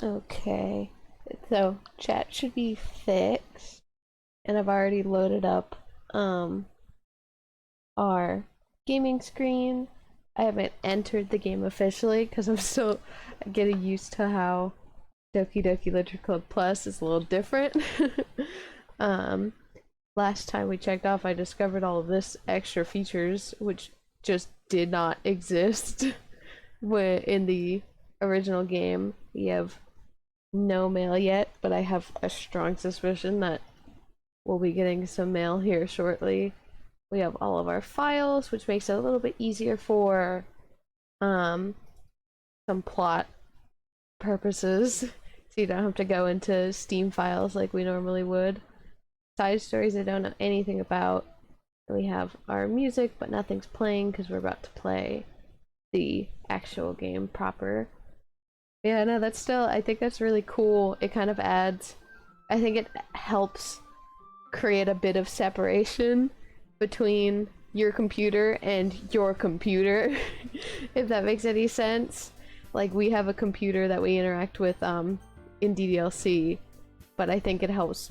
Okay, so chat should be fixed, and I've already loaded up our gaming screen. I haven't entered the game officially because I'm still getting used to how Doki Doki Literature Club Plus is a little different. um, Last time we checked off, I discovered all of this extra features, which just did not exist in the original game. We have no mail yet, but I have a strong suspicion that we'll be getting some mail here shortly. We have all of our files, which makes it a little bit easier for some plot purposes, so you don't have to go into Steam files like we normally would. Side stories I don't know anything about. We have our music, but nothing's playing because we're about to play the actual game proper. Yeah, no, that's still, I think that's really cool. It kind of adds, I think it helps create a bit of separation between your computer and your computer, if that makes any sense. Like, we have a computer that we interact with in DDLC, but I think it helps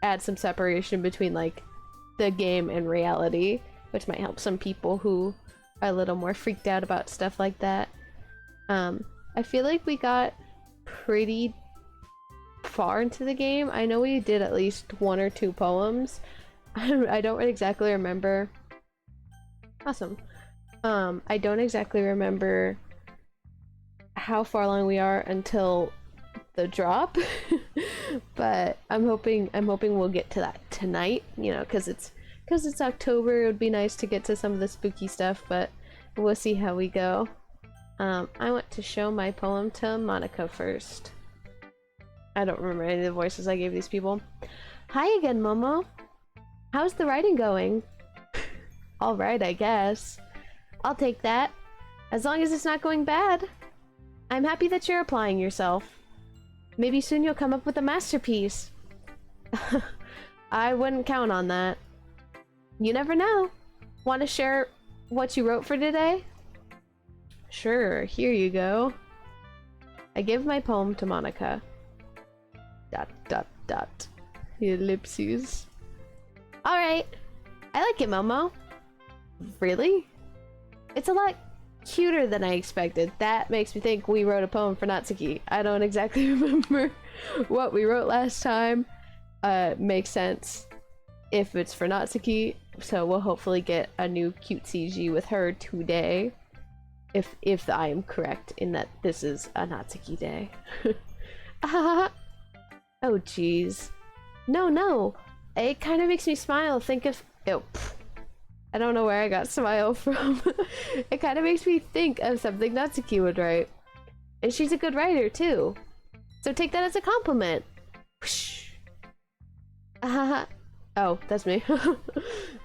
add some separation between, like, the game and reality, which might help some people who are a little more freaked out about stuff like that. I feel like we got pretty far into the game. I know we did at least 1 or 2 poems. I don't exactly remember. Awesome. I don't exactly remember how far along we are until the drop, but I'm hoping we'll get to that tonight. You know, because it's October. It would be nice to get to some of the spooky stuff, but we'll see how we go. I want to show my poem to Monica first. I don't remember any of the voices I gave these people. Hi again, Momo. How's the writing going? Alright, I guess. I'll take that. As long as it's not going bad. I'm happy that you're applying yourself. Maybe soon you'll come up with a masterpiece. I wouldn't count on that. You never know. Want to share what you wrote for today? Sure, here you go. I give my poem to Monica. ... Ellipses. Alright. I like it, Momo. Really? It's a lot cuter than I expected. That makes me think we wrote a poem for Natsuki. I don't exactly remember what we wrote last time. Makes sense if it's for Natsuki, so we'll hopefully get a new cute CG with her today. If I am correct in that this is a Natsuki day. Oh jeez. No. It kind of makes me smile. Think of... Oh, I don't know where I got smile from. It kind of makes me think of something Natsuki would write. And she's a good writer too. So take that as a compliment. Oh, that's me.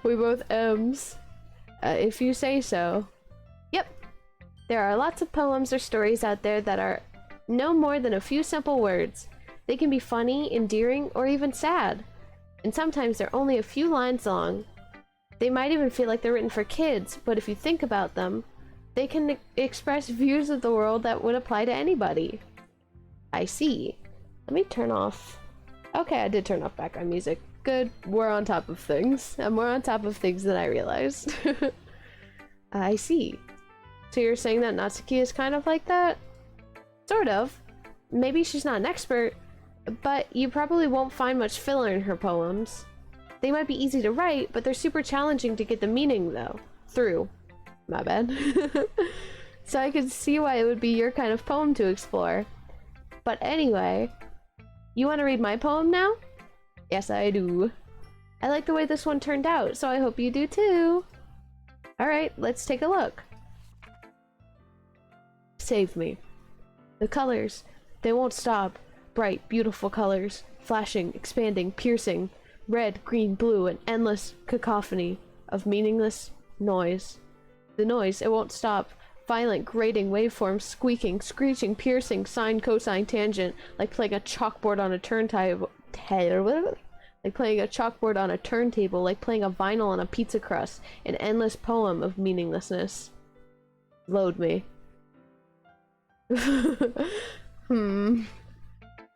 We both M's. If you say so. Yep. There are lots of poems or stories out there that are no more than a few simple words. They can be funny, endearing, or even sad. And sometimes they're only a few lines long. They might even feel like they're written for kids, but if you think about them, they can express views of the world that would apply to anybody. I see. Let me turn off... Okay, I did turn off background music. Good, we're on top of things. And we're on top of things than I realized. I see. So you're saying that Natsuki is kind of like that? Sort of. Maybe she's not an expert, but you probably won't find much filler in her poems. They might be easy to write, but they're super challenging to get the meaning, though. Through. My bad. So I could see why it would be your kind of poem to explore. But anyway, you want to read my poem now? Yes, I do. I like the way this one turned out, so I hope you do too. Alright, let's take a look. Save me. The colors, they won't stop. Bright, beautiful colors. Flashing, expanding, piercing. Red, green, blue, an endless cacophony of meaningless noise. The noise, it won't stop. Violent, grating waveforms, squeaking, screeching, piercing, sine, cosine, tangent, like playing a chalkboard on a turntable. Like playing a chalkboard on a turntable, like playing a vinyl on a pizza crust. An endless poem of meaninglessness. Load me.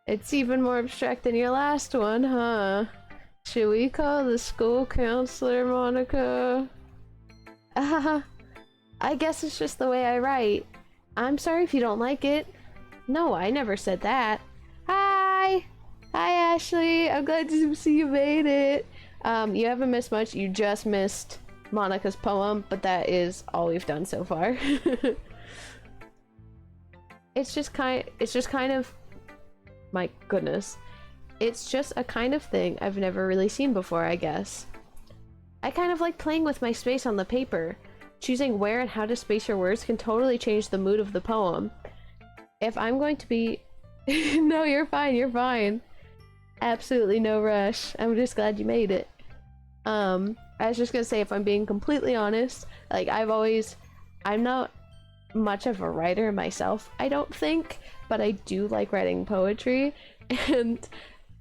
It's even more abstract than your last one, huh? Should we call the school counselor, Monica? I guess it's just the way I write. I'm sorry if you don't like it. No, I never said that. Hi! Hi, Ashley! I'm glad to see you made it. You haven't missed much. You just missed Monica's poem, but that is all we've done so far. It's just kind of... My goodness. It's just a kind of thing I've never really seen before, I guess. I kind of like playing with my space on the paper. Choosing where and how to space your words can totally change the mood of the poem. If I'm going to be... No, you're fine, you're fine. Absolutely no rush. I'm just glad you made it. I was just gonna say, if I'm being completely honest, like, I'm not much of a writer myself, I don't think, but I do like writing poetry, and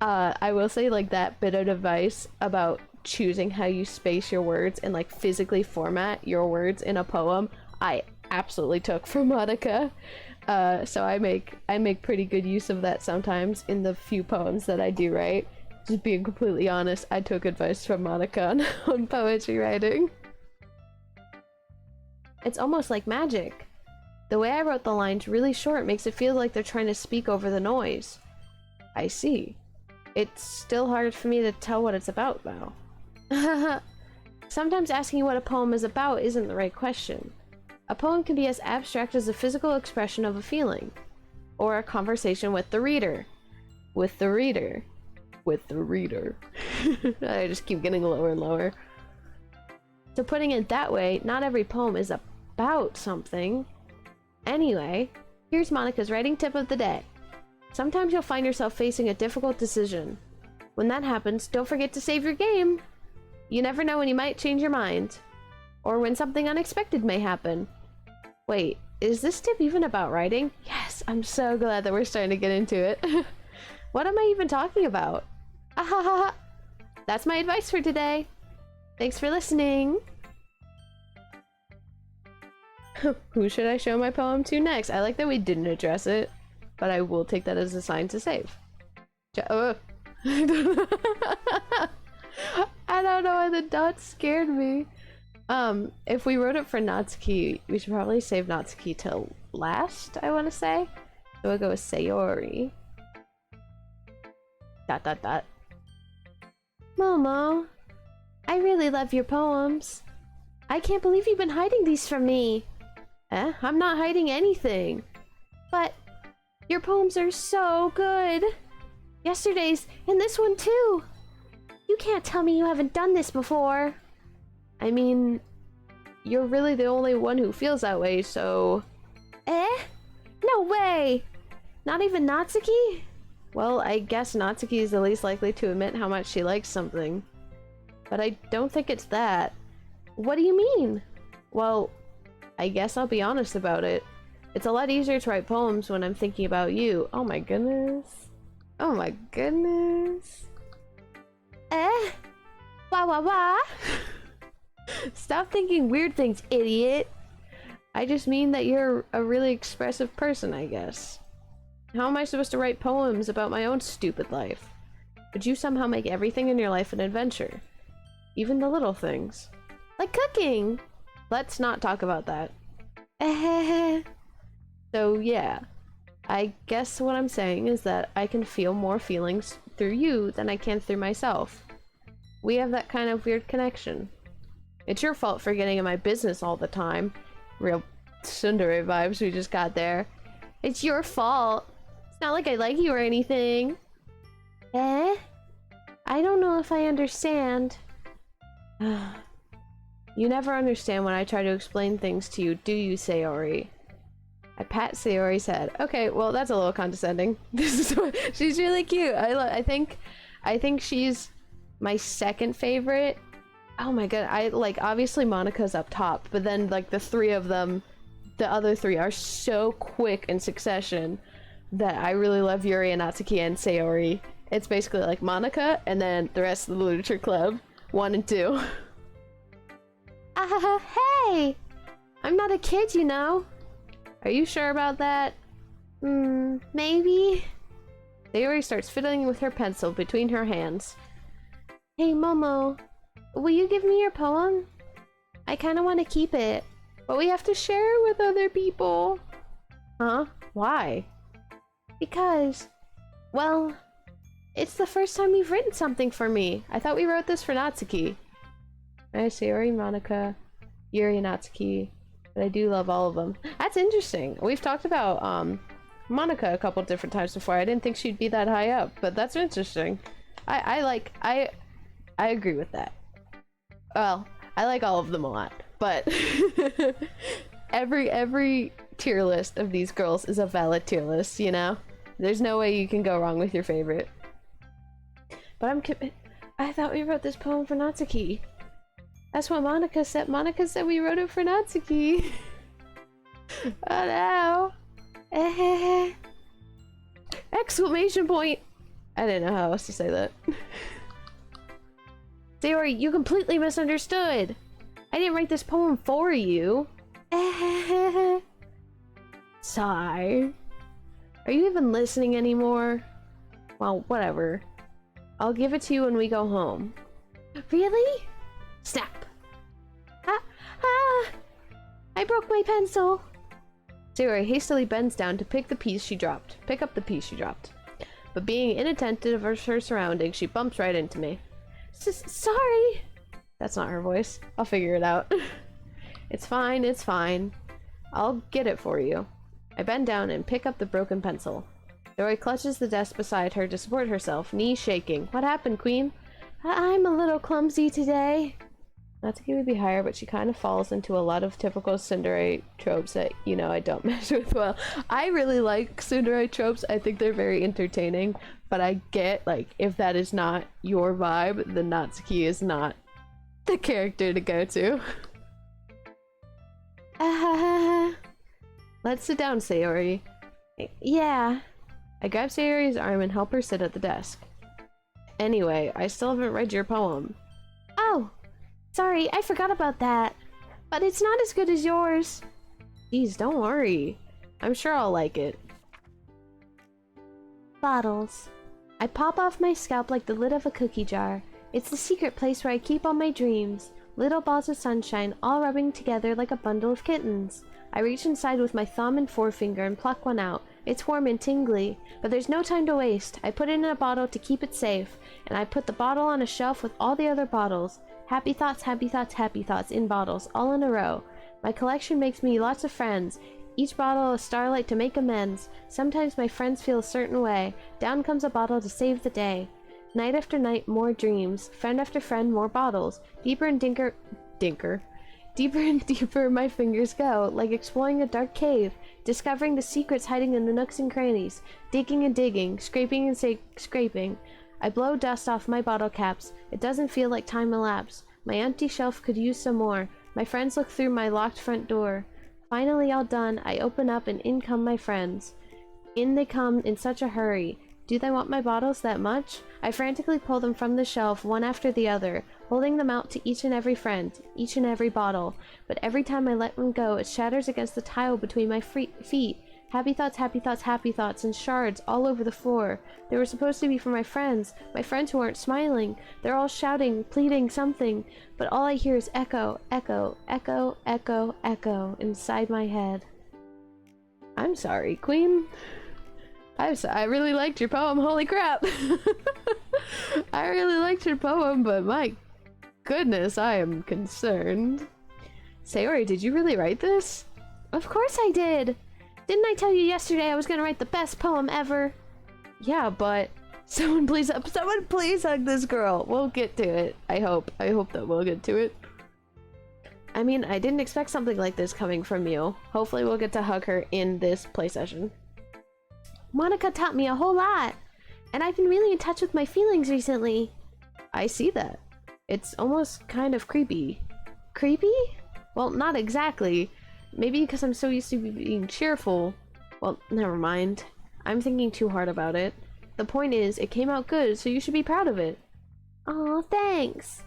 I will say, like, that bit of advice about choosing how you space your words and, like, physically format your words in a poem, I absolutely took from Monica. So I make pretty good use of that sometimes in the few poems that I do write. Just being completely honest, I took advice from Monica on poetry writing. It's almost like magic. The way I wrote the lines really short makes it feel like they're trying to speak over the noise. I see. It's still hard for me to tell what it's about, though. Sometimes asking what a poem is about isn't the right question. A poem can be as abstract as a physical expression of a feeling, or a conversation with the reader. With the reader. With the reader. I just keep getting lower and lower. So putting it that way, not every poem is about something. Anyway, here's Monica's writing tip of the day. Sometimes you'll find yourself facing a difficult decision. When that happens, don't forget to save your game. You never know when you might change your mind. Or when something unexpected may happen. Wait, is this tip even about writing? Yes, I'm so glad that we're starting to get into it. What am I even talking about? Ahaha! That's my advice for today. Thanks for listening. Who should I show my poem to next? I like that we didn't address it, but I will take that as a sign to save. I don't know why the dots scared me. If we wrote it for Natsuki, we should probably save Natsuki till last, I want to say. So we'll go with Sayori. ... Momo, I really love your poems. I can't believe you've been hiding these from me. I'm not hiding anything. But your poems are so good. Yesterday's and this one too. You can't tell me you haven't done this before. I mean, you're really the only one who feels that way, so... No way! Not even Natsuki? Well, I guess Natsuki is the least likely to admit how much she likes something. But I don't think it's that. What do you mean? Well, I guess I'll be honest about it. It's a lot easier to write poems when I'm thinking about you. Oh my goodness. Oh my goodness. Wah wah wah! Stop thinking weird things, idiot! I just mean that you're a really expressive person, I guess. How am I supposed to write poems about my own stupid life? But you somehow make everything in your life an adventure. Even the little things. Like cooking! Let's not talk about that. So yeah, I guess what I'm saying is that I can feel more feelings through you than I can through myself. We have that kind of weird connection. It's your fault for getting in my business all the time. Real tsundere vibes we just got there. It's your fault. It's not like I like you or anything. I don't know if I understand. You never understand when I try to explain things to you, do you, Sayori? I pat Sayori's head. Okay, well that's a little condescending. She's really cute. I think she's my second favorite. Oh my god, obviously Monica's up top, but then like the three of them, the other three are so quick in succession that I really love Yuri and Natsuki and Sayori. It's basically like Monica and then the rest of the literature club, 1 and 2. Hey! I'm not a kid, you know. Are you sure about that? Maybe? Sayori starts fiddling with her pencil between her hands. Hey, Momo, will you give me your poem? I kind of want to keep it, but we have to share it with other people. Huh? Why? Because, well, it's the first time you've written something for me. I thought we wrote this for Natsuki. I Sayori, Monica, Yuri, and Natsuki, but I do love all of them. That's interesting. We've talked about Monica a couple different times before. I didn't think she'd be that high up, but that's interesting. I agree with that. Well, I like all of them a lot, but every tier list of these girls is a valid tier list, you know? There's no way you can go wrong with your favorite. But I thought we wrote this poem for Natsuki. That's what Monica said. Monica said we wrote it for Natsuki. Oh no. Exclamation point! I didn't know how else to say that. Sayori, you completely misunderstood! I didn't write this poem for you. Sigh. Are you even listening anymore? Well, whatever. I'll give it to you when we go home. Really? Snap. I broke my pencil. Sayori hastily bends down to pick up the piece she dropped. But being inattentive of her surroundings, she bumps right into me. Sorry. That's not her voice. I'll figure it out. It's fine. I'll get it for you. I bend down and pick up the broken pencil. Sayori clutches the desk beside her to support herself, knees shaking. What happened, Queen? I'm a little clumsy today. Natsuki would be higher, but she kind of falls into a lot of typical tsundere tropes that, you know, I don't mess with well. I really like tsundere tropes. I think they're very entertaining, but I get, like, if that is not your vibe, then Natsuki is not the character to go to. Let's sit down, Sayori. Yeah. I grab Sayori's arm and help her sit at the desk. Anyway, I still haven't read your poem. Oh! Sorry, I forgot about that. But it's not as good as yours. Geez, don't worry. I'm sure I'll like it. Bottles. I pop off my scalp like the lid of a cookie jar. It's the secret place where I keep all my dreams. Little balls of sunshine, all rubbing together like a bundle of kittens. I reach inside with my thumb and forefinger and pluck one out. It's warm and tingly, but there's no time to waste. I put it in a bottle to keep it safe, and I put the bottle on a shelf with all the other bottles. Happy thoughts, happy thoughts, happy thoughts in bottles, all in a row. My collection makes me lots of friends. Each bottle a starlight to make amends. Sometimes my friends feel a certain way. Down comes a bottle to save the day. Night after night, more dreams. Friend after friend, more bottles. Deeper and deeper my fingers go, like exploring a dark cave, discovering the secrets hiding in the nooks and crannies, digging and digging, scraping and scraping. I blow dust off my bottle caps. It doesn't feel like time elapsed. My empty shelf could use some more. My friends look through my locked front door. Finally all done, I open up and in come my friends. In they come in such a hurry. Do they want my bottles that much? I frantically pull them from the shelf, one after the other, holding them out to each and every friend, each and every bottle. But every time I let one go, it shatters against the tile between my feet. Happy thoughts, happy thoughts, happy thoughts, and shards all over the floor. They were supposed to be for my friends who aren't smiling. They're all shouting, pleading something, but all I hear is echo, echo, echo, echo, echo inside my head. I'm sorry, Queen. I really liked your poem, holy crap! I really liked your poem, but my goodness, I am concerned. Sayori, did you really write this? Of course I did! Didn't I tell you yesterday I was gonna write the best poem ever? Yeah, but someone please hug this girl. We'll get to it. I hope that we'll get to it. I mean, I didn't expect something like this coming from you. Hopefully we'll get to hug her in this play session. Monica taught me a whole lot, and I've been really in touch with my feelings recently. I see that. It's almost kind of creepy. Creepy? Well, not exactly. Maybe because I'm so used to being cheerful. Well, never mind. I'm thinking too hard about it. The point is, it came out good, so you should be proud of it. Aw, thanks.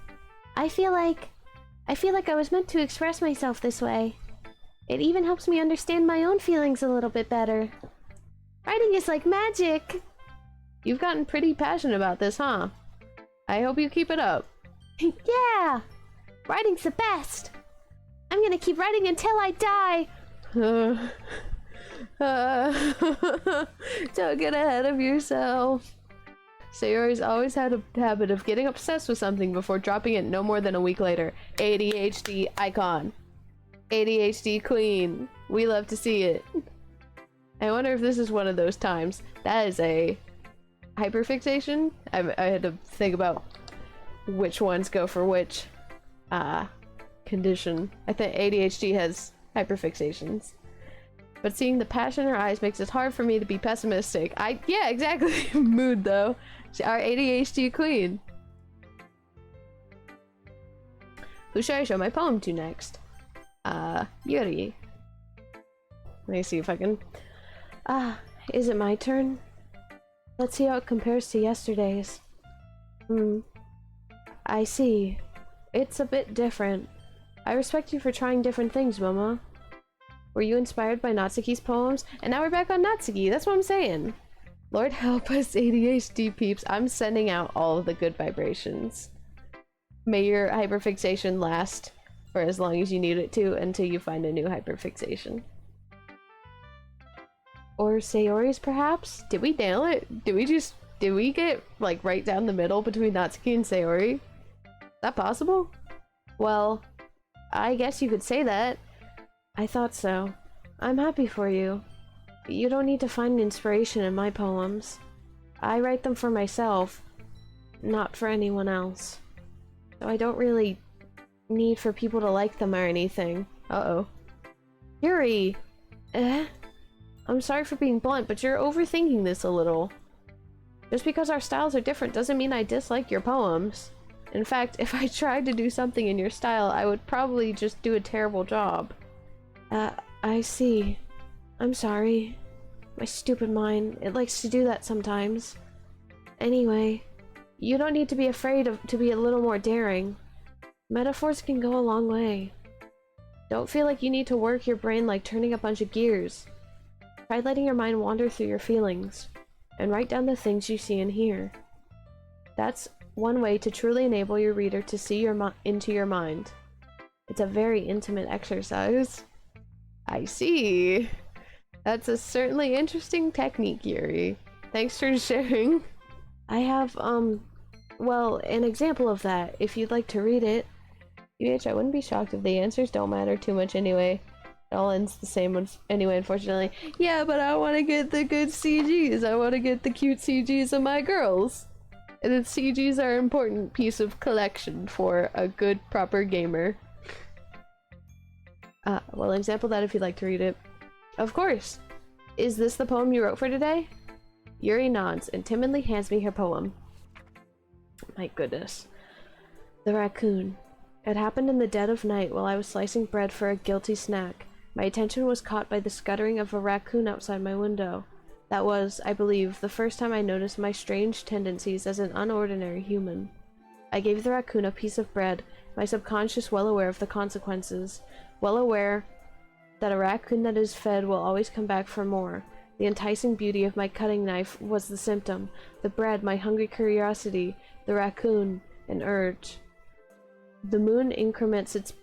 I feel like I was meant to express myself this way. It even helps me understand my own feelings a little bit better. Writing is like magic! You've gotten pretty passionate about this, huh? I hope you keep it up. Yeah! Writing's the best! I'm gonna keep writing until I die! Don't get ahead of yourself. Sayori's always had a habit of getting obsessed with something before dropping it no more than a week later. ADHD icon. ADHD queen. We love to see it. I wonder if this is one of those times. That is a hyperfixation. I had to think about which ones go for which condition. I think ADHD has hyperfixations. But seeing the passion in her eyes makes it hard for me to be pessimistic. Yeah, exactly. Mood, though. Our ADHD queen. Who should I show my poem to next? Yuri. Let me see if I can... is it my turn? Let's see how it compares to yesterday's. I see. It's a bit different. I respect you for trying different things, Momo. Were you inspired by Natsuki's poems? And now we're back on Natsuki, that's what I'm saying. Lord help us, ADHD peeps. I'm sending out all of the good vibrations. May your hyperfixation last for as long as you need it to until you find a new hyperfixation. Or Sayori's, perhaps? Did we nail it? Did we get, like, right down the middle between Natsuki and Sayori? Is that possible? Well, I guess you could say that. I thought so. I'm happy for you. You don't need to find inspiration in my poems. I write them for myself, not for anyone else. So I don't really need for people to like them or anything. Uh-oh. Yuri! I'm sorry for being blunt, but you're overthinking this a little. Just because our styles are different doesn't mean I dislike your poems. In fact, if I tried to do something in your style, I would probably just do a terrible job. I see. I'm sorry. My stupid mind, it likes to do that sometimes. Anyway, you don't need to be afraid to be a little more daring. Metaphors can go a long way. Don't feel like you need to work your brain like turning a bunch of gears. Try letting your mind wander through your feelings, and write down the things you see and hear. That's one way to truly enable your reader to see into your mind. It's a very intimate exercise. I see. That's a certainly interesting technique, Yuri. Thanks for sharing. I have, well, an example of that, if you'd like to read it. I wouldn't be shocked if the answers don't matter too much anyway. It all ends the same anyway, unfortunately. Yeah, but I want to get the good CGs. I want to get the cute CGs of my girls. And the CGs are an important piece of collection for a good, proper gamer. Well, example that if you'd like to read it. Of course! Is this the poem you wrote for today? Yuri nods and timidly hands me her poem. My goodness. The raccoon. It happened in the dead of night while I was slicing bread for a guilty snack. My attention was caught by the scuttering of a raccoon outside my window. That was, I believe, the first time I noticed my strange tendencies as an unordinary human. I gave the raccoon a piece of bread, my subconscious well aware of the consequences. Well aware that a raccoon that is fed will always come back for more. The enticing beauty of my cutting knife was the symptom. The bread, my hungry curiosity. The raccoon, an urge. The moon increments its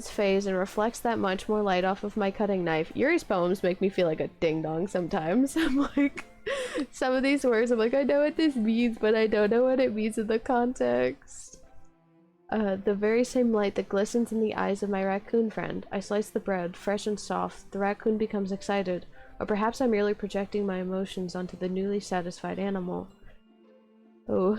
phase and reflects that much more light off of my cutting knife. Yuri's poems make me feel like a ding-dong sometimes. I'm like, some of these words, I'm like, I know what this means, but I don't know what it means in the context. The very same light that glistens in the eyes of my raccoon friend. I slice the bread, fresh and soft. The raccoon becomes excited. Or perhaps I'm merely projecting my emotions onto the newly satisfied animal. Oh,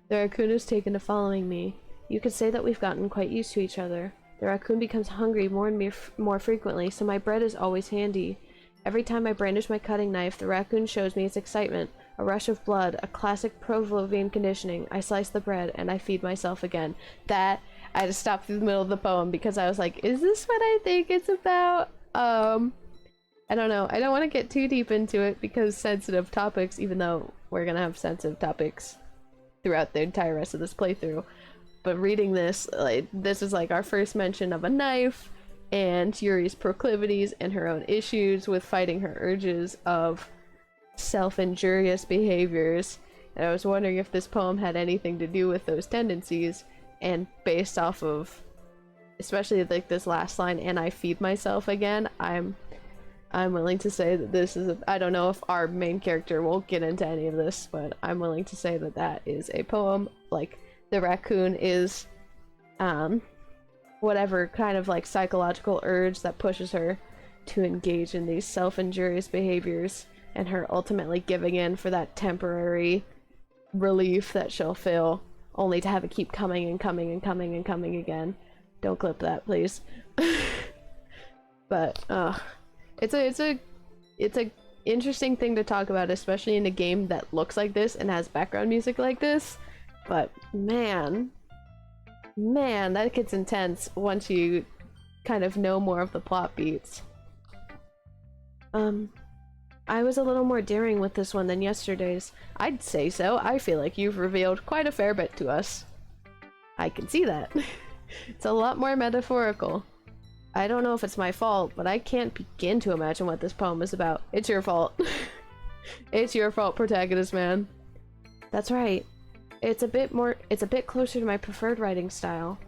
the raccoon has taken to following me. You could say that we've gotten quite used to each other. The raccoon becomes hungry more and more frequently, so my bread is always handy. Every time I brandish my cutting knife, the raccoon shows me its excitement. A rush of blood, a classic Pavlovian conditioning. I slice the bread, and I feed myself again. That, I had to stop through the middle of the poem because I was like, is this what I think it's about? I don't know. I don't want to get too deep into it because sensitive topics, even though we're gonna have sensitive topics throughout the entire rest of this playthrough. But reading this, like, this is like our first mention of a knife, and Yuri's proclivities and her own issues with fighting her urges of self-injurious behaviors. And I was wondering if this poem had anything to do with those tendencies, and based off of especially like this last line, and I feed myself again, I'm willing to say that this is I don't know if our main character will get into any of this, but I'm willing to say that that is a poem. Like, the raccoon is whatever kind of like psychological urge that pushes her to engage in these self-injurious behaviors, and her ultimately giving in for that temporary relief that she'll feel, only to have it keep coming and coming and coming and coming again. Don't clip that, please. But it's a interesting thing to talk about, especially in a game that looks like this and has background music like this. But man, that gets intense once you kind of know more of the plot beats. I was a little more daring with this one than yesterday's. I'd say so. I feel like you've revealed quite a fair bit to us. I can see that. It's a lot more metaphorical. I don't know if it's my fault, but I can't begin to imagine what this poem is about. It's your fault. It's your fault, protagonist man. That's right. It's a bit closer to my preferred writing style.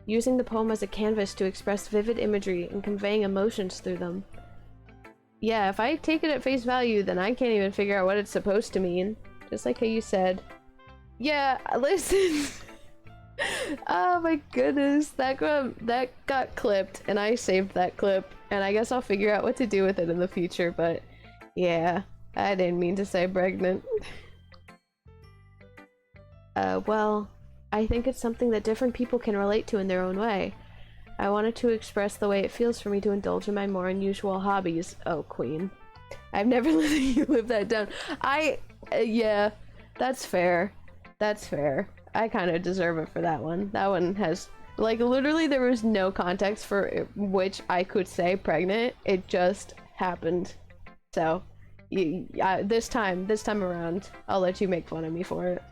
Using the poem as a canvas to express vivid imagery and conveying emotions through them. Yeah, if I take it at face value, then I can't even figure out what it's supposed to mean. Just like how you said. Yeah, listen. Oh my goodness, that got clipped, and I saved that clip, and I guess I'll figure out what to do with it in the future, but yeah, I didn't mean to say pregnant. Well, I think it's something that different people can relate to in their own way. I wanted to express the way it feels for me to indulge in my more unusual hobbies. Oh, queen. I've never let you live that down. Yeah, that's fair. That's fair. I kind of deserve it for that one. That one has, like, literally there was no context for which I could say pregnant. It just happened. So, this time around, I'll let you make fun of me for it.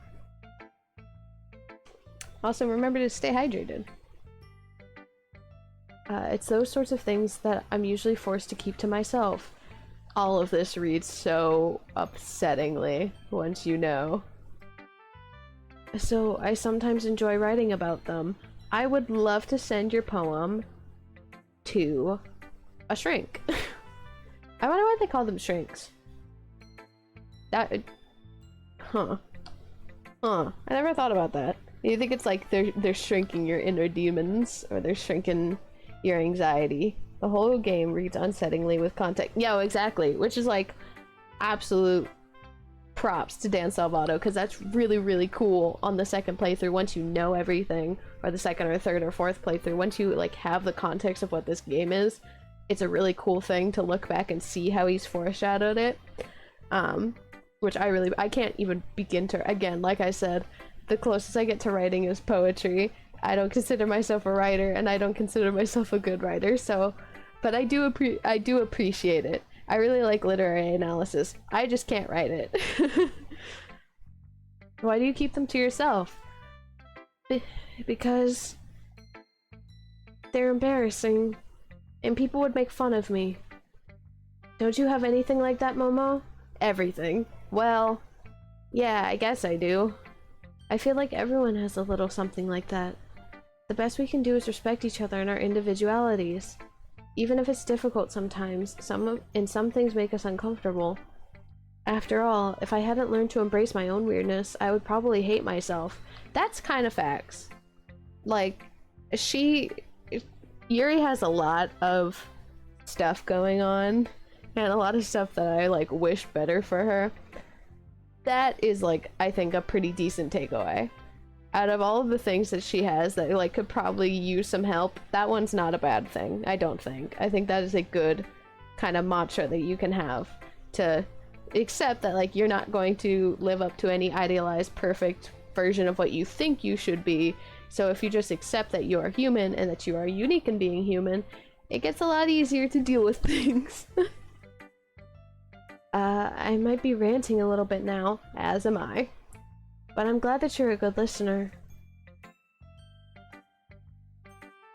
Also, remember to stay hydrated. It's those sorts of things that I'm usually forced to keep to myself. All of this reads so upsettingly once you know. So I sometimes enjoy writing about them. I would love to send your poem to a shrink. I wonder why they call them shrinks. I never thought about that. You think it's like they're shrinking your inner demons, or they're shrinking your anxiety. The whole game reads unsettlingly with context. Yeah, exactly. Which is like absolute props to Dan Salvato, because that's really, really cool on the second playthrough once you know everything, or the second or third or fourth playthrough, once you like have the context of what this game is. It's a really cool thing to look back and see how he's foreshadowed it. Which I can't even begin to, again, like I said, the closest I get to writing is poetry. I don't consider myself a writer, and I don't consider myself a good writer, so, but I do appreciate it. I really like literary analysis. I just can't write it. Why do you keep them to yourself? Because they're embarrassing, and people would make fun of me. Don't you have anything like that, Momo? Everything. Well, yeah, I guess I do. I feel like everyone has a little something like that. The best we can do is respect each other and our individualities. Even if it's difficult sometimes, some things make us uncomfortable. After all, if I hadn't learned to embrace my own weirdness, I would probably hate myself. That's kind of facts. Like, Yuri has a lot of stuff going on, and a lot of stuff that I, like, wish better for her. That is, like, I think a pretty decent takeaway. Out of all of the things that she has that, like, could probably use some help, that one's not a bad thing, I don't think. I think that is a good kind of mantra that you can have to accept that, like, you're not going to live up to any idealized, perfect version of what you think you should be. So if you just accept that you are human and that you are unique in being human, it gets a lot easier to deal with things. I might be ranting a little bit now, as am I. But I'm glad that you're a good listener.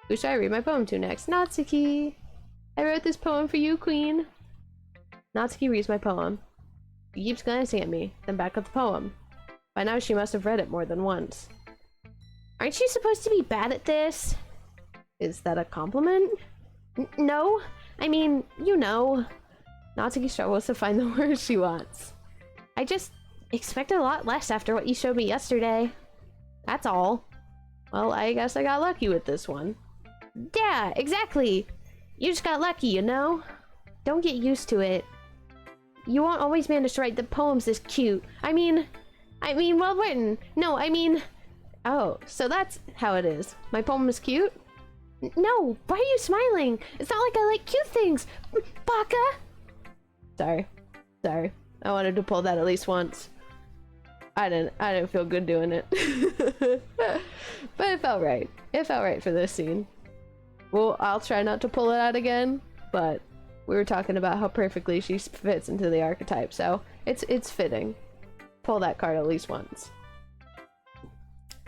Who should I read my poem to next? Natsuki! I wrote this poem for you, queen! Natsuki reads my poem. She keeps glancing at me, then back at the poem. By now she must have read it more than once. Aren't you supposed to be bad at this? Is that a compliment? No. I mean, you know. Natsuki struggles to find the words she wants. I just expected a lot less after what you showed me yesterday. That's all. Well, I guess I got lucky with this one. Yeah, exactly. You just got lucky, you know? Don't get used to it. You won't always manage to write the poems this cute. I mean, well written. No, I mean... Oh, so that's how it is. My poem is cute? No, why are you smiling? It's not like I like cute things, baka! Sorry. I wanted to pull that at least once. I didn't feel good doing it. But it felt right. It felt right for this scene. Well, I'll try not to pull it out again, but we were talking about how perfectly she fits into the archetype, so it's fitting. Pull that card at least once.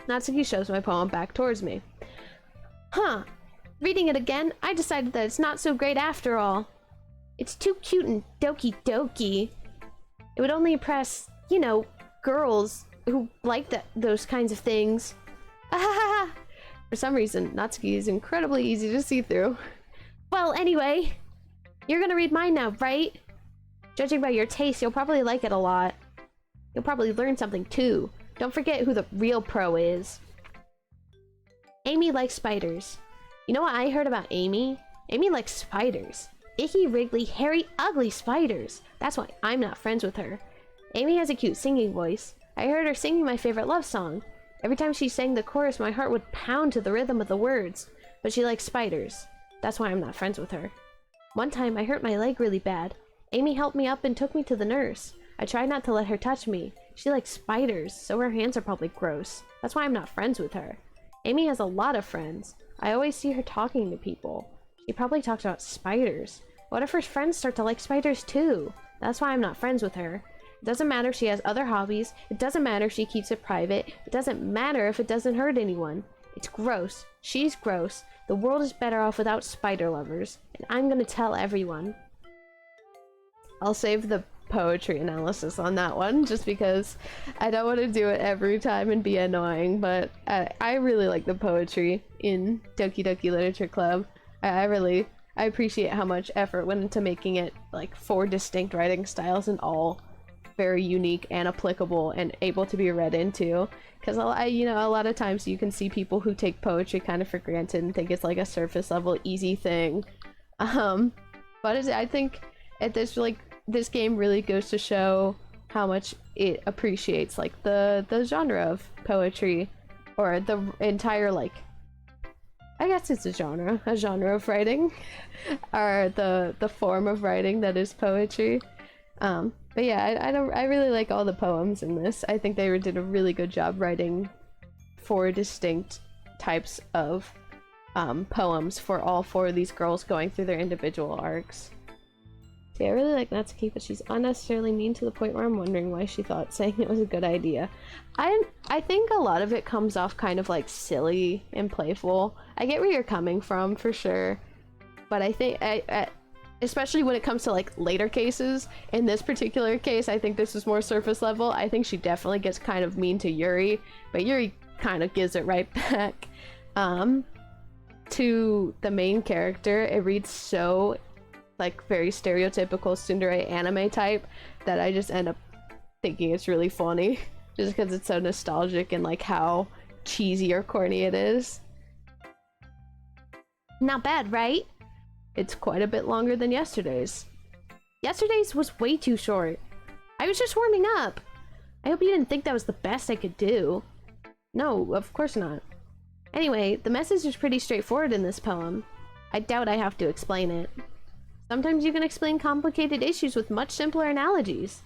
Natsuki shoves my poem back towards me. Huh. Reading it again, I decided that it's not so great after all. It's too cute and doki doki. It would only impress, you know, girls who like those kinds of things. For some reason, Natsuki is incredibly easy to see through. Well, anyway, you're gonna read mine now, right? Judging by your taste, you'll probably like it a lot. You'll probably learn something too. Don't forget who the real pro is. Amy likes spiders. You know what I heard about Amy? Amy likes spiders. Icky, wriggly, hairy, ugly spiders. That's why I'm not friends with her. Amy has a cute singing voice. I heard her singing my favorite love song. Every time she sang the chorus, my heart would pound to the rhythm of the words. But she likes spiders. That's why I'm not friends with her. One time, I hurt my leg really bad. Amy helped me up and took me to the nurse. I tried not to let her touch me. She likes spiders, so her hands are probably gross. That's why I'm not friends with her. Amy has a lot of friends. I always see her talking to people. She probably talks about spiders. What if her friends start to like spiders too? That's why I'm not friends with her. It doesn't matter if she has other hobbies. It doesn't matter if she keeps it private. It doesn't matter if it doesn't hurt anyone. It's gross. She's gross. The world is better off without spider lovers. And I'm gonna tell everyone. I'll save the poetry analysis on that one, just because I don't want to do it every time and be annoying, but I really like the poetry in Doki Doki Literature Club. I appreciate how much effort went into making it like 4 distinct writing styles and all very unique and applicable and able to be read into, because a lot of times you can see people who take poetry kind of for granted and think it's like a surface level easy thing, but I think at this game really goes to show how much it appreciates like the genre of poetry, or the entire, like, I guess it's a genre of writing, or the form of writing that is poetry. But yeah, I really like all the poems in this. I think they did a really good job writing 4 distinct types of poems for all 4 of these girls going through their individual arcs. See, I really like Natsuki, but she's unnecessarily mean to the point where I'm wondering why she thought saying it was a good idea. I think a lot of it comes off kind of like silly and playful. I get where you're coming from, for sure. But I think, especially when it comes to like later cases, in this particular case, I think this is more surface level. I think she definitely gets kind of mean to Yuri, but Yuri kind of gives it right back. To the main character, it reads so like very stereotypical tsundere anime type that I just end up thinking it's really funny, just because it's so nostalgic and like how cheesy or corny it is. Not bad, right? It's quite a bit longer than yesterday's. Yesterday's was way too short. I was just warming up. I hope you didn't think that was the best I could do. No, of course not. Anyway, the message is pretty straightforward in this poem. I doubt I have to explain it. Sometimes you can explain complicated issues with much simpler analogies,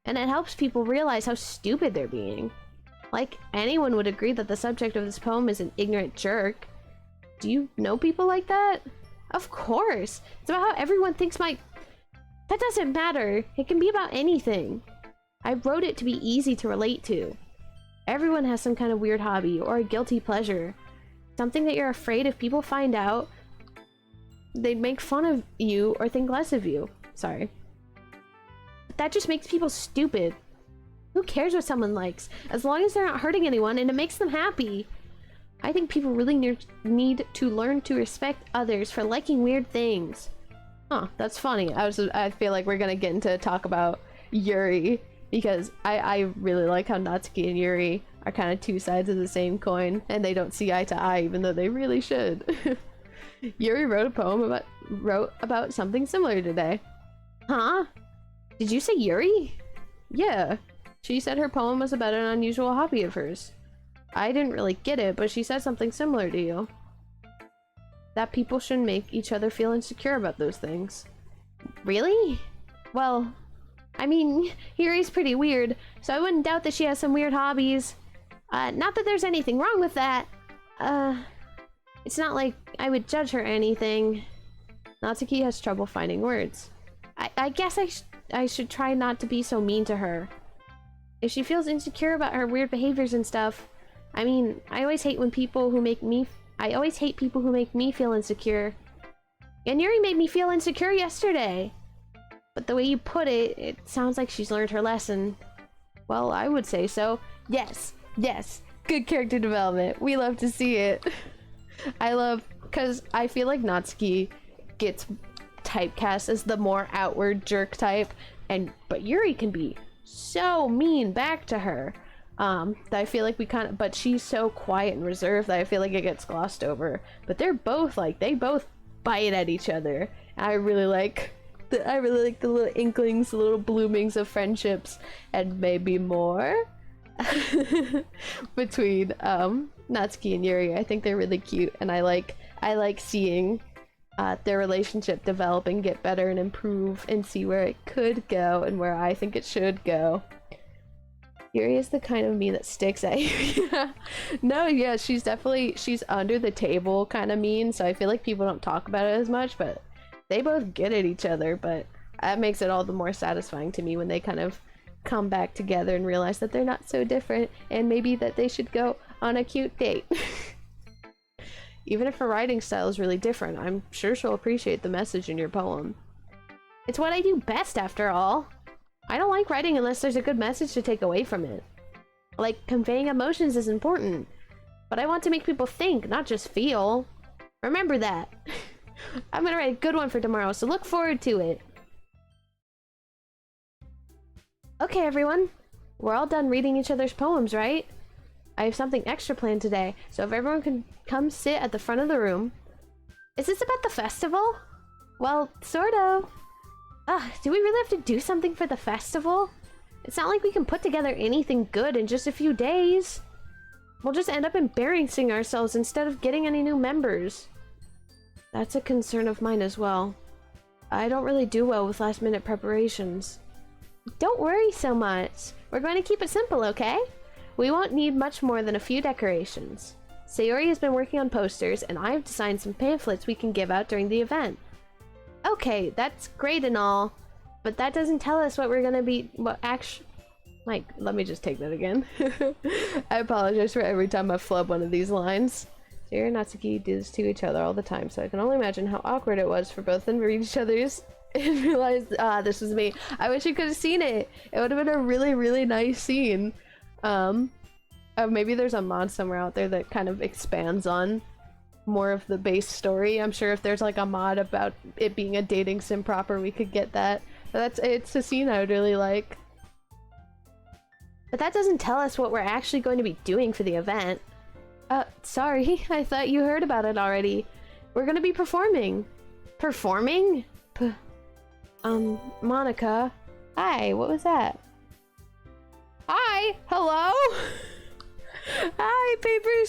and it helps people realize how stupid they're being. Like, anyone would agree that the subject of this poem is an ignorant jerk. Do you know people like that? Of course! It's about how everyone thinks That doesn't matter! It can be about anything! I wrote it to be easy to relate to. Everyone has some kind of weird hobby or a guilty pleasure. something that you're afraid if people find out, they'd make fun of you or think less of you. Sorry. That just makes people stupid. Who cares what someone likes? As long as they're not hurting anyone and it makes them happy. I think people really need to learn to respect others for liking weird things. Huh, that's funny. I feel like we're gonna get into talk about Yuri, because I really like how Natsuki and Yuri are kind of two sides of the same coin, and they don't see eye to eye, even though they really should. Yuri wrote about something similar today. Huh? Did you say Yuri? Yeah. She said her poem was about an unusual hobby of hers. I didn't really get it, but she said something similar to you. That people shouldn't make each other feel insecure about those things. Really? Well, I mean, Yuri's pretty weird, so I wouldn't doubt that she has some weird hobbies. Not that there's anything wrong with that. It's not like I would judge her or anything. Natsuki has trouble finding words. I guess I should try not to be so mean to her. If she feels insecure about her weird behaviors and stuff, I mean, I always hate people who make me feel insecure. And Yuri made me feel insecure yesterday. But the way you put it, it sounds like she's learned her lesson. Well, I would say so. Yes, yes, good character development. We love to see it. Because I feel like Natsuki gets typecast as the more outward jerk type, but Yuri can be so mean back to her. That I feel like but she's so quiet and reserved that I feel like it gets glossed over. But they're both they both bite at each other. I really like the little inklings, the little bloomings of friendships, and maybe more between Natsuki and Yuri. I think they're really cute, and I like seeing their relationship develop and get better and improve and see where it could go and where I think it should go. Yuri is the kind of me that sticks at you. Yeah. No, yeah, she's under the table kind of mean, so I feel like people don't talk about it as much, but they both get at each other, but that makes it all the more satisfying to me when they kind of come back together and realize that they're not so different, and maybe that they should go on a cute date. Even if her writing style is really different, I'm sure she'll appreciate the message in your poem. It's what I do best, after all. I don't like writing unless there's a good message to take away from it. Like, conveying emotions is important, but I want to make people think, not just feel. Remember that. I'm gonna write a good one for tomorrow, so look forward to it. Okay, everyone. We're all done reading each other's poems, right? I have something extra planned today, so if everyone can come sit at the front of the room. Is this about the festival? Well, sort of. Do we really have to do something for the festival? It's not like we can put together anything good in just a few days. We'll just end up embarrassing ourselves instead of getting any new members. That's a concern of mine as well. I don't really do well with last-minute preparations. Don't worry so much. We're going to keep it simple, okay? We won't need much more than a few decorations. Sayori has been working on posters, and I've designed some pamphlets we can give out during the event. Okay, that's great and all, but that doesn't tell us what we're gonna be. Let me just take that again. I apologize for every time I flub one of these lines. Sayori and Natsuki do this to each other all the time, so I can only imagine how awkward it was for both of them to read each other's and realize, this was me. I wish you could have seen it. It would have been a really, really nice scene. Maybe there's a mod somewhere out there that kind of expands on more of the base story. I'm sure if there's like a mod about it being a dating sim proper, we could get that. But it's a scene I would really like. But that doesn't tell us what we're actually going to be doing for the event. Sorry, I thought you heard about it already. We're gonna be performing. Performing? Monica. Hi, what was that? Hi! Hello? Hi, Paper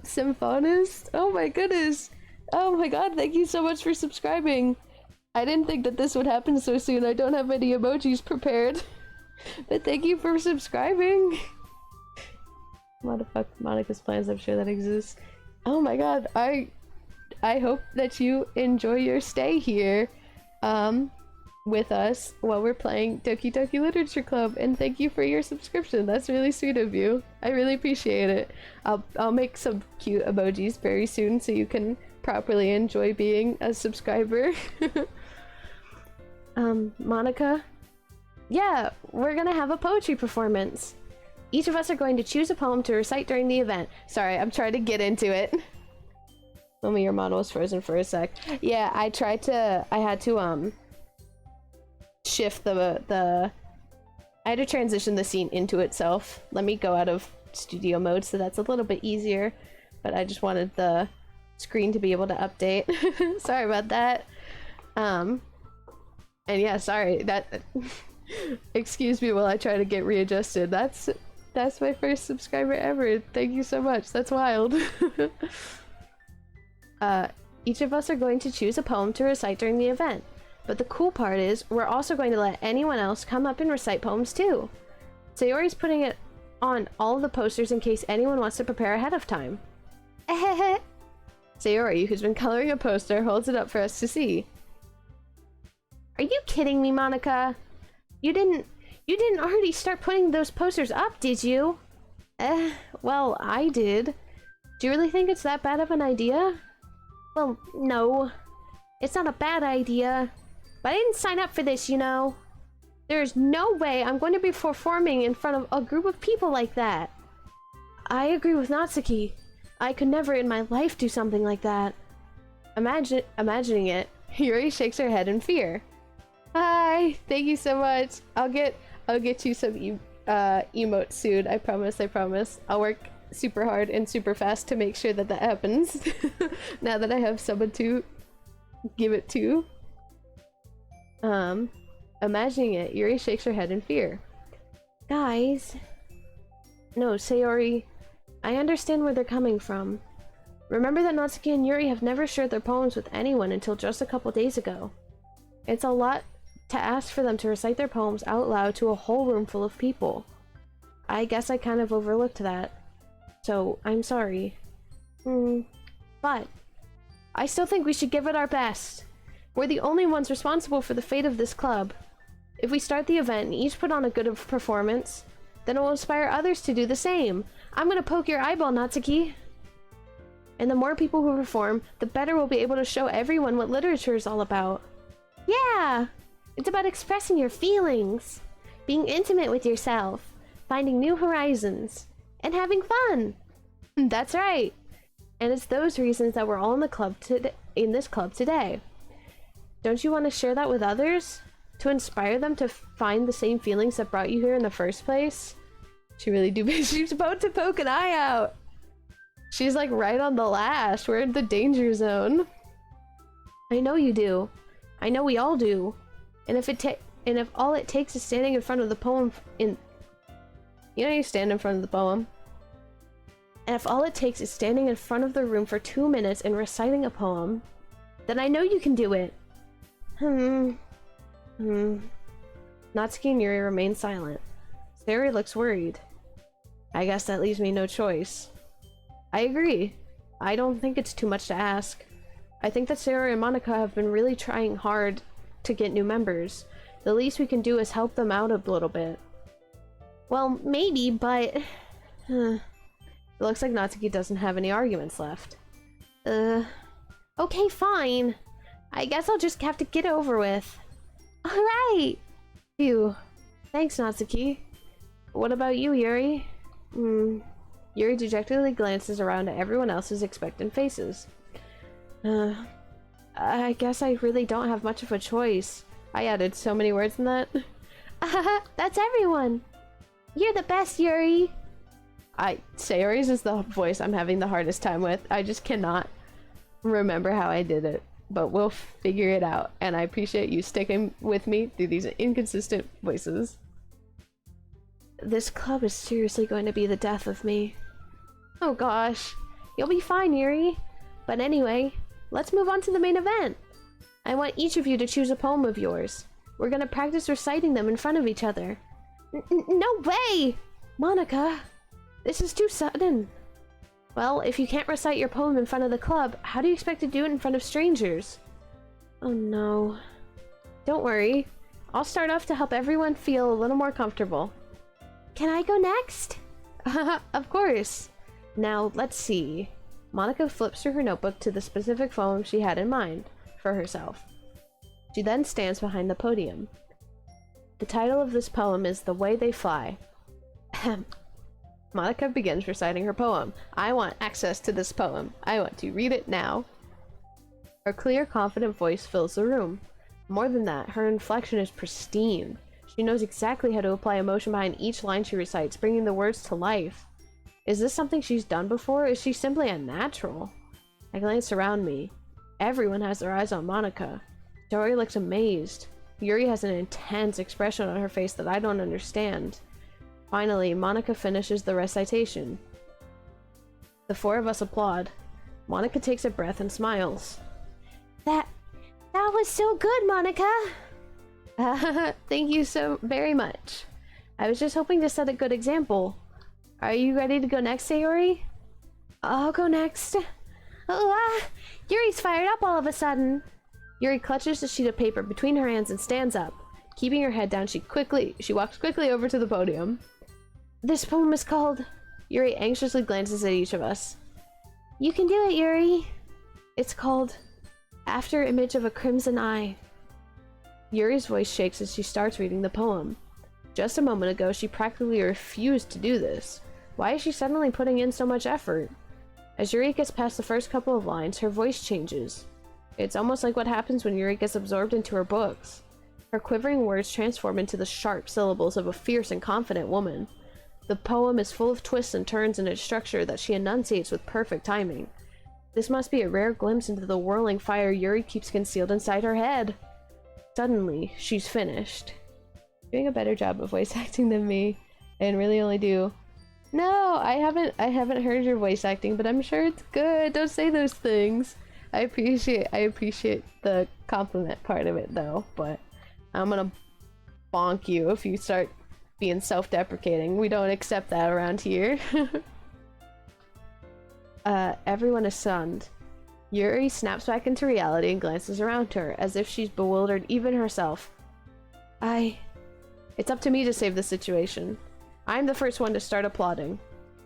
Symphonist. Oh my goodness. Oh my god, thank you so much for subscribing. I didn't think that this would happen so soon. I don't have any emojis prepared. But thank you for subscribing. Modify Monica's plans, I'm sure that exists. Oh my god, I hope that you enjoy your stay here. with us while we're playing Doki Doki Literature Club, and thank you for your subscription. That's really sweet of you. I really appreciate it. I'll make some cute emojis very soon so you can properly enjoy being a subscriber. Monica? Yeah, we're gonna have a poetry performance. Each of us are going to choose a poem to recite during the event. Sorry, I'm trying to get into it. Mommy, your model was frozen for a sec. Yeah, I had to shift I had to transition the scene into itself. Let me go out of studio mode so that's a little bit easier, but I just wanted the screen to be able to update. Sorry about that. And yeah, sorry, that excuse me while I try to get readjusted. That's my first subscriber ever. Thank you so much. That's wild. Each of us are going to choose a poem to recite during the event. But the cool part is, we're also going to let anyone else come up and recite poems too. Sayori's putting it on all of the posters in case anyone wants to prepare ahead of time. Sayori, who's been coloring a poster, holds it up for us to see. Are you kidding me, Monica? You didn't already start putting those posters up, did you? Well, I did. Do you really think it's that bad of an idea? Well, no. It's not a bad idea. But I didn't sign up for this, you know. There's no way I'm going to be performing in front of a group of people like that. I agree with Natsuki. I could never in my life do something like that. Imagining it, Yuri shakes her head in fear. Hi, thank you so much. I'll get you some emotes soon. I promise. I'll work super hard and super fast to make sure that happens. Now that I have someone to give it to. Imagining it, Yuri shakes her head in fear. Guys. No, Sayori. I understand where they're coming from. Remember that Natsuki and Yuri have never shared their poems with anyone until just a couple days ago. It's a lot to ask for them to recite their poems out loud to a whole room full of people. I guess I kind of overlooked that. So, I'm sorry. But I still think we should give it our best. We're the only ones responsible for the fate of this club. If we start the event and each put on a good performance, then it will inspire others to do the same. I'm gonna poke your eyeball, Natsuki. And the more people who perform, the better we'll be able to show everyone what literature is all about. Yeah! It's about expressing your feelings, being intimate with yourself, finding new horizons, and having fun. That's right. And it's those reasons that we're all in this club today. Don't you want to share that with others? To inspire them to find the same feelings that brought you here in the first place? She really do. She's about to poke an eye out. She's like right on the lash. We're in the danger zone. I know you do. I know we all do. And if all it takes is standing in front of the poem you know you stand in front of the poem. And if all it takes is standing in front of the room for 2 minutes and reciting a poem, then I know you can do it. Natsuki and Yuri remain silent. Sayori looks worried. I guess that leaves me no choice. I agree. I don't think it's too much to ask. I think that Sayori and Monica have been really trying hard to get new members. The least we can do is help them out a little bit. Well, maybe, but... It looks like Natsuki doesn't have any arguments left. Okay, fine. I guess I'll just have to get over with. Alright! Phew. Thanks, Natsuki. What about you, Yuri? Yuri dejectedly glances around at everyone else's expectant faces. I guess I really don't have much of a choice. I added so many words in that. That's everyone! You're the best, Yuri! Sayori's is the voice I'm having the hardest time with. I just cannot remember how I did it. But we'll figure it out. And I appreciate you sticking with me through these inconsistent voices. This club is seriously going to be the death of me. Oh gosh. You'll be fine, Yuri. But anyway, let's move on to the main event. I want each of you to choose a poem of yours. We're gonna practice reciting them in front of each other. No way! Monica, this is too sudden. Well, if you can't recite your poem in front of the club, how do you expect to do it in front of strangers? Oh no. Don't worry. I'll start off to help everyone feel a little more comfortable. Can I go next? Of course. Now, let's see. Monica flips through her notebook to the specific poem she had in mind for herself. She then stands behind the podium. The title of this poem is The Way They Fly. Monica begins reciting her poem. I want access to this poem. I want to read it now. Her clear, confident voice fills the room. More than that, her inflection is pristine. She knows exactly how to apply emotion behind each line she recites, bringing the words to life. Is this something she's done before? Is she simply a natural? I glance around me. Everyone has their eyes on Monica. Dory looks amazed. Yuri has an intense expression on her face that I don't understand. Finally, Monica finishes the recitation. The four of us applaud. Monica takes a breath and smiles. That was so good, Monica! Thank you so very much. I was just hoping to set a good example. Are you ready to go next, Sayori? I'll go next. Oh, Yuri's fired up all of a sudden. Yuri clutches the sheet of paper between her hands and stands up. Keeping her head down, she walks quickly over to the podium. This poem is called... Yuri anxiously glances at each of us. You can do it, Yuri. It's called After Image of a Crimson Eye. Yuri's voice shakes as she starts reading the poem. Just a moment ago, she practically refused to do this. Why is she suddenly putting in so much effort? As Yuri gets past the first couple of lines, her voice changes. It's almost like what happens when Yuri gets absorbed into her books. Her quivering words transform into the sharp syllables of a fierce and confident woman. The poem is full of twists and turns in its structure that she enunciates with perfect timing. This must be a rare glimpse into the whirling fire Yuri keeps concealed inside her head. Suddenly, she's finished. Doing a better job of voice acting than me, and really only do. No, I haven't heard your voice acting, but I'm sure it's good. Don't say those things. I appreciate the compliment part of it though, but I'm gonna bonk you if you start being self-deprecating. We don't accept that around here. Everyone is stunned. Yuri snaps back into reality and glances around her, as if she's bewildered even herself. It's up to me to save the situation. I'm the first one to start applauding.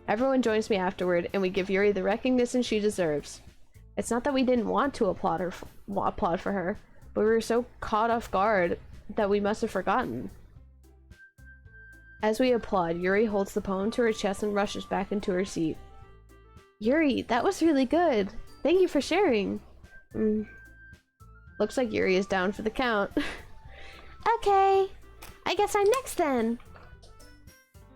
Everyone joins me afterward, and we give Yuri the recognition she deserves. It's not that we didn't want to applaud for her, but we were so caught off guard that we must have forgotten. As we applaud, Yuri holds the poem to her chest and rushes back into her seat. Yuri, that was really good. Thank you for sharing. Looks like Yuri is down for the count. Okay, I guess I'm next then.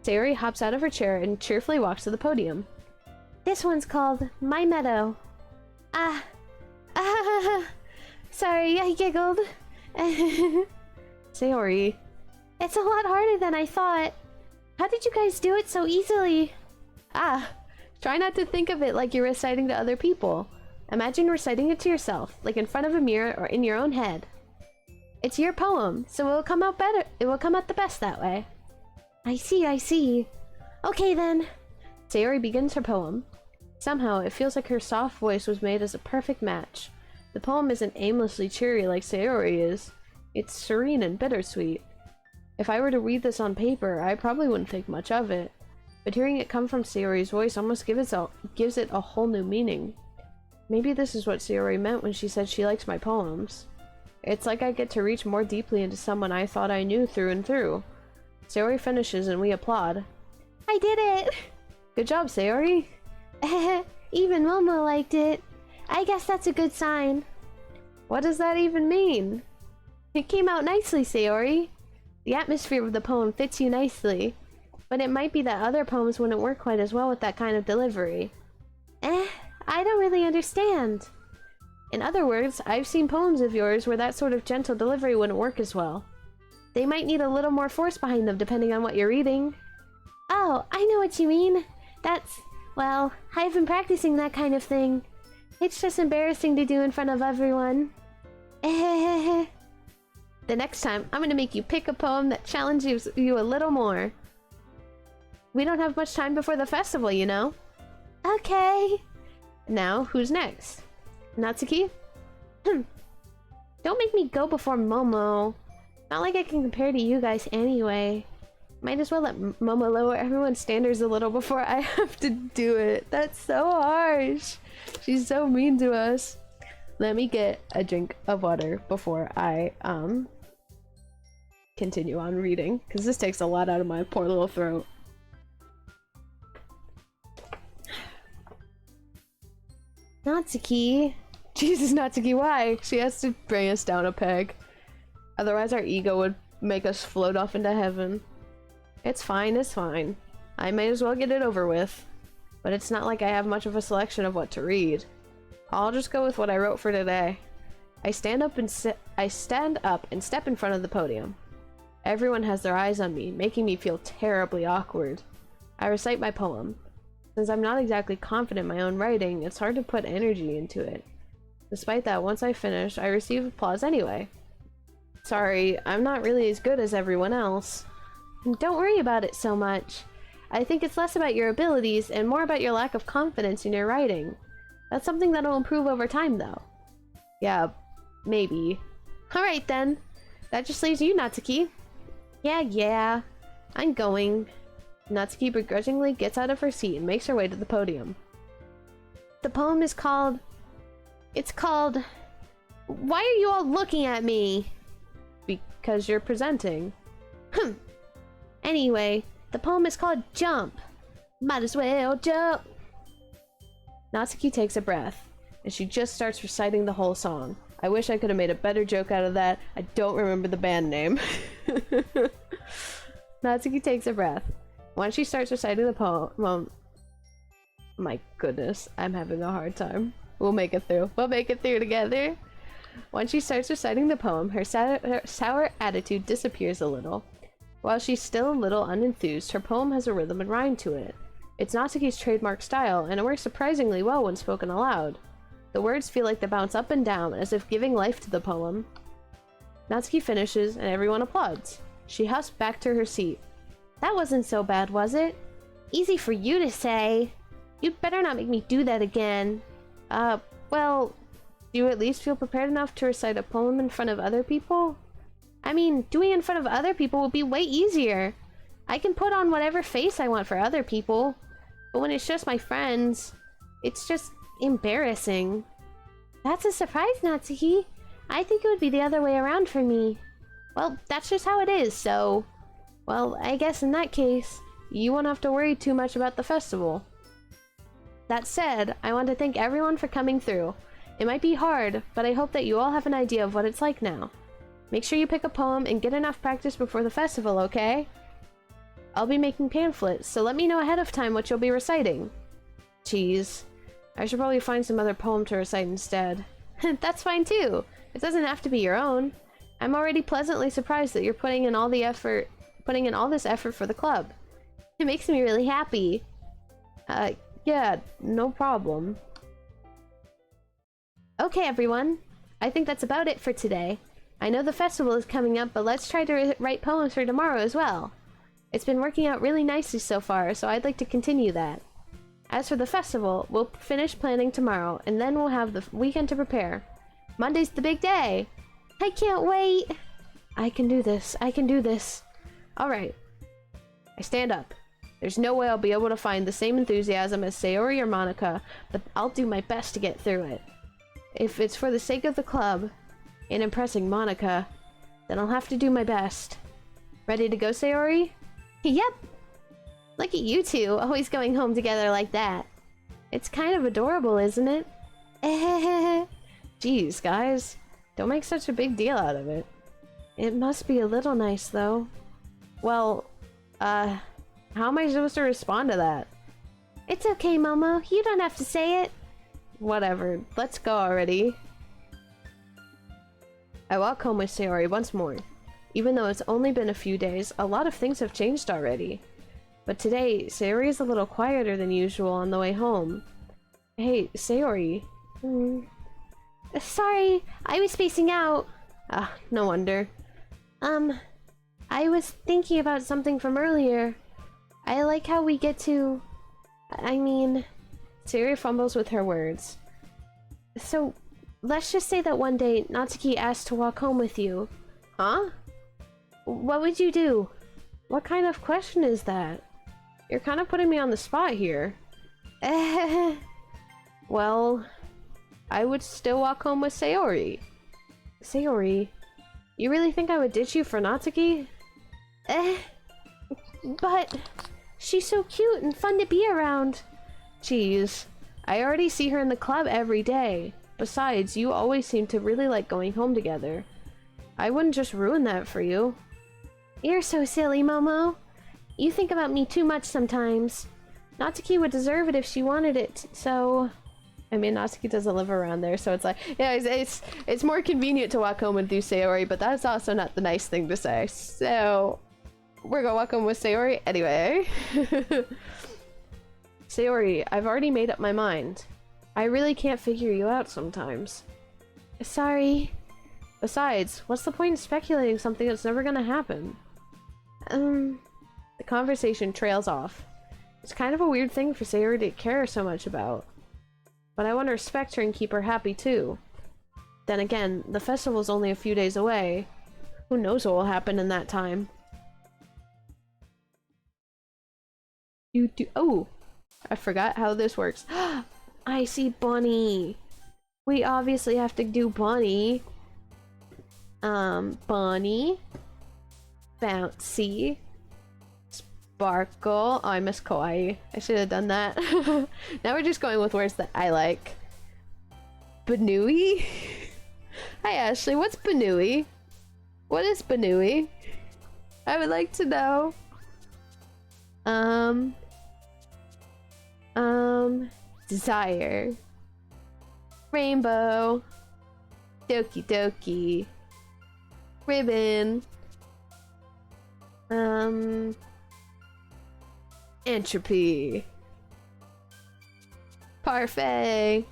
Sayori hops out of her chair and cheerfully walks to the podium. This one's called My Meadow. Sorry, I giggled. Sayori. It's a lot harder than I thought. How did you guys do it so easily? Try not to think of it like you're reciting to other people. Imagine reciting it to yourself, like in front of a mirror or in your own head. It's your poem, so it will come out better. It will come out the best that way. I see. Okay then. Sayori begins her poem. Somehow, it feels like her soft voice was made as a perfect match. The poem isn't aimlessly cheery like Sayori is. It's serene and bittersweet. If I were to read this on paper, I probably wouldn't think much of it. But hearing it come from Sayori's voice almost gives it a whole new meaning. Maybe this is what Sayori meant when she said she likes my poems. It's like I get to reach more deeply into someone I thought I knew through and through. Sayori finishes and we applaud. I did it! Good job, Sayori! Even Momo liked it. I guess that's a good sign. What does that even mean? It came out nicely, Sayori. The atmosphere of the poem fits you nicely. But it might be that other poems wouldn't work quite as well with that kind of delivery. I don't really understand. In other words, I've seen poems of yours where that sort of gentle delivery wouldn't work as well. They might need a little more force behind them depending on what you're reading. Oh, I know what you mean. Well, I've been practicing that kind of thing. It's just embarrassing to do in front of everyone. The next time, I'm gonna make you pick a poem that challenges you a little more. We don't have much time before the festival, you know? Okay. Now, who's next? Natsuki? Don't make me go before Momo. Not like I can compare to you guys anyway. Might as well let Momo lower everyone's standards a little before I have to do it. That's so harsh. She's so mean to us. Let me get a drink of water before I continue on reading, because this takes a lot out of my poor little throat. Natsuki. Jesus, Natsuki, why? She has to bring us down a peg. Otherwise our ego would make us float off into heaven. It's fine, it's fine. I may as well get it over with. But it's not like I have much of a selection of what to read. I'll just go with what I wrote for today. I stand up and step in front of the podium. Everyone has their eyes on me, making me feel terribly awkward. I recite my poem. Since I'm not exactly confident in my own writing, it's hard to put energy into it. Despite that, once I finish, I receive applause anyway. Sorry, I'm not really as good as everyone else. Don't worry about it so much. I think it's less about your abilities and more about your lack of confidence in your writing. That's something that'll improve over time, though. Yeah, maybe. Alright then. That just leaves you, Natsuki. Yeah. I'm going. Natsuki begrudgingly gets out of her seat and makes her way to the podium. The poem is called... It's called... Why are you all looking at me? Because you're presenting. Anyway, the poem is called Jump. Might as well jump. Natsuki takes a breath, and she just starts reciting the whole song. I wish I could have made a better joke out of that. I don't remember the band name. Natsuki takes a breath. Once she starts reciting the poem... My goodness, I'm having a hard time. We'll make it through. We'll make it through together. Once she starts reciting the poem, her sour attitude disappears a little. While she's still a little unenthused, her poem has a rhythm and rhyme to it. It's Natsuki's trademark style, and it works surprisingly well when spoken aloud. The words feel like they bounce up and down, as if giving life to the poem. Natsuki finishes, and everyone applauds. She husks back to her seat. That wasn't so bad, was it? Easy for you to say. You'd better not make me do that again. Well, do you at least feel prepared enough to recite a poem in front of other people? I mean, doing it in front of other people would be way easier. I can put on whatever face I want for other people. But when it's just my friends, it's just embarrassing. That's a surprise, Natsuki. I think it would be the other way around for me. Well, that's just how it is, so... Well, I guess in that case, you won't have to worry too much about the festival. That said, I want to thank everyone for coming through. It might be hard, but I hope that you all have an idea of what it's like now. Make sure you pick a poem and get enough practice before the festival, okay? I'll be making pamphlets, so let me know ahead of time what you'll be reciting. Jeez. I should probably find some other poem to recite instead. That's fine too. It doesn't have to be your own. I'm already pleasantly surprised that you're putting in all this effort for the club. It makes me really happy. Yeah, no problem. Okay, everyone. I think that's about it for today. I know the festival is coming up, but let's try to write poems for tomorrow as well. It's been working out really nicely so far, so I'd like to continue that. As for the festival, we'll finish planning tomorrow, and then we'll have the weekend to prepare. Monday's the big day! I can't wait! I can do this. I can do this. Alright. I stand up. There's no way I'll be able to find the same enthusiasm as Sayori or Monica, but I'll do my best to get through it. If it's for the sake of the club, and impressing Monica, then I'll have to do my best. Ready to go, Sayori? Yep! Look at you two, always going home together like that. It's kind of adorable, isn't it? Jeez, guys. Don't make such a big deal out of it. It must be a little nice, though. Well, how am I supposed to respond to that? It's okay, Momo. You don't have to say it. Whatever. Let's go already. I walk home with Sayori once more. Even though it's only been a few days, a lot of things have changed already. But today, Sayori is a little quieter than usual on the way home. Hey, Sayori. Sorry, I was spacing out. Ah, no wonder. I was thinking about something from earlier. I like how we get to... I mean... Sayori fumbles with her words. So, let's just say that one day, Natsuki asked to walk home with you. Huh? What would you do? What kind of question is that? You're kind of putting me on the spot here. Well, I would still walk home with Sayori. Sayori? You really think I would ditch you for Natsuki? But she's so cute and fun to be around. Jeez, I already see her in the club every day. Besides, you always seem to really like going home together. I wouldn't just ruin that for you. You're so silly, Momo. You think about me too much sometimes. Natsuki would deserve it if she wanted it, so... I mean, Natsuki doesn't live around there, so it's like... Yeah, it's more convenient to walk home with do Sayori, but that's also not the nice thing to say. So... we're gonna walk home with Sayori anyway. Sayori, I've already made up my mind. I really can't figure you out sometimes. Sorry. Besides, what's the point in speculating something that's never gonna happen? The conversation trails off. It's kind of a weird thing for Sayori to care so much about. But I want to respect her and keep her happy too. Then again, the festival's only a few days away. Who knows what will happen in that time? Oh! I forgot how this works. I see Bunny! We obviously have to do Bunny. Bunny. Bouncy. Sparkle. Oh, I miss Kawaii. I should have done that. Now we're just going with words that I like. Banui? Hi Ashley, what's Banui? What is Banui? I would like to know. Desire. Rainbow. Doki Doki. Ribbon. Entropy. Parfait.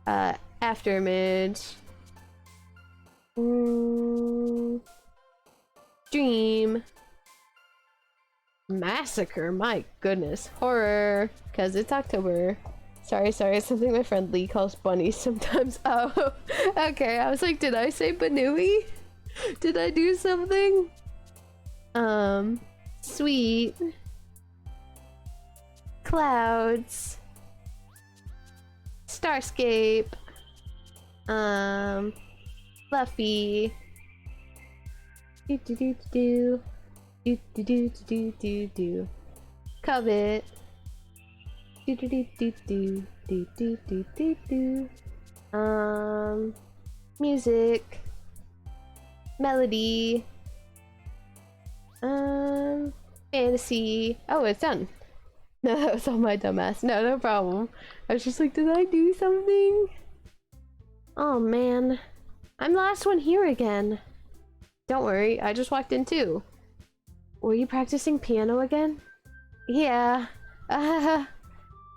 Afterimage. Dream. Massacre, my goodness. Horror, because it's October. Sorry, something my friend Lee calls bunnies sometimes. Oh, okay, I was like, did I say Banui? Did I do something? Sweet. Clouds. Starscape. Fluffy. Do do do do do do do do do do. Covet. Do do do do do do do do do do. Music. Melody. Fantasy. Oh, it's done. No, that was all my dumbass. No problem. I was just like, did I do something? Oh man. I'm the last one here again. Don't worry, I just walked in too. Were you practicing piano again? Yeah.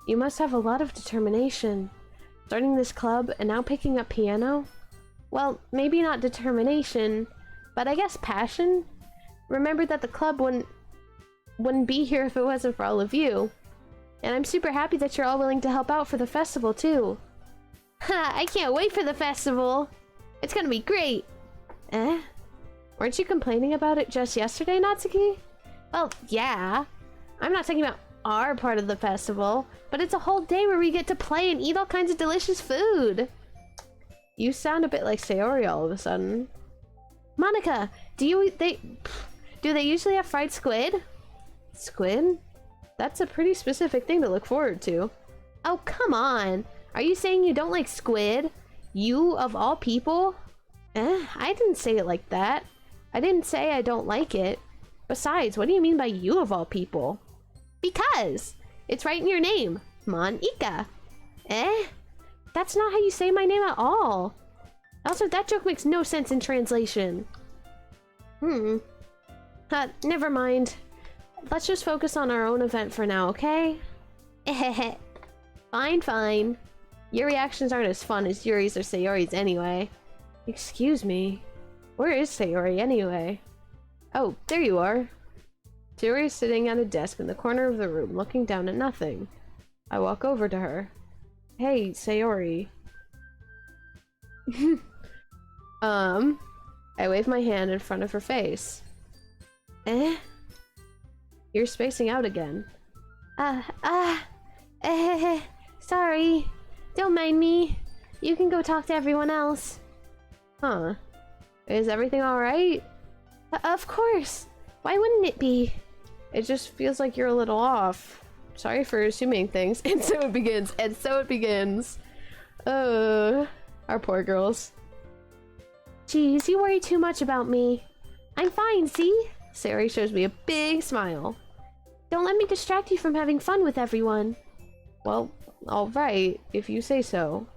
You must have a lot of determination. Starting this club and now picking up piano? Well, maybe not determination, but I guess passion? Remember that the club wouldn't be here if it wasn't for all of you. And I'm super happy that you're all willing to help out for the festival too. Ha! I can't wait for the festival! It's gonna be great! Weren't you complaining about it just yesterday, Natsuki? Well, yeah. I'm not talking about our part of the festival, but it's a whole day where we get to play and eat all kinds of delicious food. You sound a bit like Sayori all of a sudden. Monica, do they usually have fried squid? Squid? That's a pretty specific thing to look forward to. Oh, come on. Are you saying you don't like squid? You, of all people? I didn't say it like that. I didn't say I don't like it. Besides, what do you mean by you of all people? Because! It's right in your name. Monica. That's not how you say my name at all. Also, that joke makes no sense in translation. Never mind. Let's just focus on our own event for now, okay? Fine. Your reactions aren't as fun as Yuri's or Sayori's anyway. Excuse me. Where is Sayori anyway? Oh, there you are. Sayori is sitting at a desk in the corner of the room, looking down at nothing. I walk over to her. Hey, Sayori. I wave my hand in front of her face. Eh? You're spacing out again. Sorry. Don't mind me. You can go talk to everyone else. Huh. Is everything alright? Of course. Why wouldn't it be? It just feels like you're a little off. Sorry for assuming things. And so it begins. And so it begins. Our poor girls. Jeez, you worry too much about me. I'm fine, see? Sayori shows me a big smile. Don't let me distract you from having fun with everyone. Well, alright, if you say so.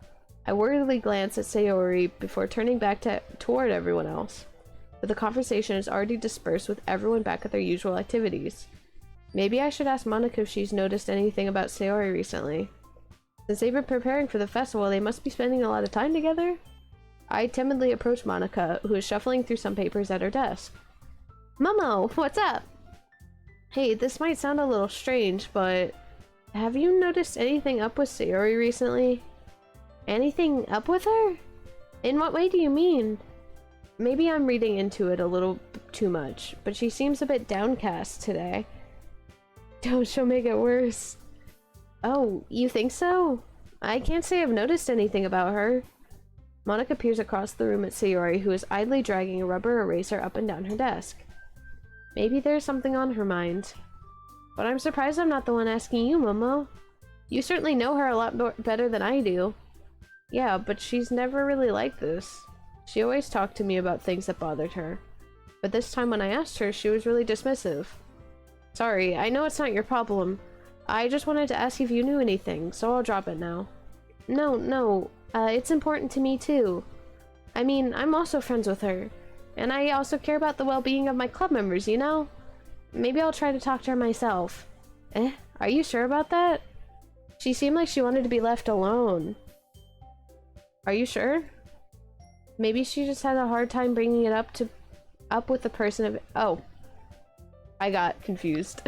I worriedly glance at Sayori before turning back toward everyone else. But the conversation is already dispersed with everyone back at their usual activities. Maybe I should ask Monica if she's noticed anything about Sayori recently. Since they've been preparing for the festival, they must be spending a lot of time together? I timidly approach Monica, who is shuffling through some papers at her desk. Momo, what's up? Hey, this might sound a little strange, but have you noticed anything up with Sayori recently? Anything up with her? In what way do you mean? Maybe I'm reading into it a little too much, but she seems a bit downcast today. She'll make it worse. Oh, you think so? I can't say I've noticed anything about her. Monica peers across the room at Sayori, who is idly dragging a rubber eraser up and down her desk. Maybe there's something on her mind. But I'm surprised I'm not the one asking you, Momo. You certainly know her a lot better than I do. Yeah, but she's never really like this. She always talked to me about things that bothered her. But this time when I asked her, she was really dismissive. Sorry, I know it's not your problem. I just wanted to ask if you knew anything, so I'll drop it now. No, it's important to me too. I mean, I'm also friends with her. And I also care about the well-being of my club members, you know? Maybe I'll try to talk to her myself. Are you sure about that? She seemed like she wanted to be left alone. Are you sure? Maybe she just had a hard time bringing it up with the person of— Oh. I got confused.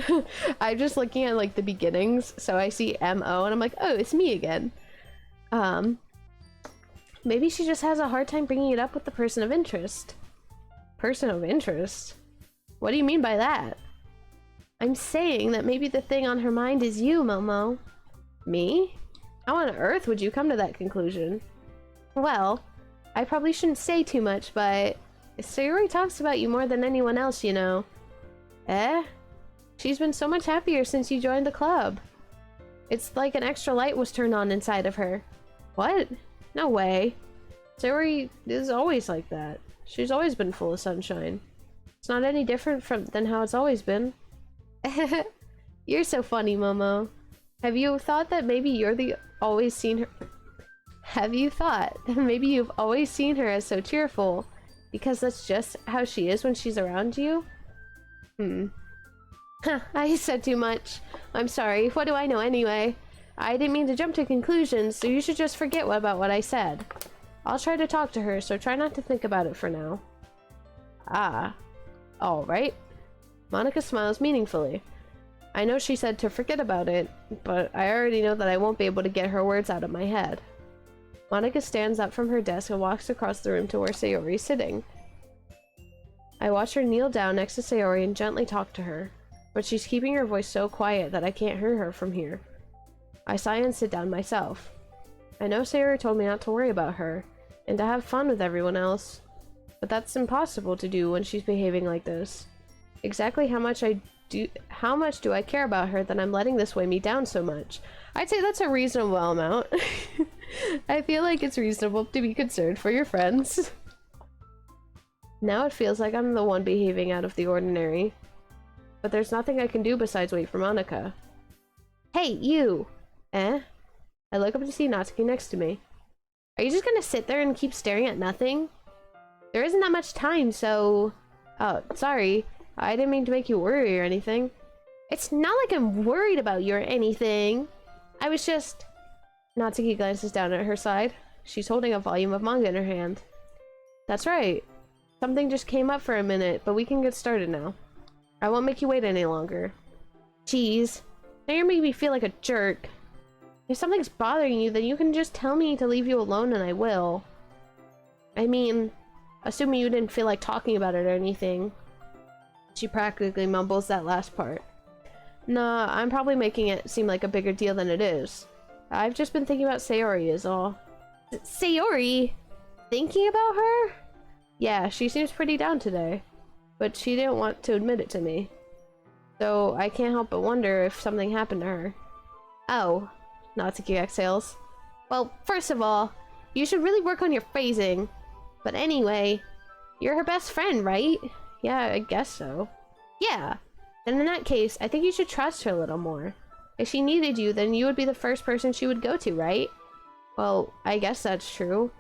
I'm just looking at like the beginnings, so I see M-O and I'm like, oh, it's me again. Maybe she just has a hard time bringing it up with the person of interest. Person of interest? What do you mean by that? I'm saying that maybe the thing on her mind is you, Momo. Me? How on earth would you come to that conclusion? Well, I probably shouldn't say too much, but Sayori talks about you more than anyone else, you know. She's been so much happier since you joined the club. It's like an extra light was turned on inside of her. What? No way. Sayori is always like that. She's always been full of sunshine. It's not any different than how it's always been. You're so funny, Momo. Have you thought that maybe you've always seen her as so cheerful because that's just how she is when she's around you? I said too much. I'm sorry. What do I know anyway? I didn't mean to jump to conclusions, so you should just forget about what I said. I'll try to talk to her, so try not to think about it for now. Alright. Monica smiles meaningfully. I know she said to forget about it, but I already know that I won't be able to get her words out of my head. Monica stands up from her desk and walks across the room to where Sayori is sitting. I watch her kneel down next to Sayori and gently talk to her, but she's keeping her voice so quiet that I can't hear her from here. I sigh and sit down myself. I know Sayori told me not to worry about her, and to have fun with everyone else, but that's impossible to do when she's behaving like this. Exactly how much do I care about her that I'm letting this weigh me down so much? I'd say that's a reasonable amount. I feel like it's reasonable to be concerned for your friends. Now it feels like I'm the one behaving out of the ordinary. But there's nothing I can do besides wait for Monica. Hey, you! I look up to see Natsuki next to me. Are you just gonna sit there and keep staring at nothing? There isn't that much time, so... Oh, sorry. I didn't mean to make you worry or anything. It's not like I'm worried about you or anything. I was just... Natsuki glances down at her side. She's holding a volume of manga in her hand. That's right. Something just came up for a minute, but we can get started now. I won't make you wait any longer. Jeez. Now you're making me feel like a jerk. If something's bothering you, then you can just tell me to leave you alone and I will. I mean, Assuming you didn't feel like talking about it or anything. She practically mumbles that last part. Nah, I'm probably making it seem like a bigger deal than it is. I've just been thinking about Sayori is all. Sayori? Thinking about her? Yeah, she seems pretty down today. But she didn't want to admit it to me. So I can't help but wonder if something happened to her. Oh, Natsuki exhales. Well, first of all, you should really work on your phrasing. But anyway, you're her best friend, right? Yeah, I guess so. Yeah. Then in that case, I think you should trust her a little more. If she needed you, then you would be the first person she would go to, right? Well, I guess that's true.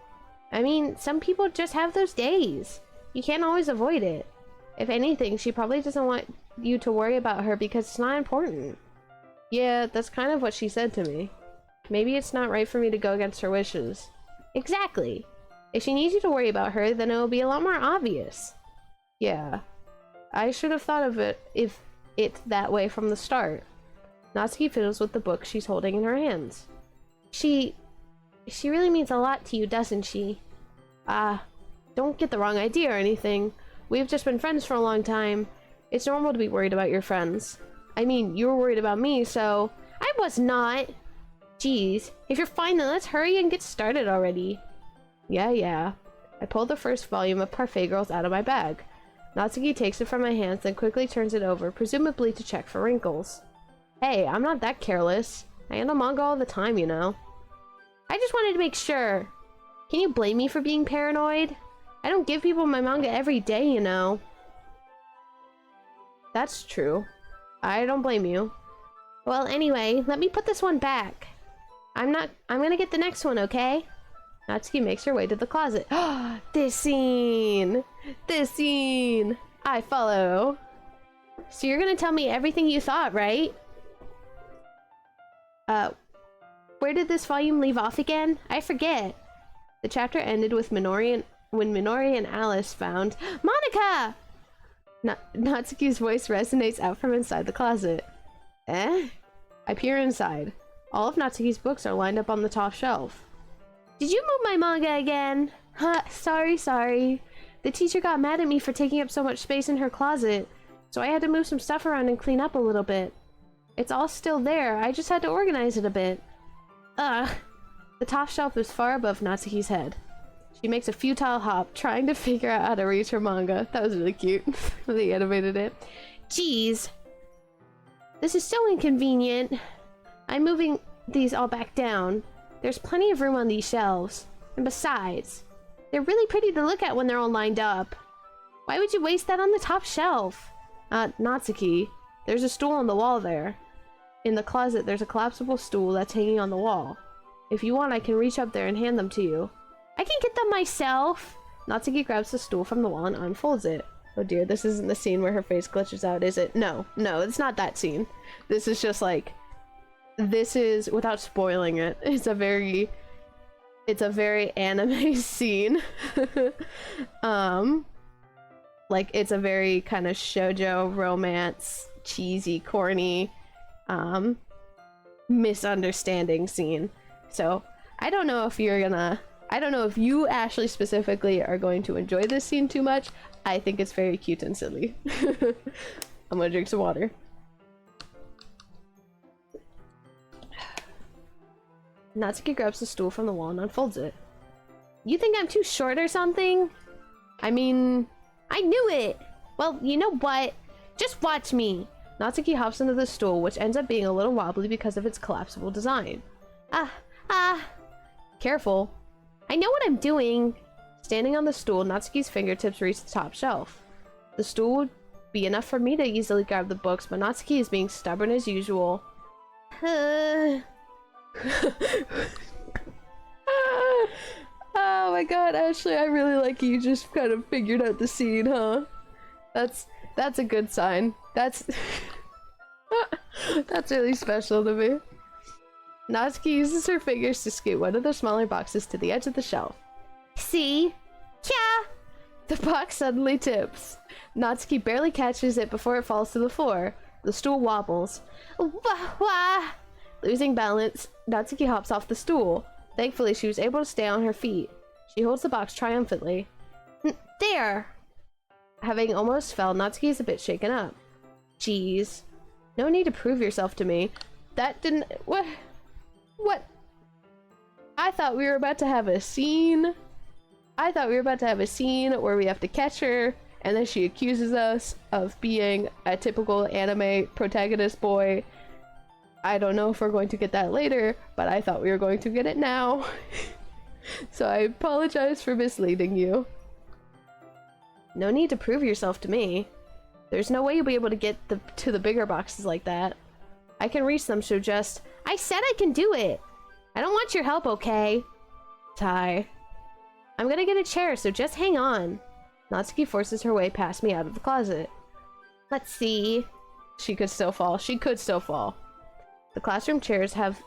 I mean, some people just have those days. You can't always avoid it. If anything, she probably doesn't want you to worry about her because it's not important. Yeah, that's kind of what she said to me. Maybe it's not right for me to go against her wishes. Exactly. If she needs you to worry about her, then it will be a lot more obvious. Yeah. I should have thought of it that way from the start. Natsuki fiddles with the book she's holding in her hands. She really means a lot to you, doesn't she? Don't get the wrong idea or anything. We've just been friends for a long time. It's normal to be worried about your friends. I mean, you were worried about me, so... I was not! Jeez, if you're fine, then let's hurry and get started already. Yeah. I pulled the first volume of Parfait Girls out of my bag. Natsuki takes it from my hands, then quickly turns it over, presumably to check for wrinkles. Hey, I'm not that careless. I handle manga all the time, you know. I just wanted to make sure. Can you blame me for being paranoid? I don't give people my manga every day, you know. That's true. I don't blame you. Well, anyway, let me put this one back. I'm gonna get the next one, okay? Natsuki makes her way to the closet. This scene! This scene! I follow. So you're gonna tell me everything you thought, right? Where did this volume leave off again? I forget. The chapter ended with when Minori and Alice found Monica! Natsuki's voice resonates out from inside the closet. Eh? I peer inside. All of Natsuki's books are lined up on the top shelf. Did you move my manga again? Huh, sorry. The teacher got mad at me for taking up so much space in her closet, so I had to move some stuff around and clean up a little bit. It's all still there, I just had to organize it a bit. Ugh. The top shelf is far above Natsuki's head. She makes a futile hop, trying to figure out how to reach her manga. That was really cute. They animated it. Jeez. This is so inconvenient. I'm moving these all back down. There's plenty of room on these shelves. And besides, they're really pretty to look at when they're all lined up. Why would you waste that on the top shelf? Natsuki, there's a stool on the wall there. In the closet, there's a collapsible stool that's hanging on the wall. If you want, I can reach up there and hand them to you. I can get them myself! Natsuki grabs the stool from the wall and unfolds it. Oh dear, this isn't the scene where her face glitches out, is it? No, it's not that scene. This is just like... This is, without spoiling it, it's a very anime scene. Like, it's a very kind of shoujo romance, cheesy, corny, misunderstanding scene. So, I don't know if you, Ashley, specifically are going to enjoy this scene too much. I think it's very cute and silly. I'm gonna drink some water. Natsuki grabs the stool from the wall and unfolds it. You think I'm too short or something? I mean, I knew it! Well, you know what? Just watch me! Natsuki hops into the stool, which ends up being a little wobbly because of its collapsible design. Careful. I know what I'm doing! Standing on the stool, Natsuki's fingertips reach the top shelf. The stool would be enough for me to easily grab the books, but Natsuki is being stubborn as usual. Oh my god, Ashley, I really like you just kind of figured out the scene, huh? That's a good sign. That's that's really special to me. Natsuki uses her fingers to scoot one of the smaller boxes to the edge of the shelf. See? Kya! The box suddenly tips. Natsuki barely catches it before it falls to the floor. The stool wobbles. Wah! Losing balance, Natsuki hops off the stool. Thankfully, she was able to stay on her feet. She holds the box triumphantly. There! Having almost fell, Natsuki is a bit shaken up. Jeez. No need to prove yourself to me. That didn't... What? What? I thought we were about to have a scene. I thought we were about to have a scene where we have to catch her, and then she accuses us of being a typical anime protagonist boy. I don't know if we're going to get that later, but I thought we were going to get it now. So I apologize for misleading you. No need to prove yourself to me. There's no way you'll be able to get to the bigger boxes like that. I can reach them, so just... I said I can do it! I don't want your help, okay? Tai. I'm gonna get a chair, so just hang on. Natsuki forces her way past me out of the closet. Let's see. She could still fall. She could still fall. The classroom chairs have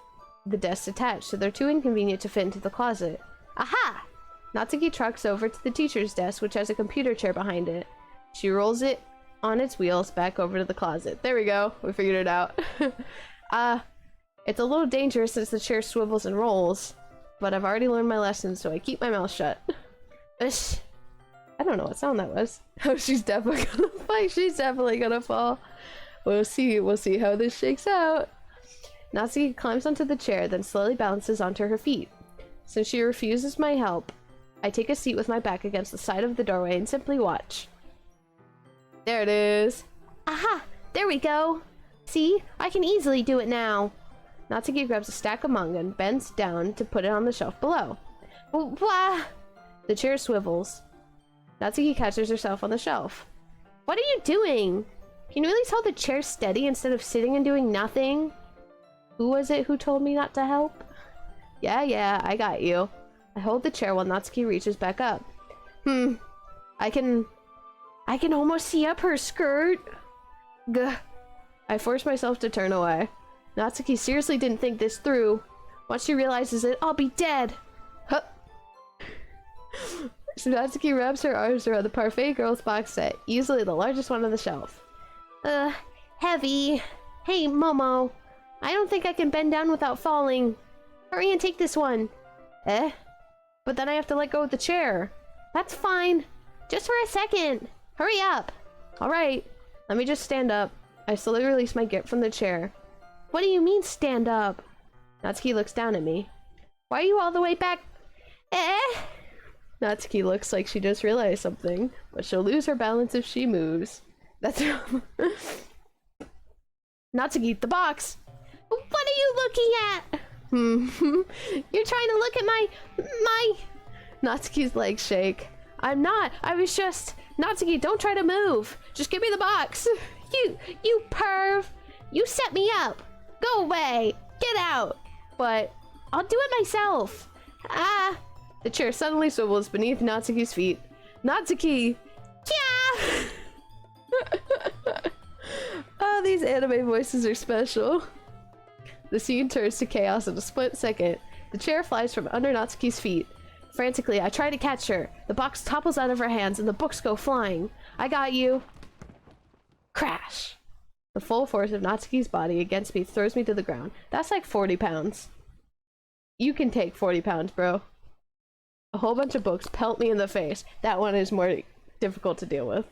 the desks attached, so they're too inconvenient to fit into the closet. Aha! Natsuki trucks over to the teacher's desk, which has a computer chair behind it. She rolls it on its wheels back over to the closet. There we go. We figured it out. It's a little dangerous since the chair swivels and rolls, but I've already learned my lesson, so I keep my mouth shut. Ush. I don't know what sound that was. Oh, she's definitely gonna fight. She's definitely gonna fall. We'll see. We'll see how this shakes out. Natsuki climbs onto the chair, then slowly balances onto her feet. Since she refuses my help, I take a seat with my back against the side of the doorway and simply watch. There it is. Aha! There we go! See? I can easily do it now. Natsuki grabs a stack of manga and bends down to put it on the shelf below. Wah! The chair swivels. Natsuki catches herself on the shelf. What are you doing? Can you at least hold the chair steady instead of sitting and doing nothing? Who was it who told me not to help? Yeah, I got you. I hold the chair while Natsuki reaches back up. I can almost see up her skirt. Gah. I force myself to turn away. Natsuki seriously didn't think this through. Once she realizes it, I'll be dead. Huh. So Natsuki wraps her arms around the Parfait Girls box set, easily the largest one on the shelf. Heavy. Hey, Momo. I don't think I can bend down without falling. Hurry and take this one. But then I have to let go of the chair. That's fine. Just for a second. Hurry up. Alright. Let me just stand up. I slowly release my grip from the chair. What do you mean, stand up? Natsuki looks down at me. Why are you all the way back? Natsuki looks like she just realized something, but she'll lose her balance if she moves. That's Natsuki, the box! What are you looking at? You're trying to look at my... Natsuki's legs shake. I'm not. I was just... Natsuki, don't try to move. Just give me the box. You perv. You set me up. Go away. Get out. But... I'll do it myself. The chair suddenly swivels beneath Natsuki's feet. Natsuki! Yeah! Oh, these anime voices are special. The scene turns to chaos in a split second. The chair flies from under Natsuki's feet. Frantically, I try to catch her. The box topples out of her hands and the books go flying. I got you. Crash. The full force of Natsuki's body against me throws me to the ground. That's like 40 pounds. You can take 40 pounds, bro. A whole bunch of books pelt me in the face. That one is more difficult to deal with.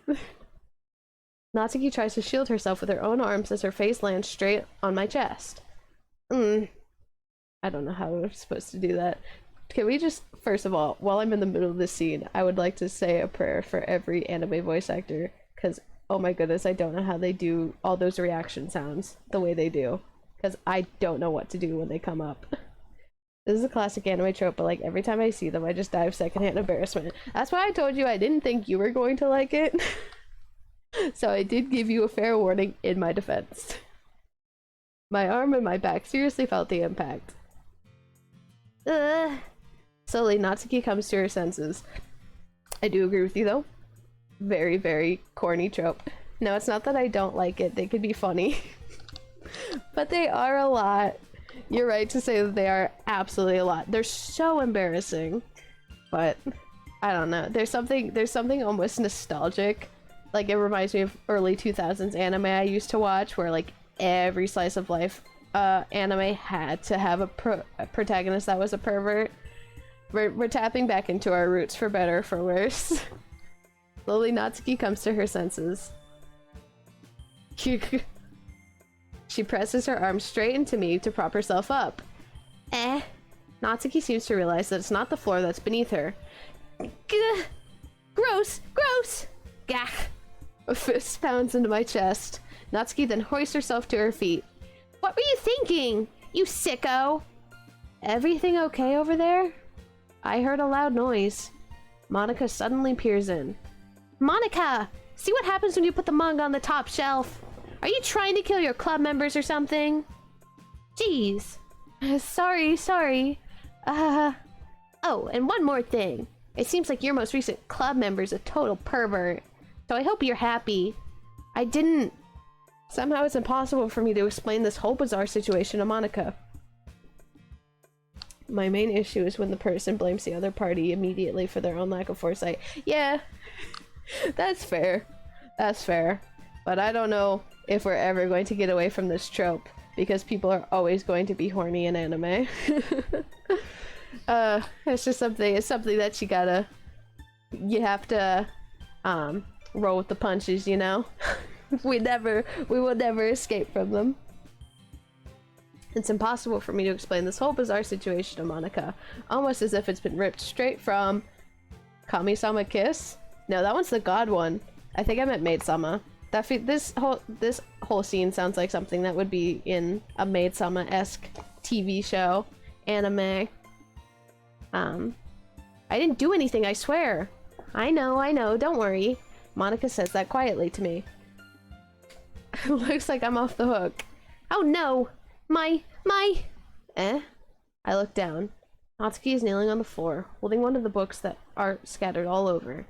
Natsuki tries to shield herself with her own arms as her face lands straight on my chest. I don't know how we're supposed to do that. Can we just, first of all, while I'm in the middle of this scene, I would like to say a prayer for every anime voice actor, because, oh my goodness, I don't know how they do all those reaction sounds the way they do, because I don't know what to do when they come up. This is a classic anime trope, but like every time I see them, I just die of secondhand embarrassment. That's why I told you I didn't think you were going to like it. So I did give you a fair warning in my defense. My arm and my back seriously felt the impact. Slowly, Natsuki comes to her senses. I do agree with you though. Very, very corny trope. No, it's not that I don't like it. They could be funny. But they are a lot. You're right to say that they are absolutely a lot. They're so embarrassing. But I don't know. There's something almost nostalgic. Like it reminds me of early 2000s anime I used to watch where like every slice of life anime had to have a protagonist that was a pervert. We're tapping back into our roots for better or for worse. Slowly, Natsuki comes to her senses. She presses her arm straight into me to prop herself up. Natsuki seems to realize that it's not the floor that's beneath her. Gah! Gross! Gross! Gah! A fist pounds into my chest. Natsuki then hoists herself to her feet. What were you thinking, you sicko? Everything okay over there? I heard a loud noise. Monica suddenly peers in. Monica! See what happens when you put the manga on the top shelf? Are you trying to kill your club members or something? Jeez. Sorry. Oh, and one more thing. It seems like your most recent club member's a total pervert. So I hope you're happy. I didn't... Somehow it's impossible for me to explain this whole bizarre situation to Monica. My main issue is when the person blames the other party immediately for their own lack of foresight. Yeah, that's fair. That's fair. But I don't know if we're ever going to get away from this trope, because people are always going to be horny in anime. It's just something, it's something that you have to, roll with the punches, you know? We will never escape from them. It's impossible for me to explain this whole bizarre situation to Monica, almost as if it's been ripped straight from Kami-sama Kiss? No, that one's the god one. I think I meant Maid-sama. This whole scene sounds like something that would be in a Maid-sama-esque TV show, anime. I didn't do anything, I swear. I know, don't worry. Monica says that quietly to me. Looks like I'm off the hook. Oh no! My... I look down. Natsuki is kneeling on the floor, holding one of the books that are scattered all over.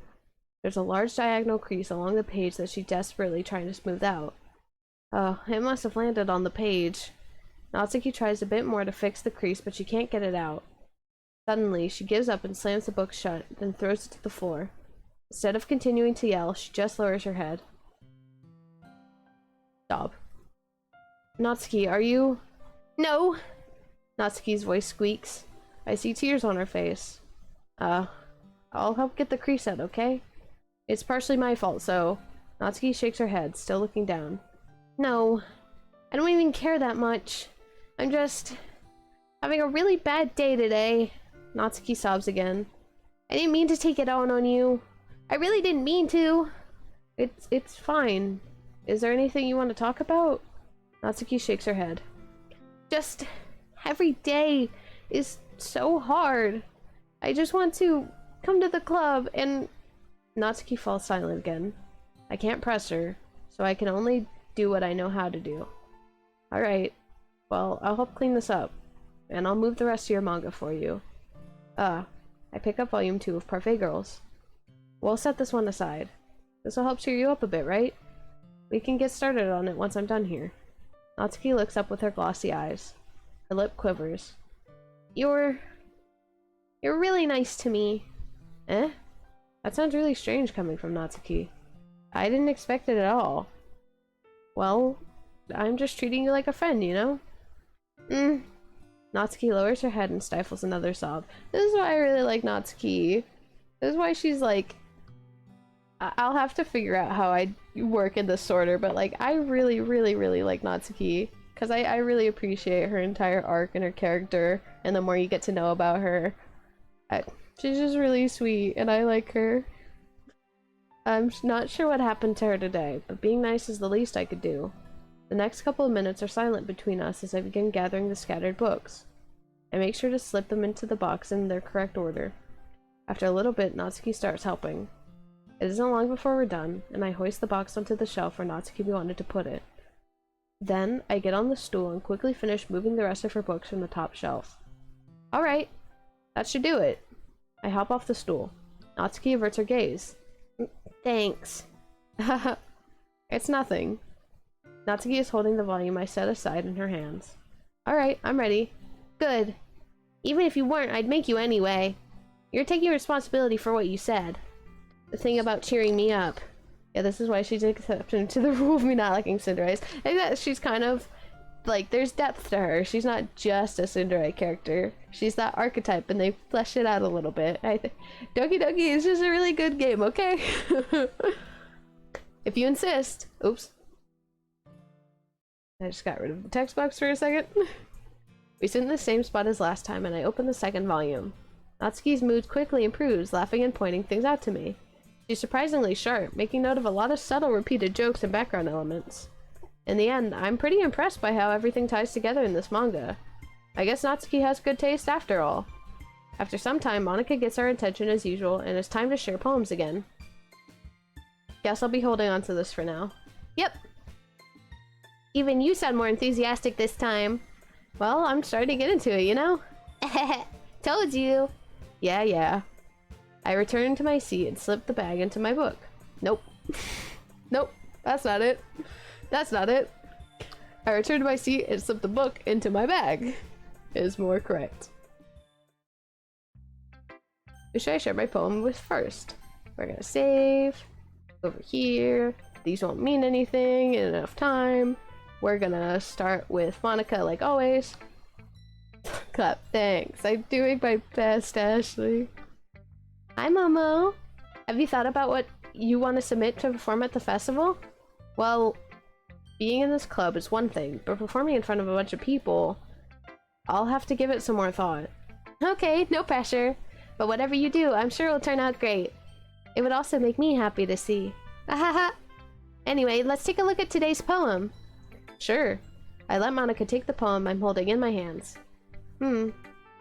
There's a large diagonal crease along the page that she's desperately trying to smooth out. Oh, it must have landed on the page. Natsuki tries a bit more to fix the crease, but she can't get it out. Suddenly, she gives up and slams the book shut, then throws it to the floor. Instead of continuing to yell, she just lowers her head. Stop. Natsuki, are you... No! Natsuki's voice squeaks. I see tears on her face. I'll help get the crease out, okay? It's partially my fault, so... Natsuki shakes her head, still looking down. No. I don't even care that much. I'm just... having a really bad day today. Natsuki sobs again. I didn't mean to take it out on you. I really didn't mean to. It's fine. Is there anything you want to talk about? Natsuki shakes her head. Just... every day is so hard. I just want to come to the club and... Natsuki falls silent again. I can't press her, so I can only do what I know how to do. Alright, well, I'll help clean this up, and I'll move the rest of your manga for you. I pick up volume 2 of Parfait Girls. We'll set this one aside. This'll help cheer you up a bit, right? We can get started on it once I'm done here. Natsuki looks up with her glossy eyes. Her lip quivers. You're really nice to me. That sounds really strange coming from Natsuki. I didn't expect it at all. Well, I'm just treating you like a friend, you know? Natsuki lowers her head and stifles another sob. This is why I really like Natsuki. This is why she's like... I'll have to figure out how I work in this order, but like, I really like Natsuki. Because I really appreciate her entire arc and her character, and the more you get to know about her, she's just really sweet, and I like her. I'm not sure what happened to her today, but being nice is the least I could do. The next couple of minutes are silent between us as I begin gathering the scattered books. I make sure to slip them into the box in their correct order. After a little bit, Natsuki starts helping. It isn't long before we're done, and I hoist the box onto the shelf where Natsuki wanted to put it. Then, I get on the stool and quickly finish moving the rest of her books from the top shelf. Alright, that should do it. I hop off the stool. Natsuki averts her gaze. Thanks. It's nothing. Natsuki is holding the volume I set aside in her hands. Alright, I'm ready. Good. Even if you weren't, I'd make you anyway. You're taking responsibility for what you said. The thing about cheering me up. Yeah, this is why she's an exception to the rule of me not liking Cinderella's. I think that she's kind of like, there's depth to her. She's not just a Tsundere character. She's that archetype, and they flesh it out a little bit. Doki Doki is just a really good game, okay? If you insist. Oops. I just got rid of the text box for a second. We sit in the same spot as last time, and I open the second volume. Natsuki's mood quickly improves, laughing and pointing things out to me. She's surprisingly sharp, making note of a lot of subtle repeated jokes and background elements. In the end, I'm pretty impressed by how everything ties together in this manga. I guess Natsuki has good taste after all. After some time, Monika gets our attention as usual, and it's time to share poems again. Guess I'll be holding on to this for now. Yep. Even you sound more enthusiastic this time. Well, I'm starting to get into it, you know? Told you. Yeah. I returned to my seat and slipped the bag into my book. Nope. Nope, that's not it. That's not it. I returned to my seat and slipped the book into my bag. Is more correct. Who should I share my poem with first? We're gonna save. Over here. These won't mean anything in enough time. We're gonna start with Monika like always. Clap, thanks. I'm doing my best, Ashley. Hi, Momo. Have you thought about what you want to submit to perform at the festival? Well, being in this club is one thing, but performing in front of a bunch of people, I'll have to give it some more thought. Okay, no pressure. But whatever you do, I'm sure it'll turn out great. It would also make me happy to see. Ahaha. Anyway, let's take a look at today's poem. Sure. I let Monika take the poem I'm holding in my hands.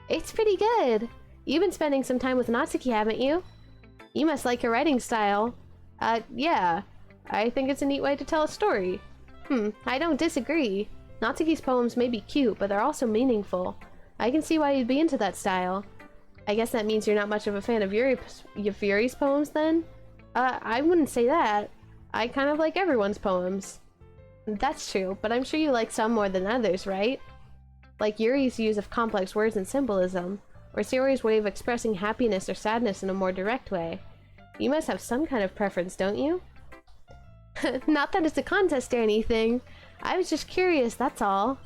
It's pretty good. You've been spending some time with Natsuki, haven't you? You must like her writing style. Yeah. I think it's a neat way to tell a story. I don't disagree. Natsuki's poems may be cute, but they're also meaningful. I can see why you'd be into that style. I guess that means you're not much of a fan of Yuri's poems, then? I wouldn't say that. I kind of like everyone's poems. That's true, but I'm sure you like some more than others, right? Like Yuri's use of complex words and symbolism, or Sayori's way of expressing happiness or sadness in a more direct way. You must have some kind of preference, don't you? Not that it's a contest or anything. I was just curious, that's all.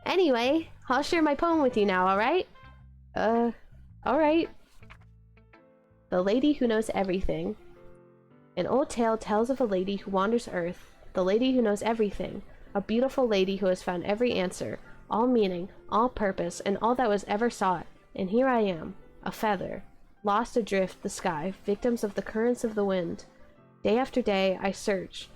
Anyway, I'll share my poem with you now, alright? Alright. The Lady Who Knows Everything. An old tale tells of a lady who wanders Earth, the lady who knows everything, a beautiful lady who has found every answer, all meaning, all purpose, and all that was ever sought. And here I am, a feather, lost adrift the sky, victims of the currents of the wind. Day after day, I search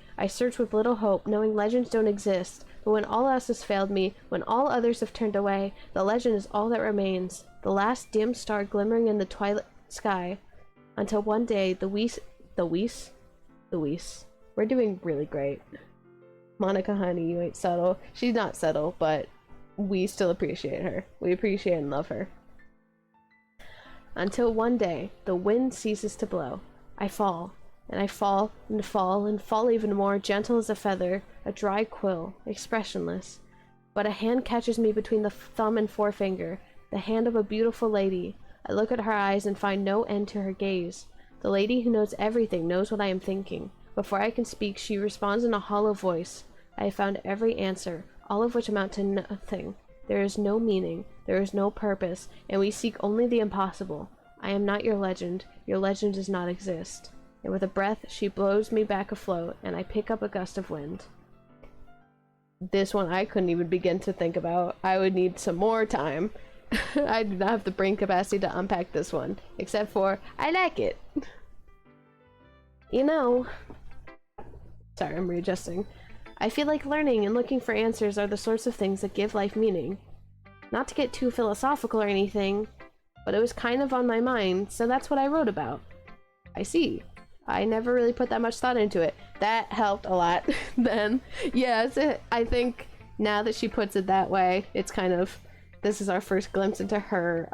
with little hope, knowing legends don't exist, but when all else has failed me, when all others have turned away, the legend is all that remains, the last dim star glimmering in the twilight sky, until one day the Weiss, we're doing really great. Monika, honey, you ain't subtle. She's not subtle, but we still appreciate her. We appreciate and love her. Until one day, the wind ceases to blow. I fall, and I fall, and fall, and fall even more, gentle as a feather, a dry quill, expressionless. But a hand catches me between the thumb and forefinger, the hand of a beautiful lady. I look at her eyes and find no end to her gaze. The lady who knows everything knows what I am thinking. Before I can speak, she responds in a hollow voice. I have found every answer, all of which amount to nothing. There is no meaning, there is no purpose, and we seek only the impossible. I am not your legend does not exist. And with a breath, she blows me back afloat, and I pick up a gust of wind. This one I couldn't even begin to think about. I would need some more time. I do not have the brain capacity to unpack this one, except for, I like it. You know... Sorry, I'm readjusting. I feel like learning and looking for answers are the sorts of things that give life meaning. Not to get too philosophical or anything, but it was kind of on my mind, so that's what I wrote about. I see. I never really put that much thought into it. That helped a lot then. Yes, I think now that she puts it that way, it's kind of, this is our first glimpse into her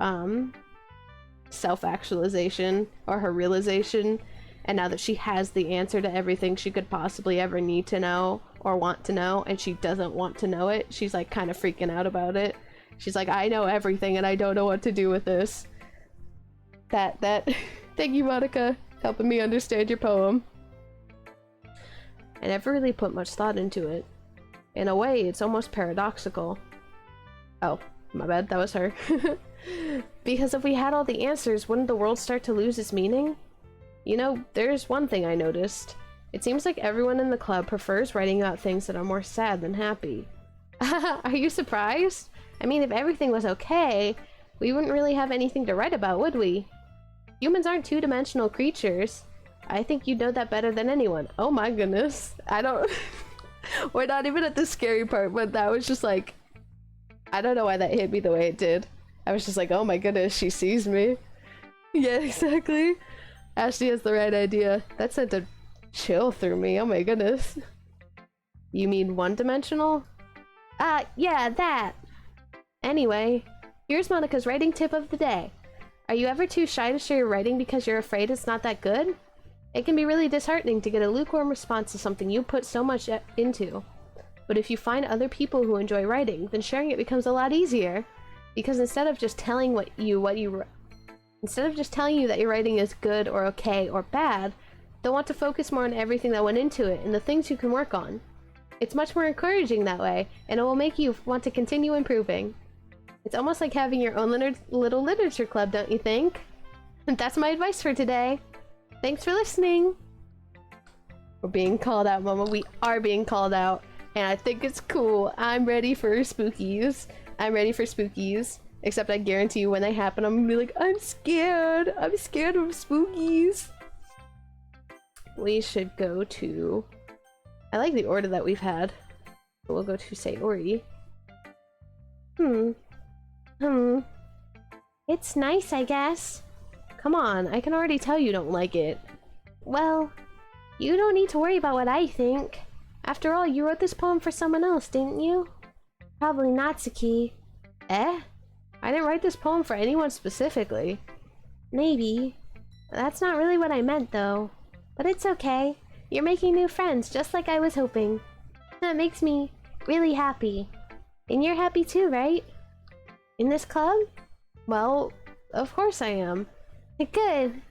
self-actualization, or her realization, and now that she has the answer to everything she could possibly ever need to know or want to know, and she doesn't want to know it, she's like kind of freaking out about it. She's like, I know everything and I don't know what to do with this. That thank you, Monika, helping me understand your poem. I never really put much thought into it. In a way, it's almost paradoxical. Oh, my bad, that was her. Because if we had all the answers, wouldn't the world start to lose its meaning? You know, there's one thing I noticed. It seems like everyone in the club prefers writing about things that are more sad than happy. Are you surprised? I mean, if everything was okay, we wouldn't really have anything to write about, would we? Humans aren't two-dimensional creatures. I think you know that better than anyone. Oh my goodness. I don't... We're not even at the scary part, but that was just like... I don't know why that hit me the way it did. I was just like, oh my goodness, she sees me. Yeah, exactly. Ashley has the right idea. That sent a chill through me, oh my goodness. You mean one-dimensional? Yeah, that. Anyway, here's Monica's writing tip of the day. Are you ever too shy to share your writing because you're afraid it's not that good? It can be really disheartening to get a lukewarm response to something you put so much into. But if you find other people who enjoy writing, then sharing it becomes a lot easier. Because instead of just telling you that your writing is good or okay or bad, they'll want to focus more on everything that went into it and the things you can work on. It's much more encouraging that way, and it will make you want to continue improving. It's almost like having your own little literature club, don't you think? And that's my advice for today. Thanks for listening! We're being called out, Mama. We are being called out. And I think it's cool. I'm ready for spookies. I'm ready for spookies. Except I guarantee you when they happen, I'm gonna be like, I'm scared. I'm scared of spookies. We should go to... I like the order that we've had. We'll go to Sayori. It's nice, I guess. Come on, I can already tell you don't like it. Well, you don't need to worry about what I think. After all, you wrote this poem for someone else, didn't you? Probably Natsuki. Eh? I didn't write this poem for anyone specifically. Maybe. That's not really what I meant, though. But it's okay. You're making new friends, just like I was hoping. That makes me really happy. And you're happy too, right? In this club? Well, of course I am. Good.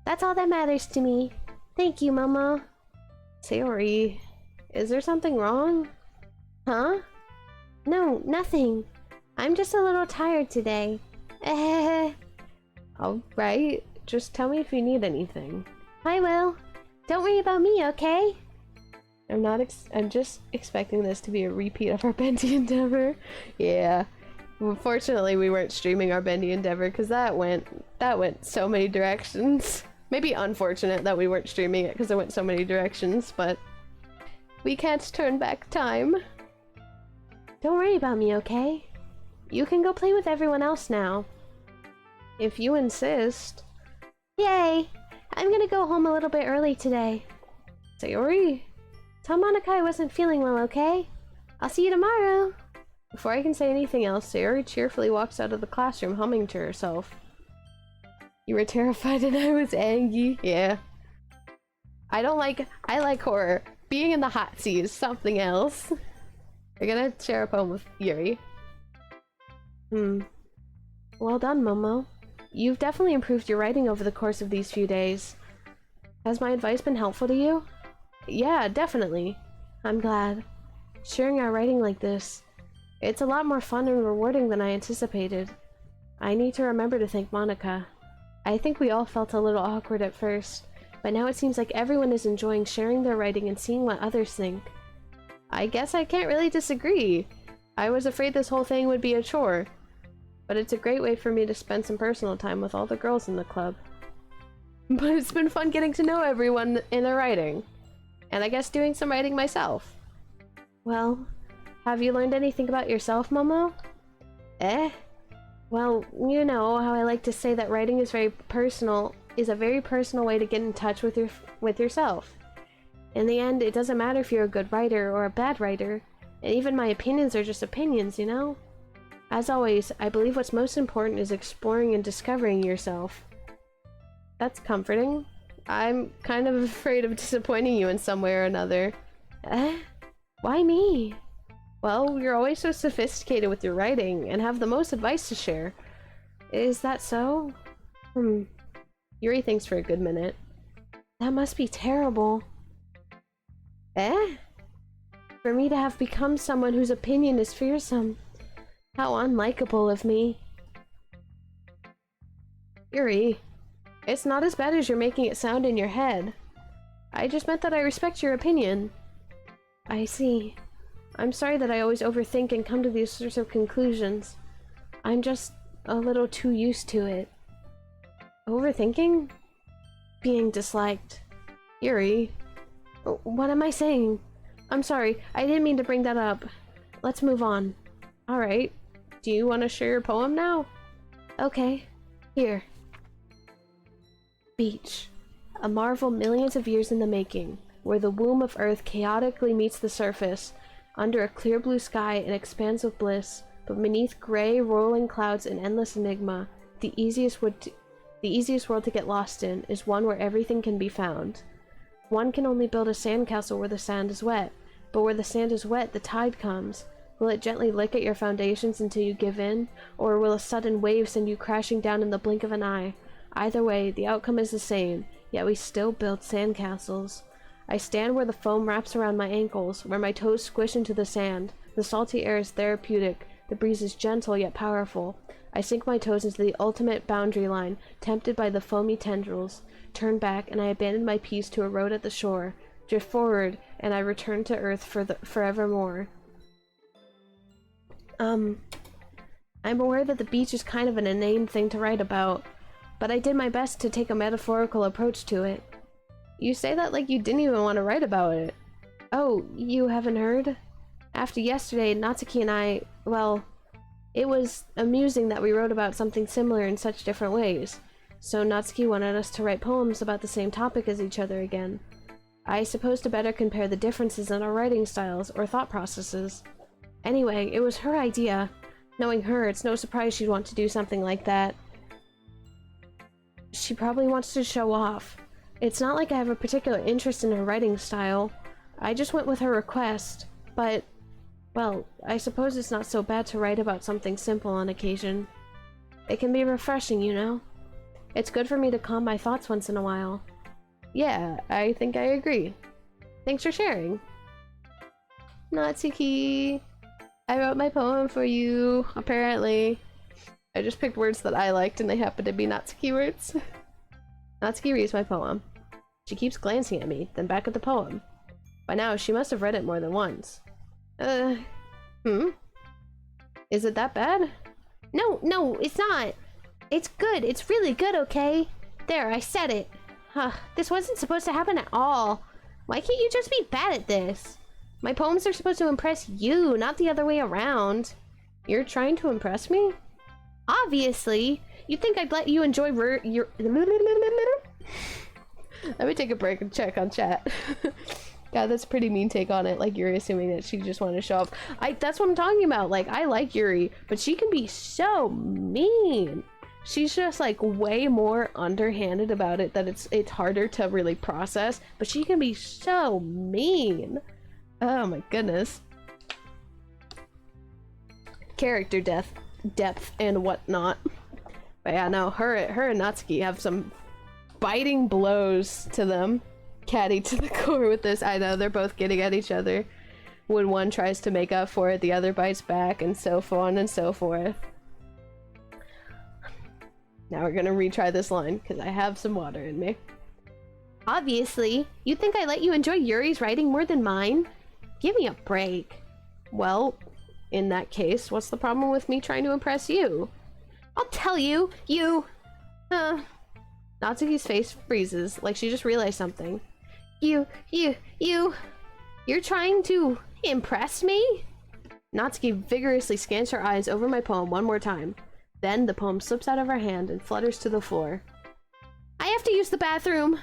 That's all that matters to me. Thank you, Momo. Sayori, is there something wrong? Huh? No, nothing. I'm just a little tired today. Alright, just tell me if you need anything. I will. Don't worry about me, okay? I'm just expecting this to be a repeat of our Bendy Endeavor. Yeah. Unfortunately, we weren't streaming our Bendy Endeavor because that went so many directions. Maybe unfortunate that we weren't streaming it because it went so many directions, but we can't turn back time. Don't worry about me, okay? You can go play with everyone else now. If you insist. Yay! I'm gonna go home a little bit early today. Sayori? Tell Monica I wasn't feeling well, okay? I'll see you tomorrow! Before I can say anything else, Sayori cheerfully walks out of the classroom humming to herself. You were terrified and I was angry. Yeah. I like horror. Being in the hot seat is something else. We're gonna share a poem with Yuri. Well done, Momo. You've definitely improved your writing over the course of these few days. Has my advice been helpful to you? Yeah, definitely. I'm glad. Sharing our writing like this, it's a lot more fun and rewarding than I anticipated. I need to remember to thank Monica. I think we all felt a little awkward at first, but now it seems like everyone is enjoying sharing their writing and seeing what others think. I guess I can't really disagree. I was afraid this whole thing would be a chore, but it's a great way for me to spend some personal time with all the girls in the club. But it's been fun getting to know everyone in their writing, and I guess doing some writing myself. Well, have you learned anything about yourself, Momo? Well, you know how I like to say that writing is a very personal way to get in touch with yourself. In the end, it doesn't matter if you're a good writer or a bad writer, and even my opinions are just opinions, you know? As always, I believe what's most important is exploring and discovering yourself. That's comforting. I'm kind of afraid of disappointing you in some way or another. Why me? Well, you're always so sophisticated with your writing and have the most advice to share. Is that so? Yuri thinks for a good minute. That must be terrible. For me to have become someone whose opinion is fearsome. How unlikable of me. Yuri, it's not as bad as you're making it sound in your head. I just meant that I respect your opinion. I see. I'm sorry that I always overthink and come to these sorts of conclusions. I'm just a little too used to it. Overthinking? Being disliked. Yuri. What am I saying? I'm sorry, I didn't mean to bring that up. Let's move on. Alright. Do you want to share your poem now? Okay. Here. Beach. A marvel millions of years in the making, where the womb of Earth chaotically meets the surface, under a clear blue sky and expanse of bliss, but beneath gray, rolling clouds and endless enigma, the easiest world to get lost in is one where everything can be found. One can only build a sandcastle where the sand is wet, but where the sand is wet, the tide comes. Will it gently lick at your foundations until you give in, or will a sudden wave send you crashing down in the blink of an eye? Either way, the outcome is the same, yet we still build sandcastles. I stand where the foam wraps around my ankles, where my toes squish into the sand. The salty air is therapeutic, the breeze is gentle yet powerful. I sink my toes into the ultimate boundary line, tempted by the foamy tendrils. Turn back, and I abandon my peace to erode at the shore. Drift forward, and I return to Earth forevermore. I'm aware that the beach is kind of an inane thing to write about, but I did my best to take a metaphorical approach to it. You say that like you didn't even want to write about it. Oh, you haven't heard? After yesterday, Natsuki and I, well, it was amusing that we wrote about something similar in such different ways. So Natsuki wanted us to write poems about the same topic as each other again. I suppose to better compare the differences in our writing styles or thought processes. Anyway, it was her idea. Knowing her, it's no surprise she'd want to do something like that. She probably wants to show off. It's not like I have a particular interest in her writing style. I just went with her request, but, well, I suppose it's not so bad to write about something simple on occasion. It can be refreshing, you know? It's good for me to calm my thoughts once in a while. Yeah, I think I agree. Thanks for sharing. Natsuki, I wrote my poem for you, apparently. I just picked words that I liked and they happen to be Natsuki words. Natsuki reads my poem. She keeps glancing at me, then back at the poem. By now, she must have read it more than once. Is it that bad? No, it's not. It's good. It's really good, okay? There, I said it. This wasn't supposed to happen at all. Why can't you just be bad at this? My poems are supposed to impress you, not the other way around. You're trying to impress me? Obviously. You'd think I'd let you enjoy your... Let me take a break and check on chat. God, that's a pretty mean take on it. Like, you're assuming that she just wanted to show up. That's what I'm talking about. Like, I like Yuri, but she can be so mean. She's just, like, way more underhanded about it that it's harder to really process. But she can be so mean. Oh my goodness. Character depth and whatnot. But yeah, no, her and Natsuki have some biting blows to them. Catty to the core with this. I know, they're both getting at each other. When one tries to make up for it, the other bites back, and so on and so forth. Now we're gonna retry this line, because I have some water in me. Obviously. You think I let you enjoy Yuri's writing more than mine? Give me a break. Well, in that case, what's the problem with me trying to impress you? I'll tell you! Natsuki's face freezes, like she just realized something. You're trying to impress me? Natsuki vigorously scans her eyes over my poem one more time. Then the poem slips out of her hand and flutters to the floor. I have to use the bathroom!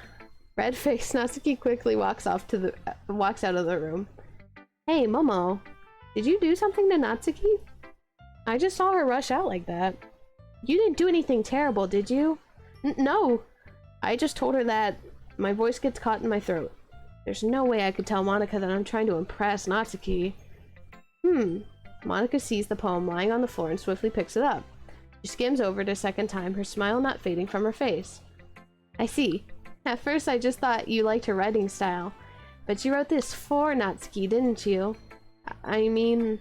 Red-faced, Natsuki quickly walks out of the room. Hey, Momo. Did you do something to Natsuki? I just saw her rush out like that. You didn't do anything terrible, did you? No. I just told her that my voice gets caught in my throat. There's no way I could tell Monika that I'm trying to impress Natsuki. Monika sees the poem lying on the floor and swiftly picks it up. She skims over it a second time, her smile not fading from her face. I see. At first I just thought you liked her writing style. But you wrote this for Natsuki, didn't you? I mean,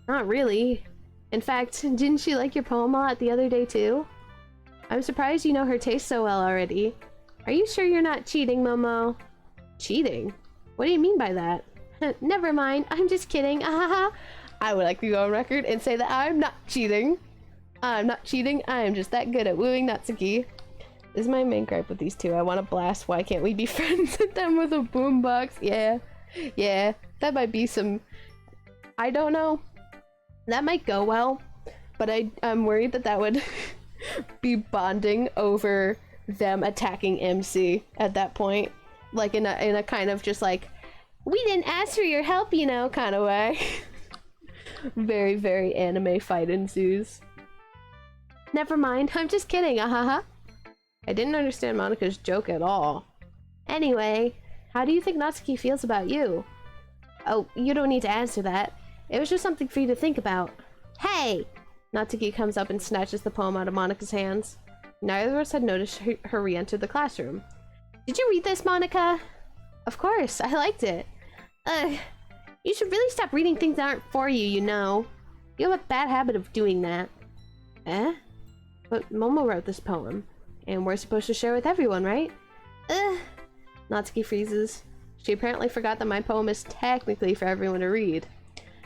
not really. In fact, didn't she like your poem a lot the other day too? I'm surprised you know her taste so well already. Are you sure you're not cheating, Momo? Cheating? What do you mean by that? Never mind, I'm just kidding. Ahaha. I would like to go on record and say that I'm not cheating. I'm not cheating, I am just that good at wooing Natsuki. This is my main gripe with these two. I want to blast Why Can't We Be Friends at them with a boombox. Yeah, that might be some... I don't know. That might go well, but I'm worried that that would be bonding over them attacking MC at that point. Like in a kind of just like, we didn't ask for your help, you know, kind of way. Very, very anime fight ensues. Never mind, I'm just kidding, ahaha. I didn't understand Monika's joke at all. Anyway, how do you think Natsuki feels about you? Oh, you don't need to answer that. It was just something for you to think about. Hey! Natsuki comes up and snatches the poem out of Monika's hands. Neither of us had noticed her re-enter the classroom. Did you read this, Monika? Of course, I liked it. You should really stop reading things that aren't for you, you know. You have a bad habit of doing that. Eh? But Momo wrote this poem, and we're supposed to share with everyone, right? Natsuki freezes. She apparently forgot that my poem is technically for everyone to read.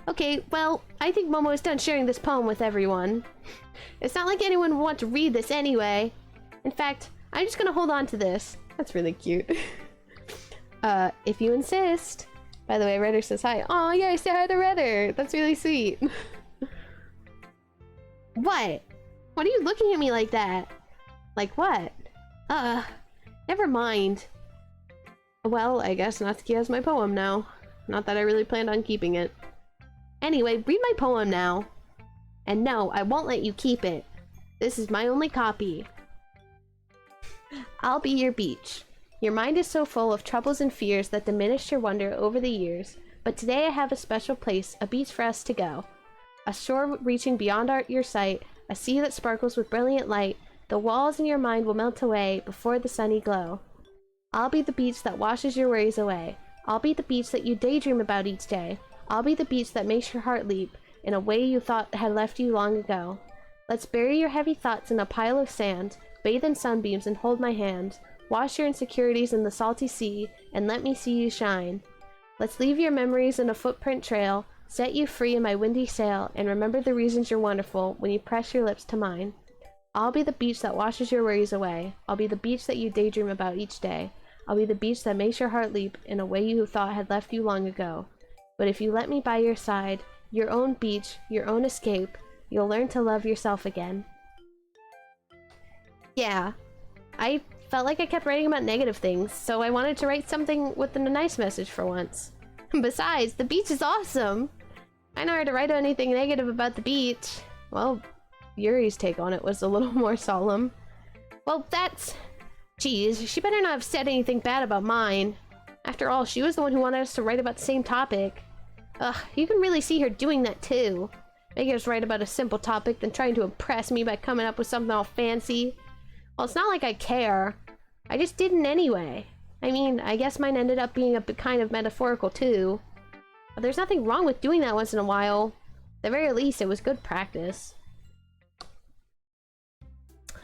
Okay, well, I think Momo is done sharing this poem with everyone. It's not like anyone would want to read this anyway. In fact, I'm just gonna hold on to this. That's really cute. If you insist. By the way, Redder says hi. Oh yeah, I say hi to Redder. That's really sweet. What? What are you looking at me like that? Like what? Never mind. Well, I guess Natsuki has my poem now. Not that I really planned on keeping it. Anyway, read my poem now. And no, I won't let you keep it. This is my only copy. I'll be your beach. Your mind is so full of troubles and fears that diminished your wonder over the years. But today I have a special place, a beach for us to go. A shore reaching beyond your sight, a sea that sparkles with brilliant light. The walls in your mind will melt away before the sunny glow. I'll be the beach that washes your worries away. I'll be the beach that you daydream about each day. I'll be the beach that makes your heart leap in a way you thought had left you long ago. Let's bury your heavy thoughts in a pile of sand, bathe in sunbeams and hold my hand. Wash your insecurities in the salty sea and let me see you shine. Let's leave your memories in a footprint trail, set you free in my windy sail, and remember the reasons you're wonderful when you press your lips to mine. I'll be the beach that washes your worries away. I'll be the beach that you daydream about each day. I'll be the beach that makes your heart leap in a way you thought had left you long ago. But if you let me by your side, your own beach, your own escape, you'll learn to love yourself again. Yeah, I felt like I kept writing about negative things, so I wanted to write something with a nice message for once. Besides, the beach is awesome! I know how to write anything negative about the beach. Well, Yuri's take on it was a little more solemn. Well, that's... Geez, she better not have said anything bad about mine. After all, she was the one who wanted us to write about the same topic. Ugh, you can really see her doing that too. Making us write about a simple topic, then trying to impress me by coming up with something all fancy. Well, it's not like I care. I just didn't anyway. I mean, I guess mine ended up being a bit kind of metaphorical too. But there's nothing wrong with doing that once in a while. At the very least, it was good practice.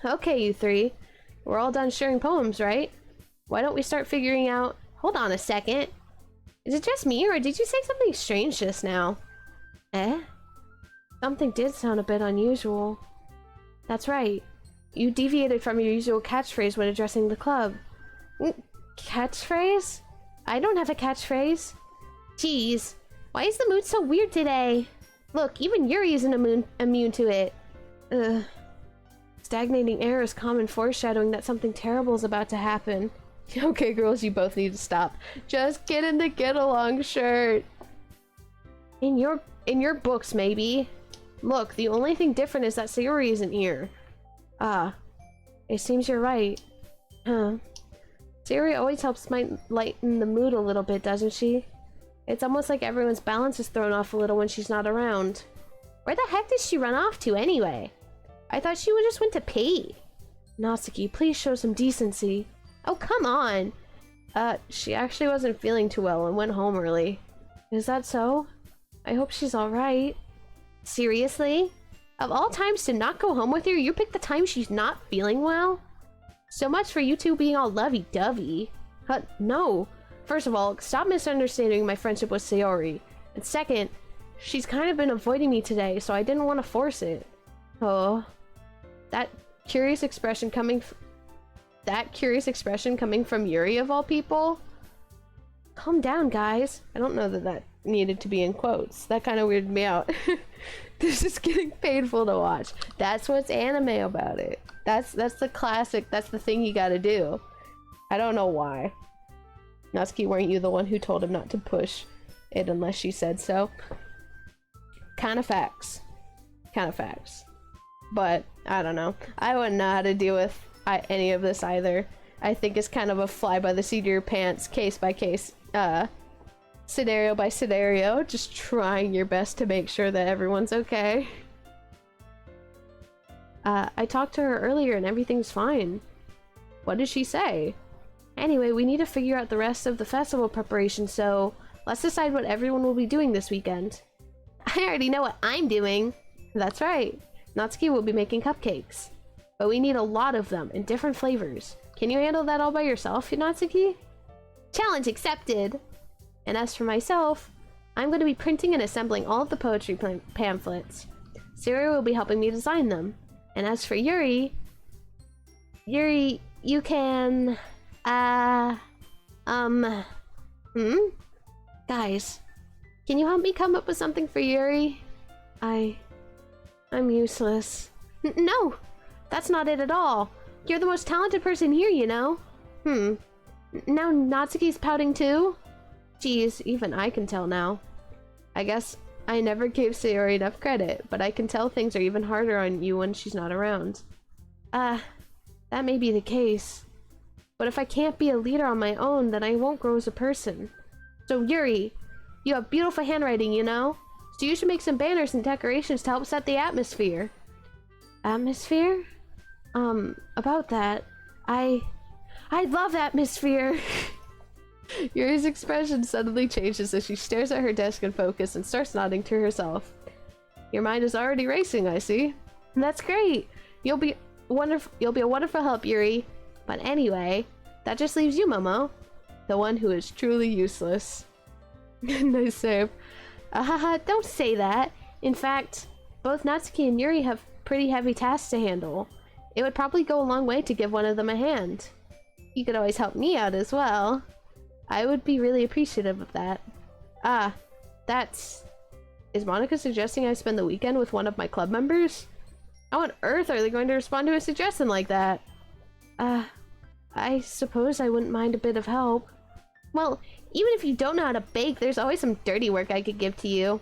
Okay, you three. We're all done sharing poems, right? Why don't we start figuring out... Hold on a second. Is it just me, or did you say something strange just now? Eh? Something did sound a bit unusual. That's right. You deviated from your usual catchphrase when addressing the club. Catchphrase? I don't have a catchphrase. Jeez. Why is the mood so weird today? Look, even Yuri isn't immune to it. Ugh. Stagnating air is common foreshadowing that something terrible is about to happen. Okay, girls, you both need to stop. Just get in the get-along shirt. In your books, maybe. Look, the only thing different is that Sayori isn't here. Ah, it seems you're right. Huh. Sayori always helps lighten the mood a little bit, doesn't she? It's almost like everyone's balance is thrown off a little when she's not around. Where the heck did she run off to anyway? I thought she just went to pee. Natsuki, please show some decency. Oh, come on! She actually wasn't feeling too well and went home early. Is that so? I hope she's alright. Seriously? Of all times to not go home with her, you picked the time she's not feeling well? So much for you two being all lovey-dovey. No. First of all, stop misunderstanding my friendship with Sayori. And second, she's kind of been avoiding me today, so I didn't want to force it. Oh. That curious expression coming from Yuri of all people? Calm down, guys. I don't know that that needed to be in quotes. That kind of weirded me out. This is getting painful to watch. That's what's anime about it. That's the classic, that's the thing you gotta do. I don't know why. Natsuki, weren't you the one who told him not to push it unless she said so? Kind of facts. But, I don't know. I wouldn't know how to deal with any of this either. I think it's kind of a fly by the seat of your pants, case by case, scenario by scenario, just trying your best to make sure that everyone's okay. I talked to her earlier and everything's fine. What did she say? Anyway, we need to figure out the rest of the festival preparation, so let's decide what everyone will be doing this weekend. I already know what I'm doing. That's right. Natsuki will be making cupcakes. But we need a lot of them in different flavors. Can you handle that all by yourself, Natsuki? Challenge accepted! And as for myself, I'm going to be printing and assembling all of the poetry pamphlets. Sayori will be helping me design them. And as for Yuri, you can... Guys, can you help me come up with something for Yuri? I'm useless. No! That's not it at all. You're the most talented person here, you know? Now Natsuki's pouting too? Geez, even I can tell now. I guess I never gave Sayori enough credit, but I can tell things are even harder on you when she's not around. That may be the case. But if I can't be a leader on my own, then I won't grow as a person. So Yuri, you have beautiful handwriting, you know? So you should make some banners and decorations to help set the atmosphere. Atmosphere? About that, I love atmosphere! Yuri's expression suddenly changes as she stares at her desk in focus and starts nodding to herself. Your mind is already racing, I see. That's great! You'll be a wonderful help, Yuri. But anyway, that just leaves you, Momo. The one who is truly useless. Nice save. Don't say that. In fact, both Natsuki and Yuri have pretty heavy tasks to handle. It would probably go a long way to give one of them a hand. You could always help me out as well. I would be really appreciative of that. Is Monica suggesting I spend the weekend with one of my club members? How on earth are they going to respond to a suggestion like that? I suppose I wouldn't mind a bit of help. Well, even if you don't know how to bake, there's always some dirty work I could give to you.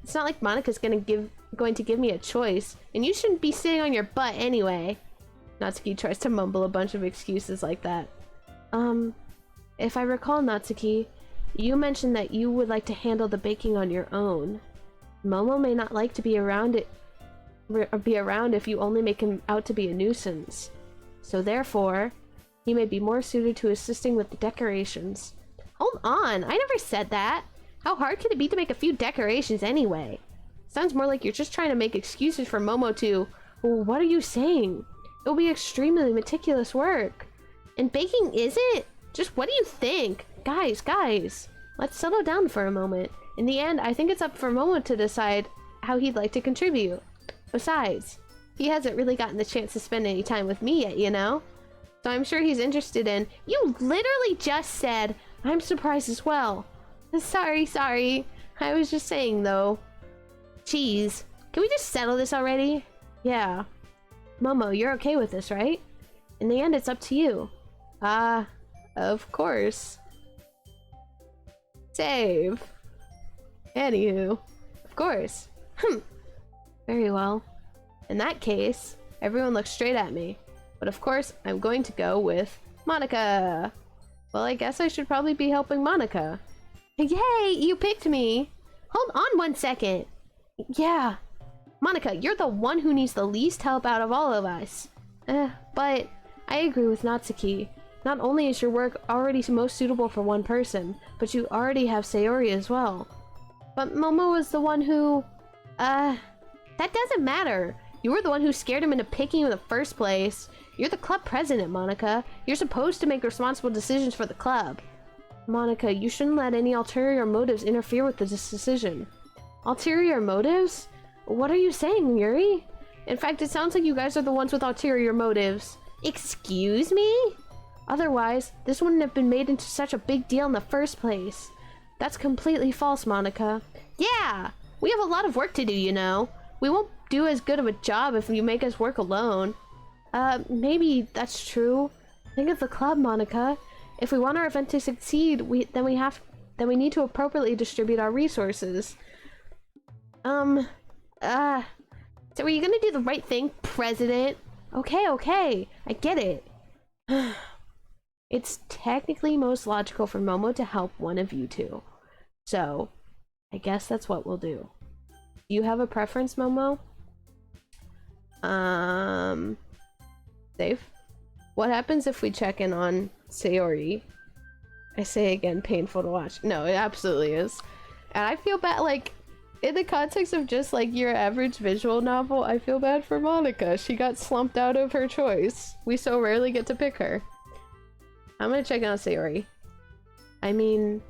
It's not like Monica's going to give me a choice, and you shouldn't be sitting on your butt anyway. Natsuki tries to mumble a bunch of excuses like that. If I recall, Natsuki, you mentioned that you would like to handle the baking on your own. Momo may not like to be around if you only make him out to be a nuisance. So therefore, he may be more suited to assisting with the decorations. Hold on, I never said that. How hard could it be to make a few decorations anyway? Sounds more like you're just trying to make excuses for Momo to... Well, what are you saying? It will be extremely meticulous work. And baking isn't? Just what do you think? Guys, let's settle down for a moment. In the end, I think it's up for Momo to decide how he'd like to contribute. Besides, he hasn't really gotten the chance to spend any time with me yet, you know? So I'm sure he's interested in... You literally just said, I'm surprised as well. Sorry. I was just saying, though. Jeez. Can we just settle this already? Yeah. Momo, you're okay with this, right? In the end, it's up to you. Of course. Save. Anywho. Of course. Very well. In that case, everyone looks straight at me. But of course, I'm going to go with Monica. Well, I guess I should probably be helping Monica. Yay, you picked me. Hold on 1 second. Yeah. Monica, you're the one who needs the least help out of all of us. But I agree with Natsuki. Not only is your work already most suitable for one person, but you already have Sayori as well. But Momo was the one who... that doesn't matter. You were the one who scared him into picking you in the first place. You're the club president, Monica. You're supposed to make responsible decisions for the club. Monica, you shouldn't let any ulterior motives interfere with this decision. Ulterior motives? What are you saying, Yuri? In fact, it sounds like you guys are the ones with ulterior motives. Excuse me? Otherwise, this wouldn't have been made into such a big deal in the first place. That's completely false, Monica. Yeah! We have a lot of work to do, you know. We won't do as good of a job if you make us work alone. Maybe that's true. Think of the club, Monica. If we want our event to succeed, then we need to appropriately distribute our resources. So are you gonna do the right thing, President? Okay, I get it. It's technically most logical for Momo to help one of you two. So, I guess that's what we'll do. Do you have a preference, Momo? Safe? What happens if we check in on Sayori? I say again, painful to watch. No, it absolutely is. And I feel bad, like, in the context of just, like, your average visual novel, I feel bad for Monica. She got slumped out of her choice. We so rarely get to pick her. I'm gonna check in on Sayori. I mean,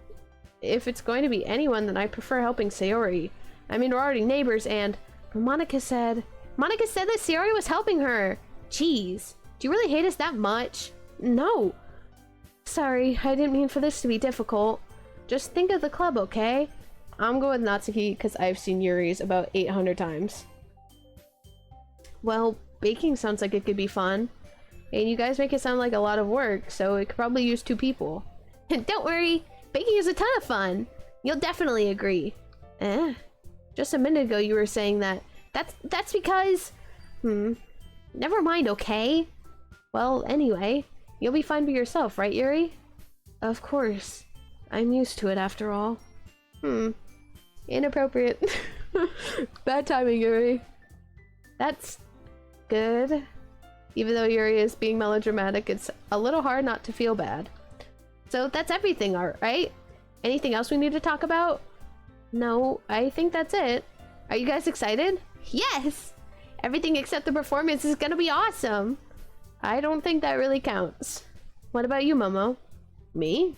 if it's going to be anyone, then I prefer helping Sayori. I mean, we're already neighbors, and Monica said that Sayori was helping her. Jeez, do you really hate us that much? No. Sorry, I didn't mean for this to be difficult. Just think of the club, okay? I'm going with Natsuki because I've seen Yuri's about 800 times. Well, baking sounds like it could be fun. And you guys make it sound like a lot of work, so it could probably use 2 people. Don't worry, baking is a ton of fun. You'll definitely agree. Just a minute ago you were saying that. That's because... Never mind, okay? Well, anyway, you'll be fine by yourself, right, Yuri? Of course. I'm used to it after all. Inappropriate. Bad timing, Yuri. That's good. Even though Yuri is being melodramatic, it's a little hard not to feel bad. So that's everything, right? Anything else we need to talk about? No, I think that's it. Are you guys excited? Yes! Everything except the performance is gonna be awesome! I don't think that really counts. What about you, Momo? Me?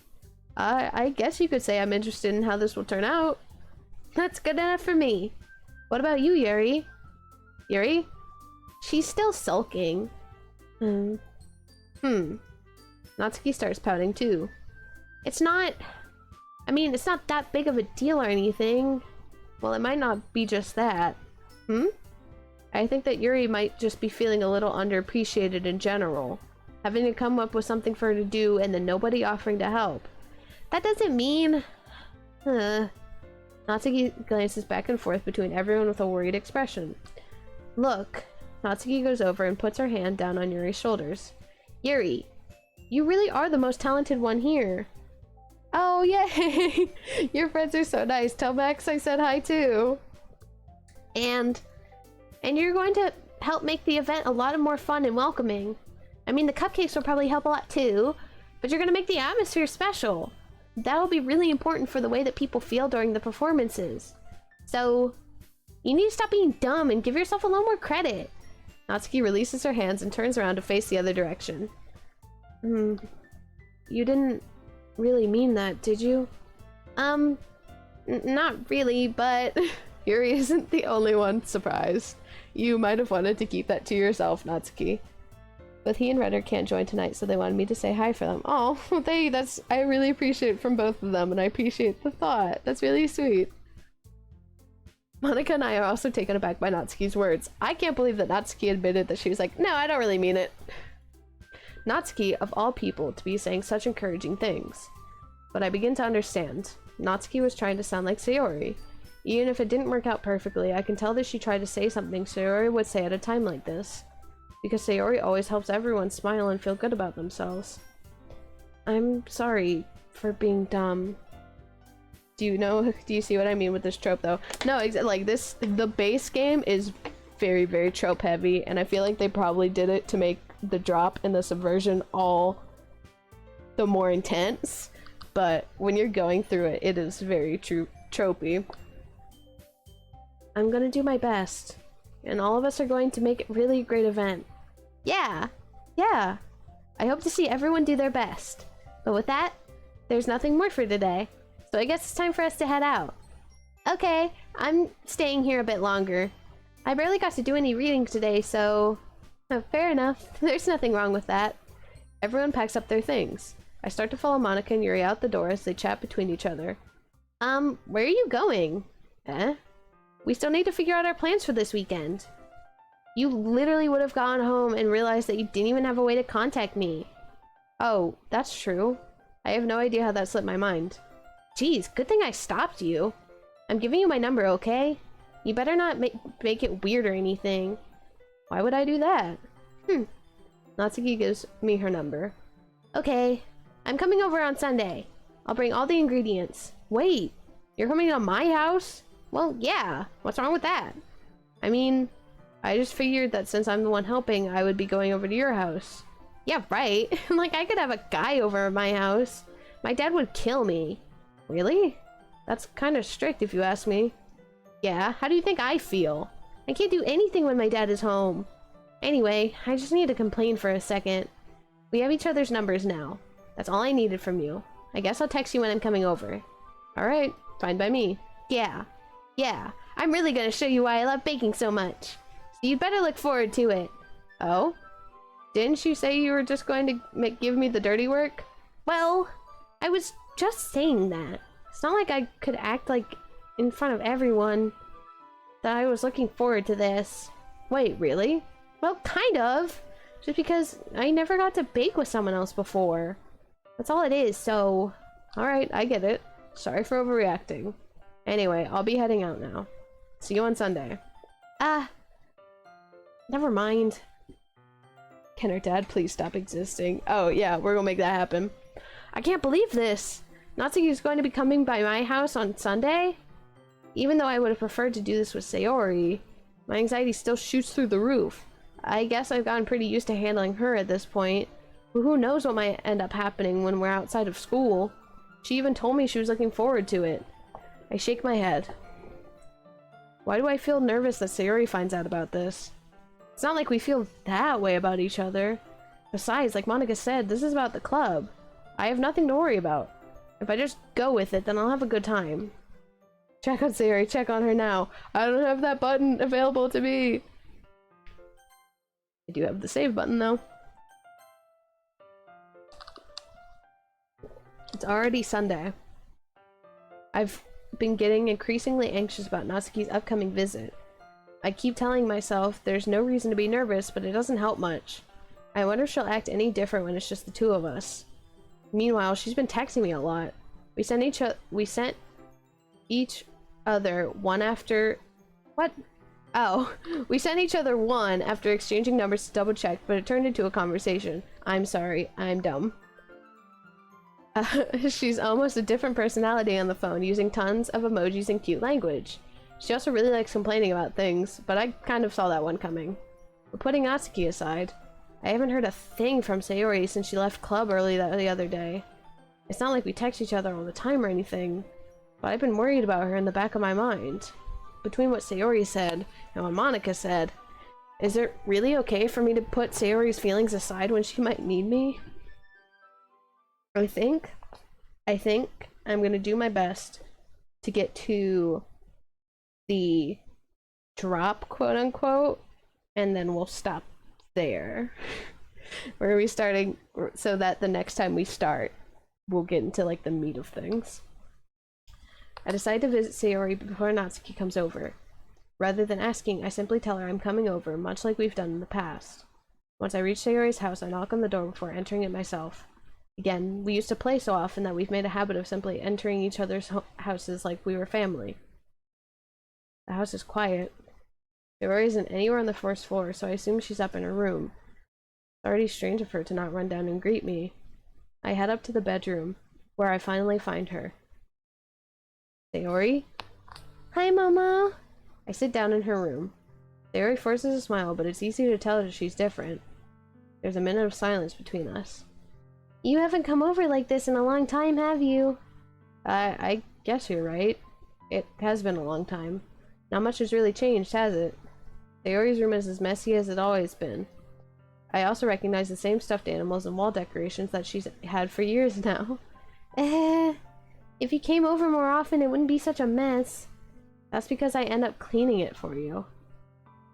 I guess you could say I'm interested in how this will turn out. That's good enough for me. What about you, Yuri? Yuri? She's still sulking. Natsuki starts pouting too. It's not that big of a deal or anything. Well, it might not be just that. I think that Yuri might just be feeling a little underappreciated in general. Having to come up with something for her to do and then nobody offering to help. That doesn't mean... Natsuki glances back and forth between everyone with a worried expression. Look. Natsuki goes over and puts her hand down on Yuri's shoulders. Yuri, you really are the most talented one here. Oh, yay! Your friends are so nice. Tell Max I said hi too. And you're going to help make the event a lot more fun and welcoming. I mean, the cupcakes will probably help a lot too, but you're going to make the atmosphere special. That will be really important for the way that people feel during the performances. So, you need to stop being dumb and give yourself a little more credit. Natsuki releases her hands and turns around to face the other direction. You didn't really mean that, did you? Not really, but Yuri isn't the only one surprised. You might have wanted to keep that to yourself, Natsuki. But he and Redder can't join tonight, so they wanted me to say hi for them. Oh, I really appreciate it from both of them, and I appreciate the thought. That's really sweet. Monica and I are also taken aback by Natsuki's words. I can't believe that Natsuki admitted that she was like, no, I don't really mean it. Natsuki, of all people, to be saying such encouraging things. But I begin to understand. Natsuki was trying to sound like Sayori. Even if it didn't work out perfectly, I can tell that she tried to say something Sayori would say at a time like this. Because Sayori always helps everyone smile and feel good about themselves. I'm sorry for being dumb. Do you see what I mean with this trope though? No, like the base game is very, very trope heavy, and I feel like they probably did it to make the drop and the subversion all the more intense. But when you're going through it, it is very tropey. I'm gonna do my best. And all of us are going to make it really great event. Yeah. Yeah. I hope to see everyone do their best. But with that, there's nothing more for today. So I guess it's time for us to head out. Okay, I'm staying here a bit longer. I barely got to do any reading today, so... fair enough. There's nothing wrong with that. Everyone packs up their things. I start to follow Monica and Yuri out the door as they chat between each other. Where are you going? Eh? We still need to figure out our plans for this weekend. You literally would have gone home and realized that you didn't even have a way to contact me. Oh, that's true. I have no idea how that slipped my mind. Geez, good thing I stopped you. I'm giving you my number, okay? You better not make it weird or anything. Why would I do that? Natsuki gives me her number. Okay, I'm coming over on Sunday. I'll bring all the ingredients. Wait, you're coming to my house? Well, yeah. What's wrong with that? I mean, I just figured that since I'm the one helping, I would be going over to your house. Yeah, right. Like, I could have a guy over at my house. My dad would kill me. Really? That's kind of strict if you ask me. Yeah, how do you think I feel? I can't do anything when my dad is home. Anyway, I just need to complain for a second. We have each other's numbers now. That's all I needed from you. I guess I'll text you when I'm coming over. Alright, fine by me. Yeah. Yeah, I'm really gonna show you why I love baking so much. So you'd better look forward to it. Oh? Didn't you say you were just going to give me the dirty work? Well, I was just saying that. It's not like I could act like in front of everyone that I was looking forward to this. Wait, really? Well, kind of. Just because I never got to bake with someone else before. That's all it is, so... Alright, I get it. Sorry for overreacting. Anyway, I'll be heading out now. See you on Sunday. Never mind. Can her dad please stop existing? Oh, yeah, we're gonna make that happen. I can't believe this! Natsuki is going to be coming by my house on Sunday? Even though I would have preferred to do this with Sayori, my anxiety still shoots through the roof. I guess I've gotten pretty used to handling her at this point. But who knows what might end up happening when we're outside of school. She even told me she was looking forward to it. I shake my head. Why do I feel nervous that Sayori finds out about this? It's not like we feel that way about each other. Besides, like Monica said, this is about the club. I have nothing to worry about. If I just go with it, then I'll have a good time. Check on Sayori, check on her now. I don't have that button available to me. I do have the save button though. It's already Sunday. I've been getting increasingly anxious about Natsuki's upcoming visit. I keep telling myself there's no reason to be nervous, but it doesn't help much. I wonder if she'll act any different when it's just the two of us. Meanwhile, she's been texting me a lot. We sent each other one after... What? Oh, we sent each other one after exchanging numbers to double check, but it turned into a conversation. I'm sorry, I'm dumb. She's almost a different personality on the phone, using tons of emojis and cute language. She also really likes complaining about things, but I kind of saw that one coming. But putting Natsuki aside, I haven't heard a thing from Sayori since she left club early the other day. It's not like we text each other all the time or anything, but I've been worried about her in the back of my mind. Between what Sayori said and what Monica said, is it really okay for me to put Sayori's feelings aside when she might need me? I think I'm gonna do my best to get to the drop, quote unquote, and then we'll stop there. We're gonna be starting so that the next time we start, we'll get into like the meat of things. I decide to visit Sayori before Natsuki comes over. Rather than asking, I simply tell her I'm coming over, much like we've done in the past. Once I reach Sayori's house, I knock on the door before entering it myself. Again, we used to play so often that we've made a habit of simply entering each other's houses like we were family. The house is quiet. Sayori isn't anywhere on the first floor, so I assume she's up in her room. It's already strange of her to not run down and greet me. I head up to the bedroom, where I finally find her. Sayori? Hi, Mama. I sit down in her room. Sayori forces a smile, but it's easy to tell that she's different. There's a minute of silence between us. You haven't come over like this in a long time, have you? I guess you're right. It has been a long time. Not much has really changed, has it? Sayori's room is as messy as it's always been. I also recognize the same stuffed animals and wall decorations that she's had for years now. If you came over more often, it wouldn't be such a mess. That's because I end up cleaning it for you.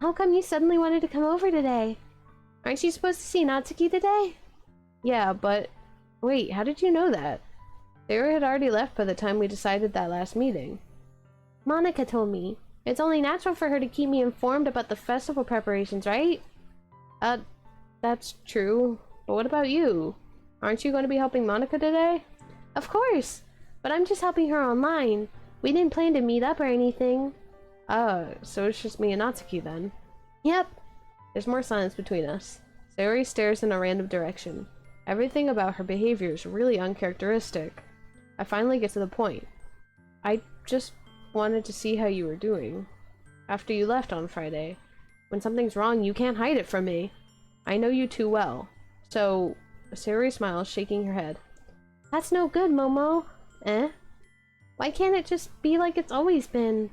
How come you suddenly wanted to come over today? Aren't you supposed to see Natsuki today? Yeah, but... Wait, how did you know that? Sayori had already left by the time we decided that last meeting. Monica told me. It's only natural for her to keep me informed about the festival preparations, right? That's true. But what about you? Aren't you going to be helping Monica today? Of course! But I'm just helping her online. We didn't plan to meet up or anything. So it's just me and Natsuki then. Yep. There's more silence between us. Sayori stares in a random direction. Everything about her behavior is really uncharacteristic. I finally get to the point. I just wanted to see how you were doing. After you left on Friday. When something's wrong, you can't hide it from me. I know you too well. So, Sayori smiles, shaking her head. That's no good, Momo. Why can't it just be like it's always been?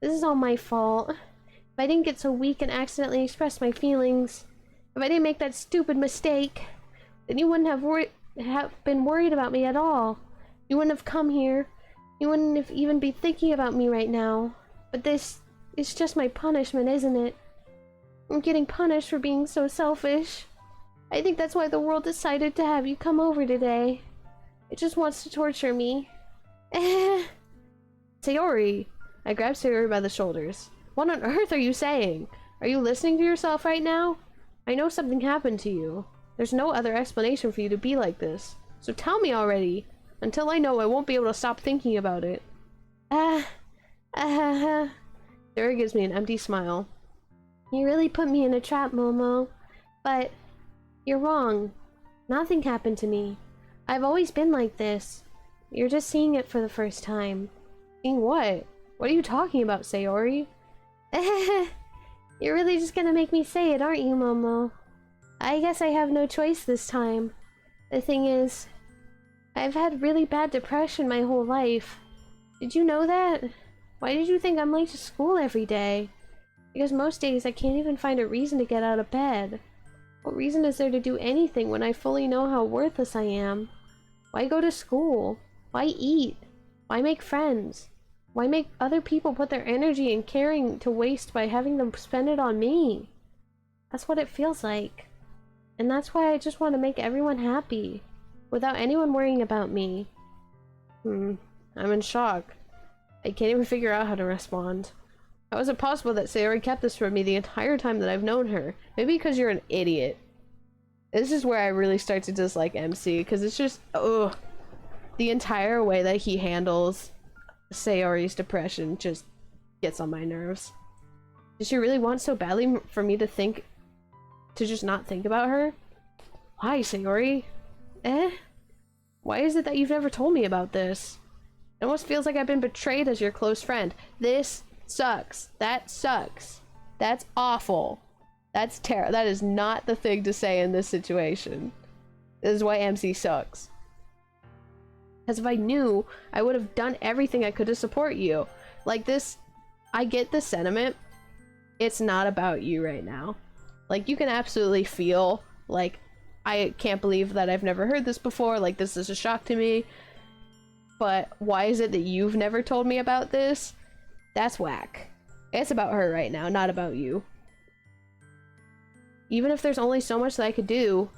This is all my fault. If I didn't get so weak and accidentally express my feelings, if I didn't make that stupid mistake, then you wouldn't have been worried about me at all. You wouldn't have come here. You wouldn't have even be thinking about me right now. But this is just my punishment, isn't it? I'm getting punished for being so selfish. I think that's why the world decided to have you come over today. It just wants to torture me. Sayori! I grab Sayori by the shoulders. What on earth are you saying? Are you listening to yourself right now? I know something happened to you. There's no other explanation for you to be like this. So tell me already. Until I know, I won't be able to stop thinking about it. Sayori gives me an empty smile. You really put me in a trap, Momo. But you're wrong. Nothing happened to me. I've always been like this. You're just seeing it for the first time. Seeing what? What are you talking about, Sayori? You're really just gonna make me say it, aren't you, Momo? I guess I have no choice this time. The thing is, I've had really bad depression my whole life. Did you know that? Why did you think I'm late to school every day? Because most days I can't even find a reason to get out of bed. What reason is there to do anything when I fully know how worthless I am? Why go to school? Why eat? Why make friends? Why make other people put their energy and caring to waste by having them spend it on me? That's what it feels like. And that's why I just want to make everyone happy, without anyone worrying about me. I'm in shock. I can't even figure out how to respond. How is it possible that Sayori kept this from me the entire time that I've known her? Maybe because you're an idiot. This is where I really start to dislike MC, because it's just, ugh. The entire way that he handles Sayori's depression just gets on my nerves. Does she really want so badly for me to just not think about her? Why, Sayori? Why is it that you've never told me about this? It almost feels like I've been betrayed as your close friend. This sucks. That sucks. That's awful. That's terrible. That is not the thing to say in this situation. This is why MC sucks. Because if I knew, I would have done everything I could to support you. Like this, I get the sentiment. It's not about you right now. Like, you can absolutely feel, like, I can't believe that I've never heard this before. Like, this is a shock to me. But why is it that you've never told me about this? That's whack. It's about her right now, not about you. Even if there's only so much that I could do,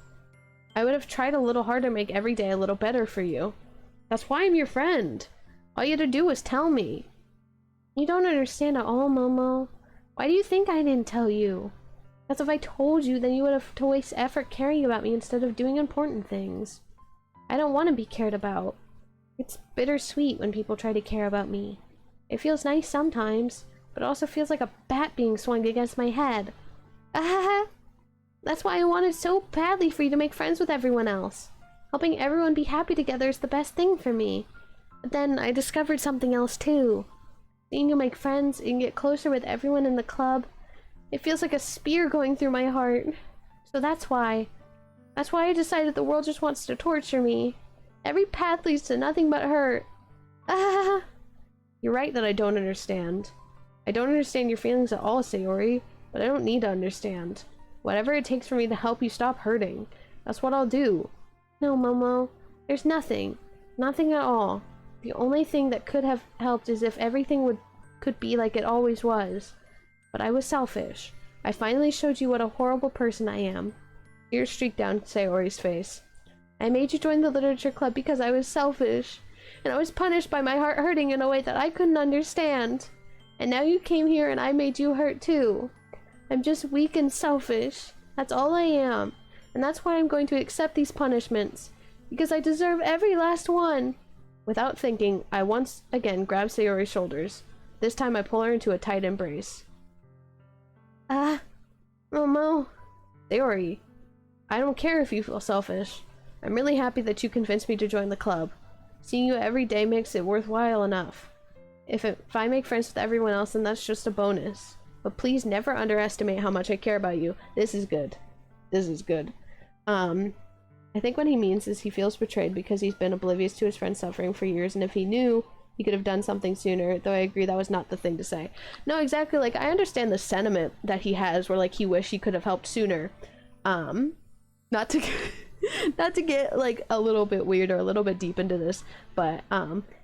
I would have tried a little harder to make every day a little better for you. That's why I'm your friend. All you had to do was tell me. You don't understand at all, Momo. Why do you think I didn't tell you? Because if I told you, then you would have to waste effort caring about me instead of doing important things. I don't want to be cared about. It's bittersweet when people try to care about me. It feels nice sometimes, but it also feels like a bat being swung against my head. That's why I wanted so badly for you to make friends with everyone else. Helping everyone be happy together is the best thing for me. But then I discovered something else too. Seeing you make friends and get closer with everyone in the club, it feels like a spear going through my heart. So that's why I decided the world just wants to torture me. Every path leads to nothing but hurt. You're right that I don't understand. I don't understand your feelings at all, Sayori, but I don't need to understand. Whatever it takes for me to help you stop hurting, that's what I'll do. No, Momo. There's nothing. Nothing at all. The only thing that could have helped is if everything could be like it always was. But I was selfish. I finally showed you what a horrible person I am. Tears streaked down Sayori's face. I made you join the literature club because I was selfish. And I was punished by my heart hurting in a way that I couldn't understand. And now you came here and I made you hurt too. I'm just weak and selfish. That's all I am. And that's why I'm going to accept these punishments. Because I deserve every last one. Without thinking, I once again grabbed Sayori's shoulders. This time I pull her into a tight embrace. Momo. Sayori, I don't care if you feel selfish. I'm really happy that you convinced me to join the club. Seeing you every day makes it worthwhile enough. If I make friends with everyone else, then that's just a bonus. But please never underestimate how much I care about you. This is good. This is good. I think what he means is he feels betrayed because he's been oblivious to his friend's suffering for years, and if he knew, he could have done something sooner, though I agree that was not the thing to say. No, exactly, like, I understand the sentiment that he has, where, like, he wished he could have helped sooner. Not to not to get, like, a little bit weird or a little bit deep into this, but,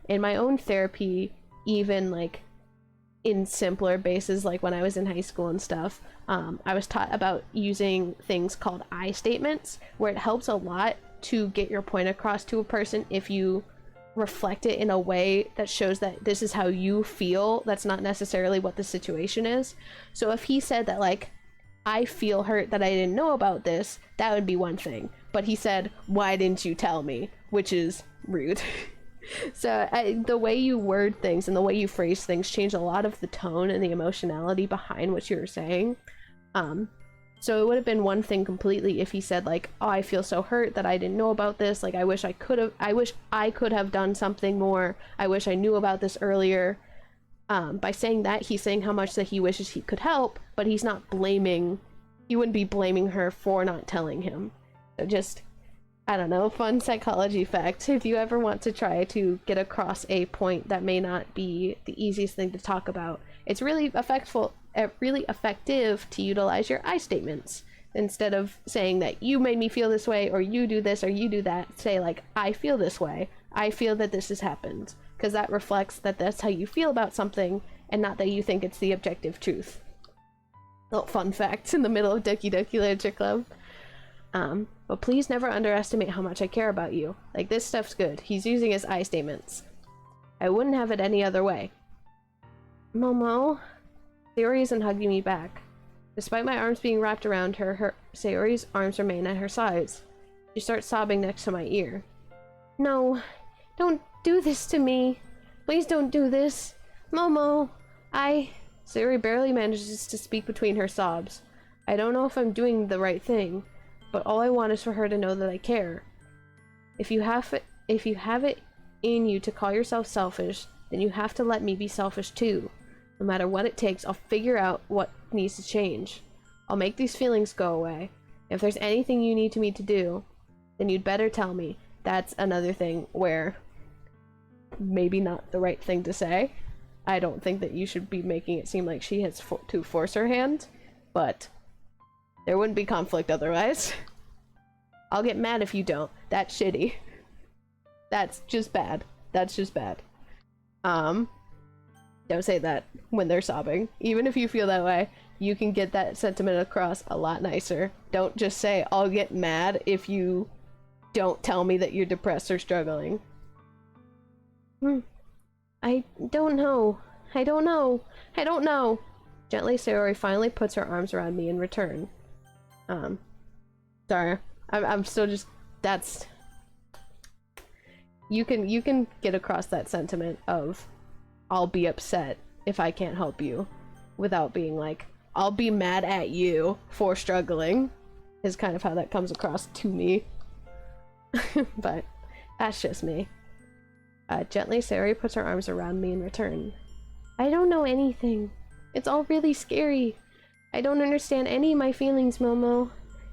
in my own therapy, even, like, in simpler bases, like when I was in high school and stuff, I was taught about using things called I statements, where it helps a lot to get your point across to a person if you reflect it in a way that shows that this is how you feel, that's not necessarily what the situation is. So if he said that, like, I feel hurt that I didn't know about this, that would be one thing. But he said, why didn't you tell me? Which is rude. So the way you word things and the way you phrase things change a lot of the tone and the emotionality behind what you were saying. So it would have been one thing completely if he said, like, oh, I feel so hurt that I didn't know about this, like, I wish I could have done something more, I wish I knew about this earlier. By saying that, he's saying how much that he wishes he could help, but he's not blaming, he wouldn't be blaming her for not telling him. So just, I don't know, fun psychology fact. If you ever want to try to get across a point that may not be the easiest thing to talk about, it's really effective to utilize your I statements. Instead of saying that you made me feel this way, or you do this, or you do that, say, like, I feel this way. I feel that this has happened. Because that reflects that that's how you feel about something, and not that you think it's the objective truth. Little fun facts in the middle of Doki Doki Literature Club. But please never underestimate how much I care about you. Like, this stuff's good. He's using his I statements. I wouldn't have it any other way. Momo. Sayori isn't hugging me back. Despite my arms being wrapped around her, Sayori's arms remain at her sides. She starts sobbing next to my ear. No, don't do this to me. Please don't do this. Momo, Sayori barely manages to speak between her sobs. I don't know if I'm doing the right thing, but all I want is for her to know that I care. If you have it in you to call yourself selfish, then you have to let me be selfish too. No matter what it takes, I'll figure out what needs to change. I'll make these feelings go away. If there's anything you need me to do, then you'd better tell me. That's another thing where maybe not the right thing to say. I don't think that you should be making it seem like she has to force her hand, but there wouldn't be conflict otherwise. I'll get mad if you don't. That's shitty. That's just bad. That's just bad. Don't say that when they're sobbing. Even if you feel that way, you can get that sentiment across a lot nicer. Don't just say, I'll get mad if you don't tell me that you're depressed or struggling. I don't know. I don't know. I don't know. Gently, Sayori finally puts her arms around me in return. Sorry. I'm still just, that's... You can get across that sentiment of, I'll be upset if I can't help you, without being like, I'll be mad at you for struggling, is kind of how that comes across to me. But that's just me. Gently, Sayori puts her arms around me in return. I don't know anything. It's all really scary. I don't understand any of my feelings, Momo.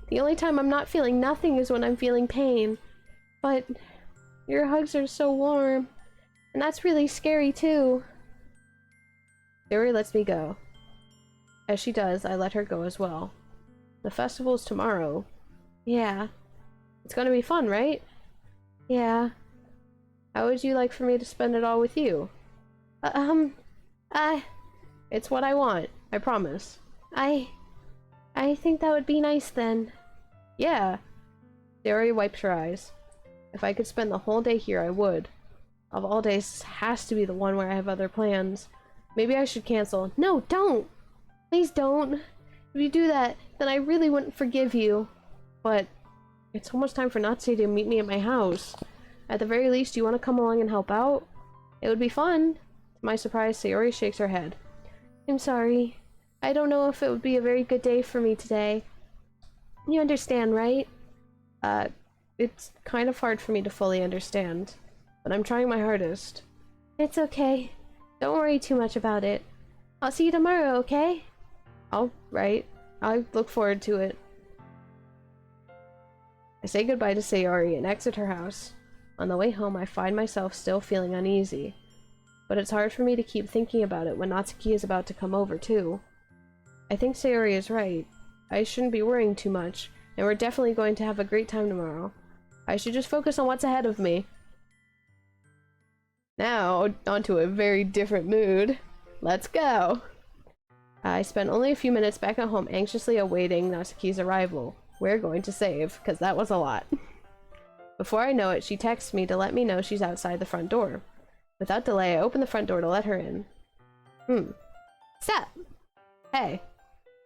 The only time I'm not feeling nothing is when I'm feeling pain. But your hugs are so warm. And that's really scary too. Sayori lets me go. As she does, I let her go as well. The festival's tomorrow. Yeah. It's gonna be fun, right? Yeah. How would you like for me to spend it all with you? It's what I want, I promise. I think that would be nice then. Yeah. Sayori wipes her eyes. If I could spend the whole day here, I would. Of all days, this has to be the one where I have other plans. Maybe I should cancel. No, don't! Please don't. If you do that, then I really wouldn't forgive you. But it's almost time for Natsuki to meet me at my house. At the very least, you want to come along and help out? It would be fun. To my surprise, Sayori shakes her head. I'm sorry. I don't know if it would be a very good day for me today. You understand, right? It's kind of hard for me to fully understand, but I'm trying my hardest. It's okay. Don't worry too much about it. I'll see you tomorrow, okay? Alright. I look forward to it. I say goodbye to Sayori and exit her house. On the way home, I find myself still feeling uneasy. But it's hard for me to keep thinking about it when Natsuki is about to come over, too. I think Sayori is right. I shouldn't be worrying too much, and we're definitely going to have a great time tomorrow. I should just focus on what's ahead of me. Now, onto a very different mood. Let's go! I spent only a few minutes back at home anxiously awaiting Natsuki's arrival. We're going to save, because that was a lot. Before I know it, she texts me to let me know she's outside the front door. Without delay, I open the front door to let her in. Sup? Hey.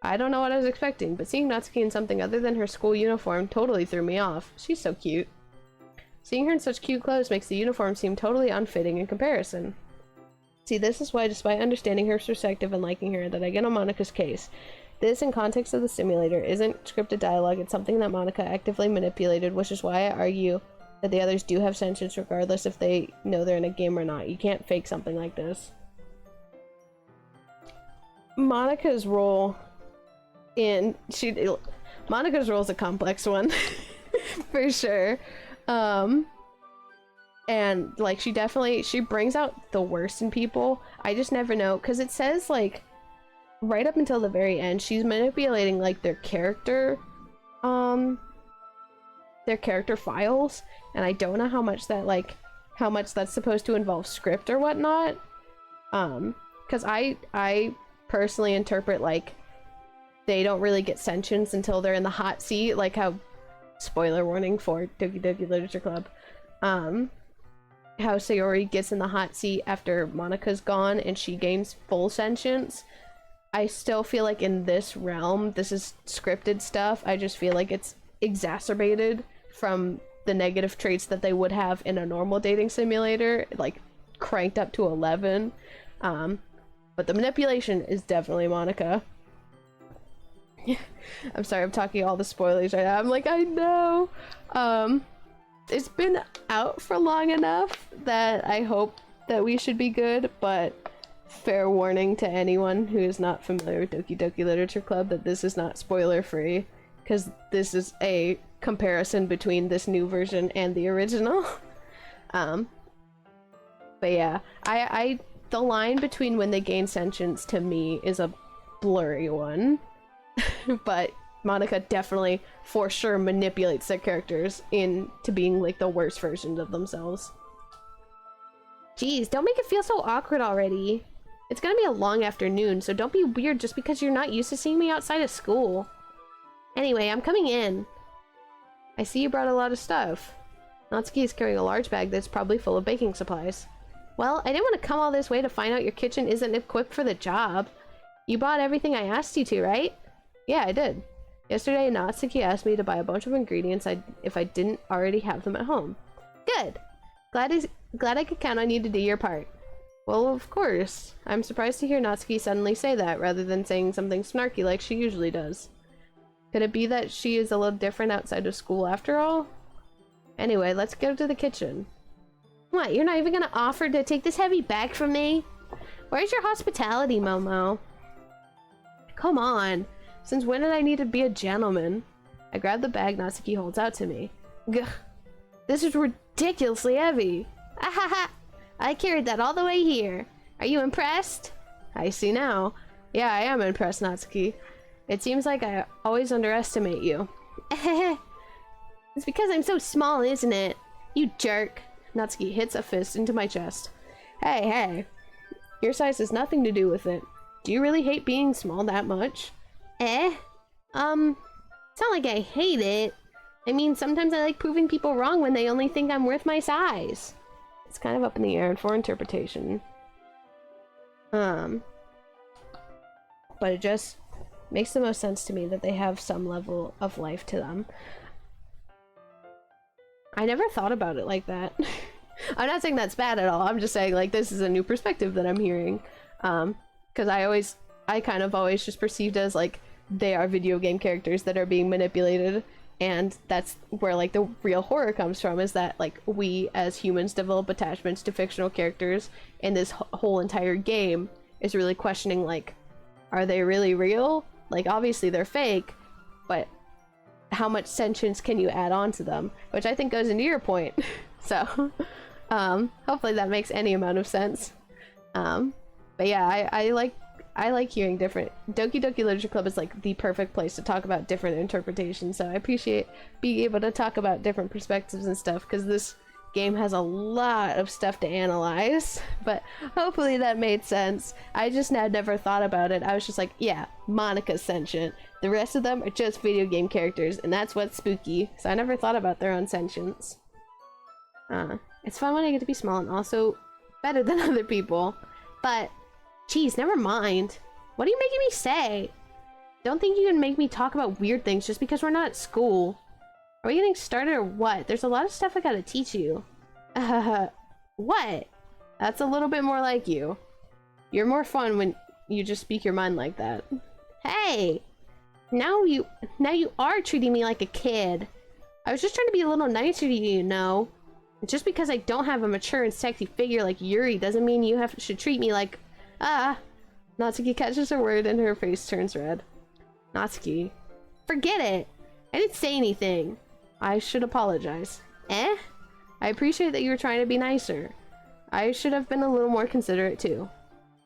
I don't know what I was expecting, but seeing Natsuki in something other than her school uniform totally threw me off. She's so cute. Seeing her in such cute clothes makes the uniform seem totally unfitting in comparison. See, this is why, despite understanding her perspective and liking her, that I get on Monika's case. This, in context of the simulator, isn't scripted dialogue, it's something that Monika actively manipulated, which is why I argue that the others do have sentience regardless if they know they're in a game or not. You can't fake something like this. Monika's role is a complex one. For sure. And like she brings out the worst in people. I just never know, because it says like right up until the very end she's manipulating like their character files, and I don't know how much that's supposed to involve script or whatnot, because I personally interpret like they don't really get sentience until they're in the hot seat, like how, spoiler warning for Doki Doki Literature Club, how Sayori gets in the hot seat after Monika's gone and she gains full sentience. I still feel like in this realm, this is scripted stuff. I just feel like it's exacerbated from the negative traits that they would have in a normal dating simulator, like cranked up to 11. But the manipulation is definitely Monika. I'm sorry, I'm talking all the spoilers right now. I'm like, I know. It's been out for long enough that I hope that we should be good, but fair warning to anyone who is not familiar with Doki Doki Literature Club that this is not spoiler free, because this is a comparison between this new version and the original. But yeah, the line between when they gain sentience to me is a blurry one. But Monika definitely, for sure, manipulates their characters into being like the worst versions of themselves. Jeez, don't make it feel so awkward already. It's gonna be a long afternoon, so don't be weird just because you're not used to seeing me outside of school. Anyway, I'm coming in. I see you brought a lot of stuff. Natsuki is carrying a large bag that's probably full of baking supplies. Well, I didn't want to come all this way to find out your kitchen isn't equipped for the job. You bought everything I asked you to, right? Yeah, I did. Yesterday, Natsuki asked me to buy a bunch of ingredients if I didn't already have them at home. Good. Glad I could count on you to do your part. Well, of course. I'm surprised to hear Natsuki suddenly say that, rather than saying something snarky like she usually does. Could it be that she is a little different outside of school after all? Anyway, let's go to the kitchen. What, you're not even gonna offer to take this heavy bag from me? Where's your hospitality, Momo? Come on. Since when did I need to be a gentleman? I grab the bag Natsuki holds out to me. Gah. This is ridiculously heavy. Ahaha! I carried that all the way here. Are you impressed? I see now. Yeah, I am impressed, Natsuki. It seems like I always underestimate you. It's because I'm so small, isn't it? You jerk. Natsuki hits a fist into my chest. Hey, hey. Your size has nothing to do with it. Do you really hate being small that much? It's not like I hate it. I mean, sometimes I like proving people wrong when they only think I'm worth my size. It's kind of up in the air and for interpretation. But it just makes the most sense to me that they have some level of life to them. I never thought about it like that. I'm not saying that's bad at all. I'm just saying, like, this is a new perspective that I'm hearing. Because I kind of always just perceived as, like, they are video game characters that are being manipulated. And that's where, like, the real horror comes from, is that, like, we as humans develop attachments to fictional characters, and this whole entire game is really questioning, like, are they really real? Like, obviously they're fake, but how much sentience can you add on to them? Which I think goes into your point. So, hopefully that makes any amount of sense. But yeah, I like hearing different. Doki Doki Literature Club is like the perfect place to talk about different interpretations, so I appreciate being able to talk about different perspectives and stuff, because this game has a lot of stuff to analyze, but hopefully that made sense. I just had never thought about it. I was just like, yeah, Monica's sentient. The rest of them are just video game characters, and that's what's spooky, so I never thought about their own sentience. It's fun when I get to be small and also better than other people, but geez, never mind. What are you making me say? Don't think you can make me talk about weird things just because we're not at school. Are we getting started or what? There's a lot of stuff I gotta teach you. What? That's a little bit more like you. You're more fun when you just speak your mind like that. Hey! Now you are treating me like a kid. I was just trying to be a little nicer to you, you know? Just because I don't have a mature and sexy figure like Yuri doesn't mean you should treat me like... Natsuki catches a word and her face turns red. Natsuki. Forget it! I didn't say anything. I should apologize. I appreciate that you were trying to be nicer. I should have been a little more considerate too.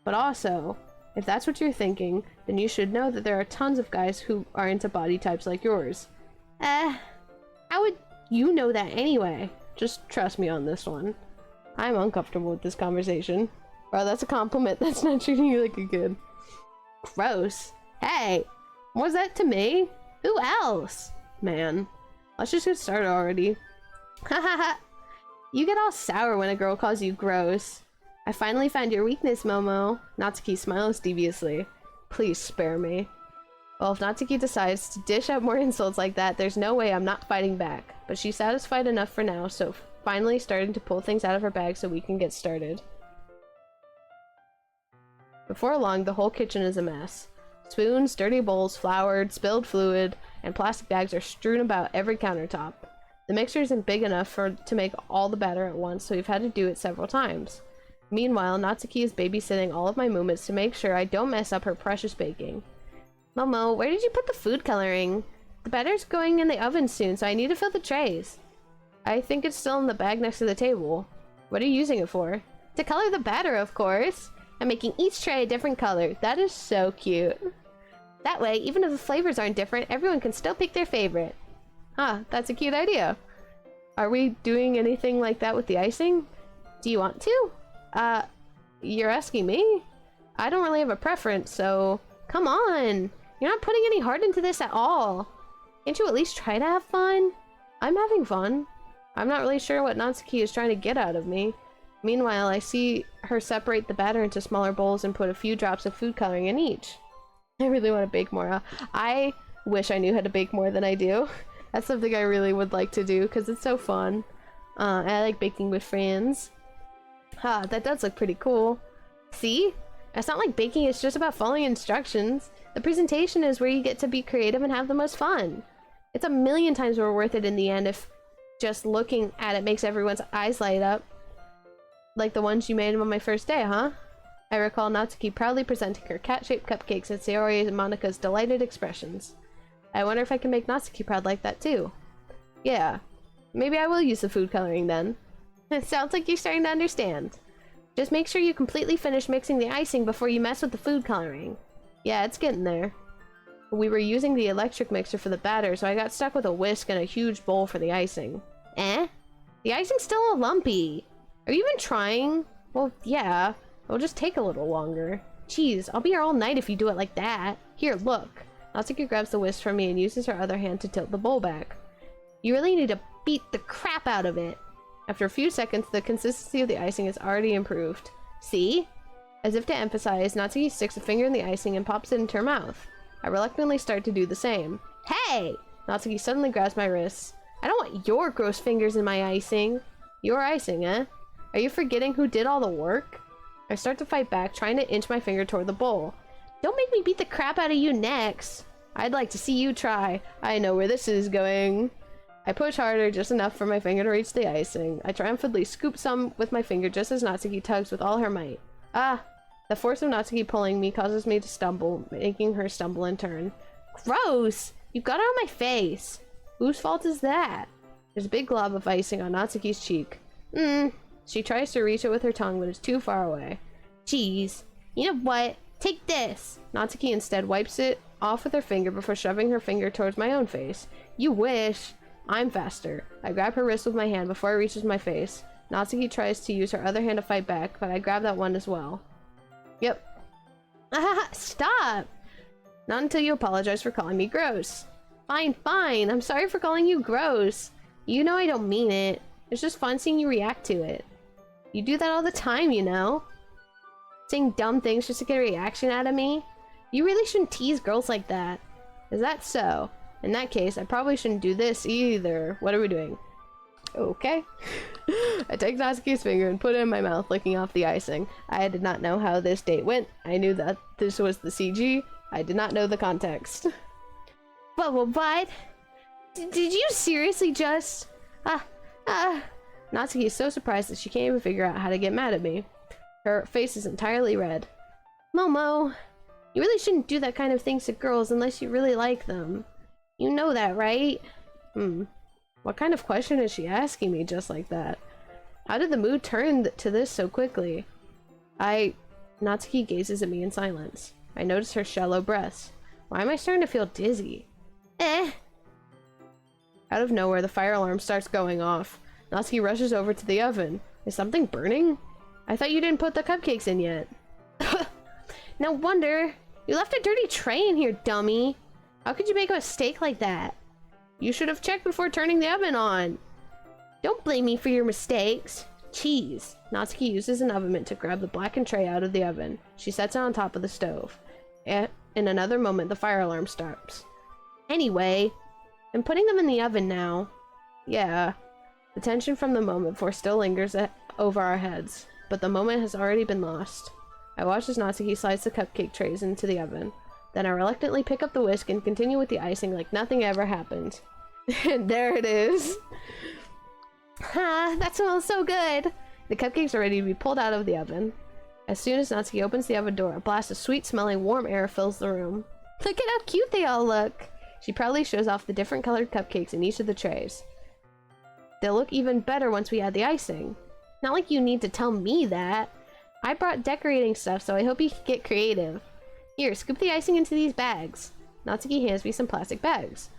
But also, if that's what you're thinking, then you should know that there are tons of guys who are into body types like yours. How would you know that anyway? Just trust me on this one. I'm uncomfortable with this conversation. Bro, that's a compliment. That's not treating you like a kid. Gross. Hey, was that to me? Who else? Man, let's just get started already. Hahaha. You get all sour when a girl calls you gross. I finally found your weakness, Momo. Natsuki smiles deviously. Please spare me. Well, if Natsuki decides to dish out more insults like that, there's no way I'm not fighting back. But she's satisfied enough for now, so finally starting to pull things out of her bag so we can get started. Before long, the whole kitchen is a mess. Spoons, dirty bowls, flour, spilled fluid, and plastic bags are strewn about every countertop. The mixer isn't big enough to make all the batter at once, so we've had to do it several times. Meanwhile, Natsuki is babysitting all of my movements to make sure I don't mess up her precious baking. Momo, where did you put the food coloring? The batter's going in the oven soon, so I need to fill the trays. I think it's still in the bag next to the table. What are you using it for? To color the batter, of course. I'm making each tray a different color. That is so cute. That way, even if the flavors aren't different, everyone can still pick their favorite. Huh, that's a cute idea. Are we doing anything like that with the icing? Do you want to? You're asking me? I don't really have a preference, so... Come on! You're not putting any heart into this at all. Can't you at least try to have fun? I'm having fun. I'm not really sure what Natsuki is trying to get out of me. Meanwhile, I see her separate the batter into smaller bowls and put a few drops of food coloring in each. I really want to bake more. I wish I knew how to bake more than I do. That's something I really would like to do because it's so fun. I like baking with friends. That does look pretty cool. See? It's not like baking is just about following instructions. The presentation is where you get to be creative and have the most fun. It's a million times more worth it in the end if just looking at it makes everyone's eyes light up. Like the ones you made on my first day, huh? I recall Natsuki proudly presenting her cat-shaped cupcakes at Sayori and Monika's delighted expressions. I wonder if I can make Natsuki proud like that too. Yeah, maybe I will use the food coloring then. It sounds like you're starting to understand. Just make sure you completely finish mixing the icing before you mess with the food coloring. Yeah, it's getting there. We were using the electric mixer for the batter, so I got stuck with a whisk and a huge bowl for the icing. Eh? The icing's still all lumpy. Are you even trying? Well, yeah. It'll just take a little longer. Jeez, I'll be here all night if you do it like that. Here, look. Natsuki grabs the whisk from me and uses her other hand to tilt the bowl back. You really need to beat the crap out of it. After a few seconds, the consistency of the icing has already improved. See? As if to emphasize, Natsuki sticks a finger in the icing and pops it into her mouth. I reluctantly start to do the same. Hey! Natsuki suddenly grabs my wrists. I don't want your gross fingers in my icing. Your icing, eh? Are you forgetting who did all the work? I start to fight back, trying to inch my finger toward the bowl. Don't make me beat the crap out of you next. I'd like to see you try. I know where this is going. I push harder, just enough for my finger to reach the icing. I triumphantly scoop some with my finger just as Natsuki tugs with all her might. Ah! The force of Natsuki pulling me causes me to stumble, making her stumble in turn. Gross! You got it on my face! Whose fault is that? There's a big glob of icing on Natsuki's cheek. She tries to reach it with her tongue, but it's too far away. Jeez. You know what? Take this! Natsuki instead wipes it off with her finger before shoving her finger towards my own face. You wish! I'm faster. I grab her wrist with my hand before it reaches my face. Natsuki tries to use her other hand to fight back, but I grab that one as well. Yep. Stop! Not until you apologize for calling me gross. Fine, fine. I'm sorry for calling you gross. You know I don't mean it. It's just fun seeing you react to it. You do that all the time, you know? Saying dumb things just to get a reaction out of me? You really shouldn't tease girls like that. Is that so? In that case, I probably shouldn't do this either. What are we doing? Okay. I take Natsuki's finger and put it in my mouth, licking off the icing. I did not know how this date went. I knew that this was the CG. I did not know the context. What? Did you seriously just... Natsuki is so surprised that she can't even figure out how to get mad at me. Her face is entirely red. Momo, you really shouldn't do that kind of things to girls unless you really like them. You know that, right? What kind of question is she asking me just like that? How did the mood turn to this so quickly? Natsuki gazes at me in silence. I notice her shallow breaths. Why am I starting to feel dizzy? Out of nowhere, the fire alarm starts going off. Natsuki rushes over to the oven. Is something burning? I thought you didn't put the cupcakes in yet. No wonder. You left a dirty tray in here, dummy. How could you make a mistake like that? You should have checked before turning the oven on. Don't blame me for your mistakes. Cheese. Natsuki uses an oven mitt to grab the blackened tray out of the oven. She sets it on top of the stove. In another moment, the fire alarm stops. Anyway, I'm putting them in the oven now. Yeah. The tension from the moment before still lingers over our heads, but the moment has already been lost. I watch as Natsuki slides the cupcake trays into the oven. Then I reluctantly pick up the whisk and continue with the icing like nothing ever happened. And there it is. That smells so good. The cupcakes are ready to be pulled out of the oven. As soon as Natsuki opens the oven door, a blast of sweet-smelling warm air fills the room. Look at how cute they all look. She proudly shows off the different colored cupcakes in each of the trays. They'll look even better once we add the icing. Not like you need to tell me that. I brought decorating stuff, so I hope you can get creative. Here, scoop the icing into these bags. Natsuki hands me some plastic bags.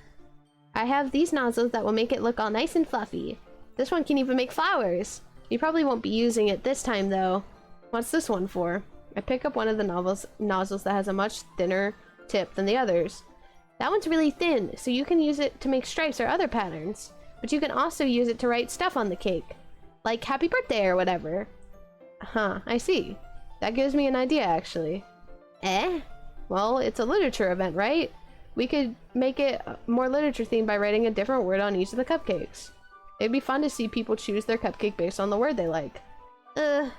I have these nozzles that will make it look all nice and fluffy. This one can even make flowers. You probably won't be using it this time, though. What's this one for? I pick up one of the nozzles that has a much thinner tip than the others. That one's really thin, so you can use it to make stripes or other patterns. But you can also use it to write stuff on the cake. Like happy birthday or whatever. Huh, I see. That gives me an idea, actually. Well, it's a literature event, right? We could make it more literature themed by writing a different word on each of the cupcakes. It'd be fun to see people choose their cupcake based on the word they like. I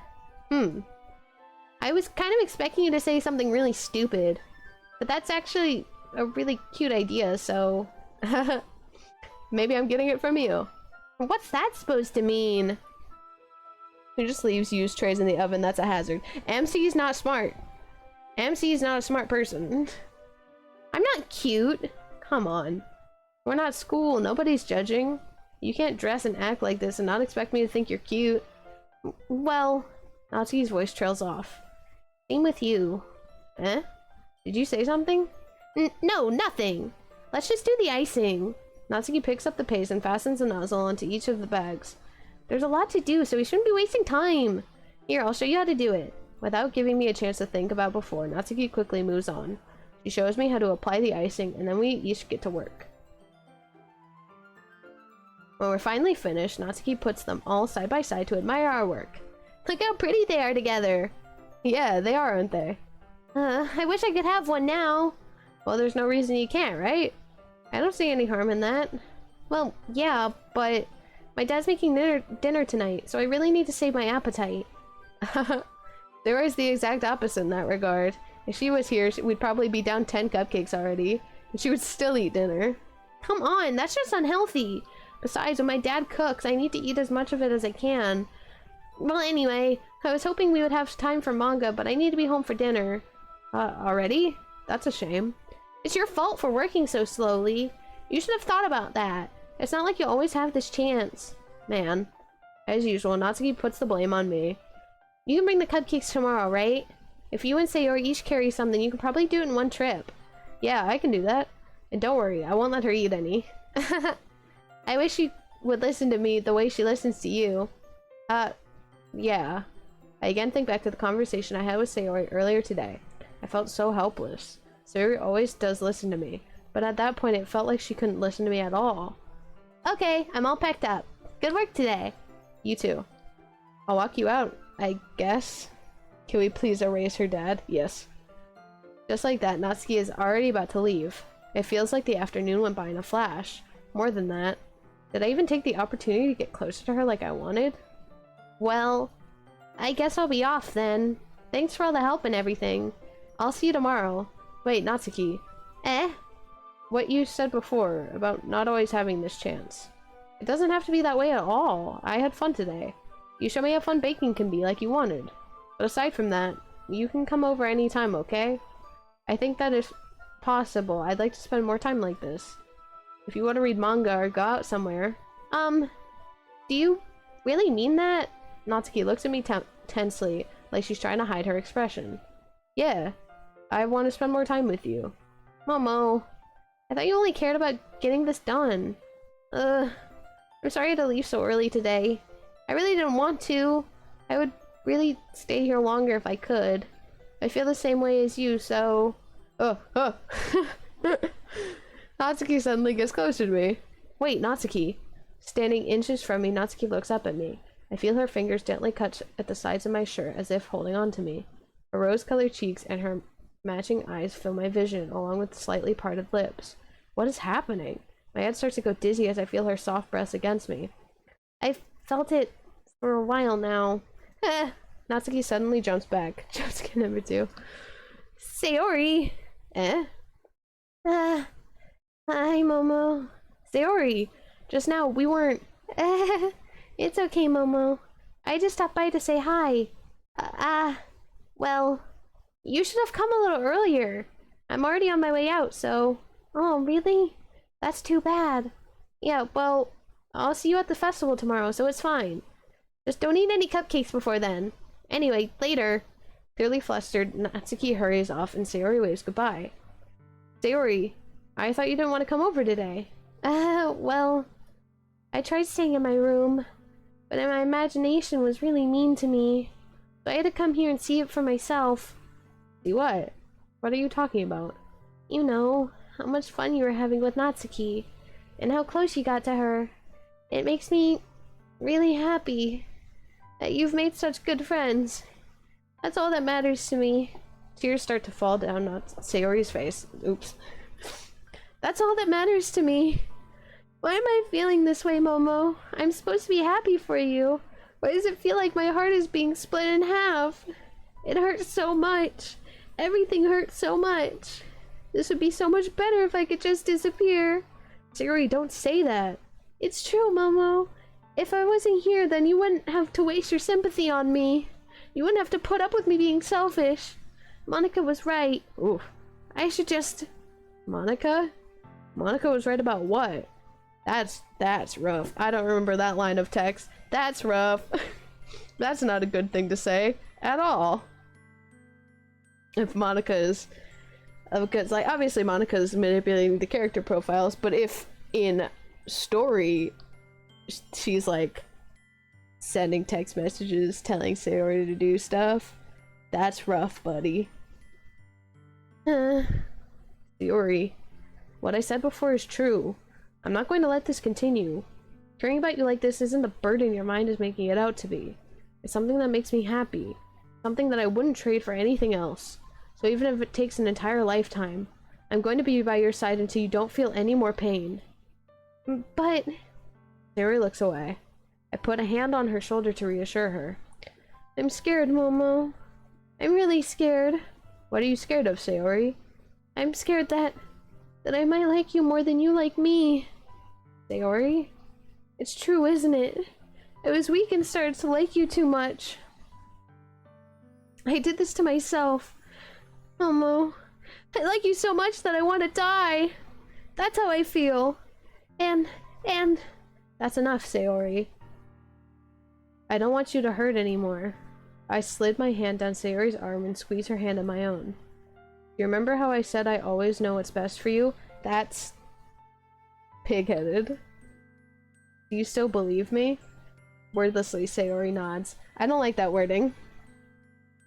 was kind of expecting you to say something really stupid, but that's actually a really cute idea, so... Maybe I'm getting it from you. What's that supposed to mean? Who just leaves used trays in the oven? That's a hazard. MC's not smart. MC's not a smart person. I'm not cute. Come on. We're not school. Nobody's judging. You can't dress and act like this and not expect me to think you're cute. Well, Natsuki's voice trails off. Same with you. Eh? Did you say something? No, nothing! Let's just do the icing. Natsuki picks up the paste and fastens the nozzle onto each of the bags. There's a lot to do, so we shouldn't be wasting time. Here, I'll show you how to do it. Without giving me a chance to think about before, Natsuki quickly moves on. She shows me how to apply the icing, and then we each get to work. When we're finally finished, Natsuki puts them all side by side to admire our work. Look how pretty they are together! Yeah, they are, aren't they? I wish I could have one now. Well, there's no reason you can't, right? I don't see any harm in that. Well, yeah, but my dad's making dinner tonight, so I really need to save my appetite. There is the exact opposite in that regard. If she was here, we'd probably be down 10 cupcakes already, and she would still eat dinner. Come on, that's just unhealthy. Besides, when my dad cooks, I need to eat as much of it as I can. Well, anyway, I was hoping we would have time for manga, but I need to be home for dinner. Already? That's a shame. It's your fault for working so slowly. You should have thought about that. It's not like you always have this chance. Man. As usual, Natsuki puts the blame on me. You can bring the cupcakes tomorrow, right? If you and Sayori each carry something, you can probably do it in one trip. Yeah, I can do that. And don't worry, I won't let her eat any. I wish she would listen to me the way she listens to you. Yeah. I again think back to the conversation I had with Sayori earlier today. I felt so helpless. Sayori always does listen to me, but at that point it felt like she couldn't listen to me at all. Okay, I'm all packed up. Good work today. You too. I'll walk you out, I guess. Can we please erase her dad? Yes. Just like that, Natsuki is already about to leave. It feels like the afternoon went by in a flash. More than that. Did I even take the opportunity to get closer to her like I wanted? Well, I guess I'll be off then. Thanks for all the help and everything. I'll see you tomorrow. Wait, Natsuki. Eh? What you said before about not always having this chance. It doesn't have to be that way at all. I had fun today. You showed me how fun baking can be like you wanted. But aside from that, you can come over anytime, okay? I think that if possible, I'd like to spend more time like this. If you want to read manga or go out somewhere. Do you really mean that? Natsuki looks at me tensely, like she's trying to hide her expression. Yeah, I want to spend more time with you. Momo, I thought you only cared about getting this done. I'm sorry to leave so early today. I really didn't want to. I would really stay here longer if I could. I feel the same way as you, so... Natsuki suddenly gets closer to me. Wait, Natsuki. Standing inches from me, Natsuki looks up at me. I feel her fingers gently touch at the sides of my shirt as if holding on to me. Her rose-colored cheeks and her matching eyes fill my vision, along with slightly parted lips. What is happening? My head starts to go dizzy as I feel her soft breasts against me. I've felt it for a while now. Natsuki suddenly jumps back. Jump scare number 2. Sayori! Eh? Hi, Momo. Sayori! Just now, we weren't... It's okay, Momo. I just stopped by to say hi. Well, you should have come a little earlier. I'm already on my way out, so... Oh, really? That's too bad. Yeah, well, I'll see you at the festival tomorrow, so it's fine. Just don't eat any cupcakes before then. Anyway, later. Clearly flustered, Natsuki hurries off and Sayori waves goodbye. Sayori, I thought you didn't want to come over today. Well, I tried staying in my room, but my imagination was really mean to me. So I had to come here and see it for myself. See what? What are you talking about? You know, how much fun you were having with Natsuki, and how close you got to her. It makes me really happy that you've made such good friends. That's all that matters to me. Tears start to fall down Sayori's face. Oops. That's all that matters to me. Why am I feeling this way, Momo? I'm supposed to be happy for you. Why does it feel like my heart is being split in half? It hurts so much. Everything hurts so much. This would be so much better if I could just disappear. Sayori, don't say that. It's true, Momo. If I wasn't here, then you wouldn't have to waste your sympathy on me. You wouldn't have to put up with me being selfish. Monica was right. Oof. I should just... Monica? Monica was right about what? That's rough. I don't remember that line of text. That's rough. That's not a good thing to say at all. If Monica is... Because, like, obviously Monica's manipulating the character profiles, but if in story she's, like, sending text messages telling Sayori to do stuff, that's rough, buddy. Sayori, what I said before is true. I'm not going to let this continue. Caring about you like this isn't the burden your mind is making it out to be. It's something that makes me happy. Something that I wouldn't trade for anything else. So even if it takes an entire lifetime, I'm going to be by your side until you don't feel any more pain. But... Sayori looks away. I put a hand on her shoulder to reassure her. I'm scared, Momo. I'm really scared. What are you scared of, Sayori? I'm scared that I might like you more than you like me. Sayori? It's true, isn't it? I was weak and started to like you too much. I did this to myself. Momo, I like you so much that I want to die. That's how I feel. And... That's enough, Sayori. I don't want you to hurt anymore. I slid my hand down Sayori's arm and squeezed her hand in my own. You remember how I said I always know what's best for you? That's... pig-headed. Do you still believe me? Wordlessly, Sayori nods. I don't like that wording.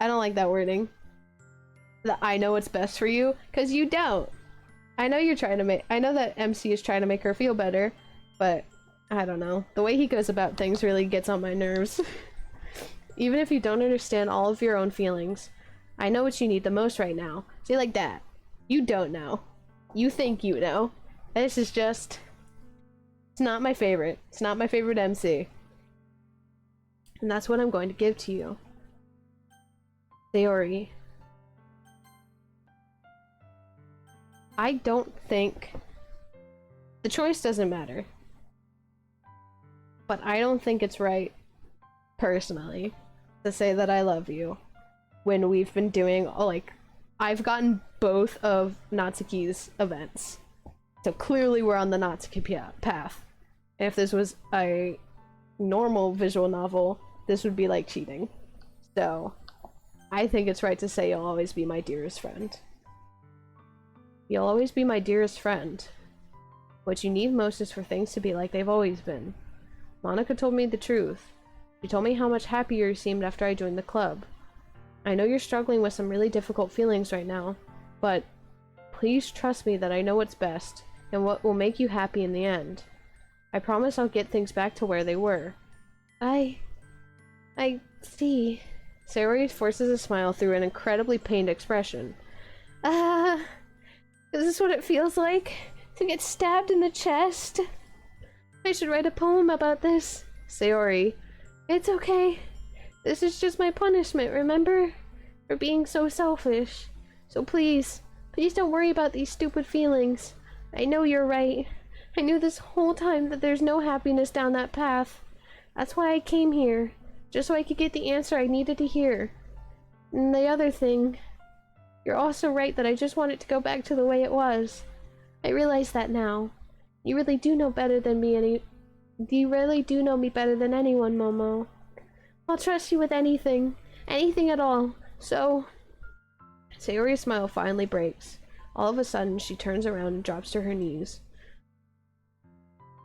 I don't like that wording. That I know what's best for you, because you don't. I know you're trying to make... I know that MC is trying to make her feel better, but I don't know. The way he goes about things really gets on my nerves. Even if you don't understand all of your own feelings, I know what you need the most right now. See, like that. You don't know. You think you know. This is just... It's not my favorite. It's not my favorite MC. And that's what I'm going to give to you. Sayori. I don't think... The choice doesn't matter. But I don't think it's right, personally, to say that I love you when we've been doing, like, I've gotten both of Natsuki's events. So clearly we're on the Natsuki path. And if this was a normal visual novel, this would be like cheating. So, I think it's right to say you'll always be my dearest friend. You'll always be my dearest friend. What you need most is for things to be like they've always been. Monica told me the truth. She told me how much happier you seemed after I joined the club. I know you're struggling with some really difficult feelings right now, but please trust me that I know what's best and what will make you happy in the end. I promise I'll get things back to where they were. I see. Sayori forces a smile through an incredibly pained expression. Is this what it feels like? To get stabbed in the chest? I should write a poem about this. Sayori. It's okay. This is just my punishment, remember? For being so selfish. So please don't worry about these stupid feelings. I know you're right. I knew this whole time that there's no happiness down that path. That's why I came here. Just so I could get the answer I needed to hear. And the other thing, you're also right that I just want it to go back to the way it was. I realize that now. You really do know better than me You really do know me better than anyone, Momo. I'll trust you with anything. Anything at all. So... Sayori's smile finally breaks. All of a sudden, she turns around and drops to her knees.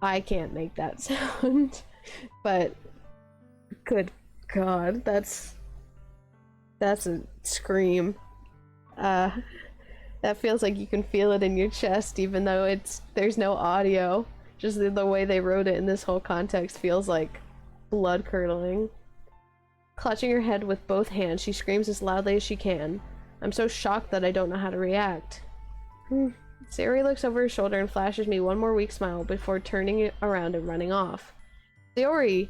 I can't make that sound. But... Good God, that's a scream. That feels like you can feel it in your chest even though there's no audio. Just the way they wrote it in this whole context feels like blood curdling. Clutching her head with both hands, she screams as loudly as she can. I'm so shocked that I don't know how to react. Sayori looks over her shoulder and flashes me one more weak smile before turning it around and running off. Sayori!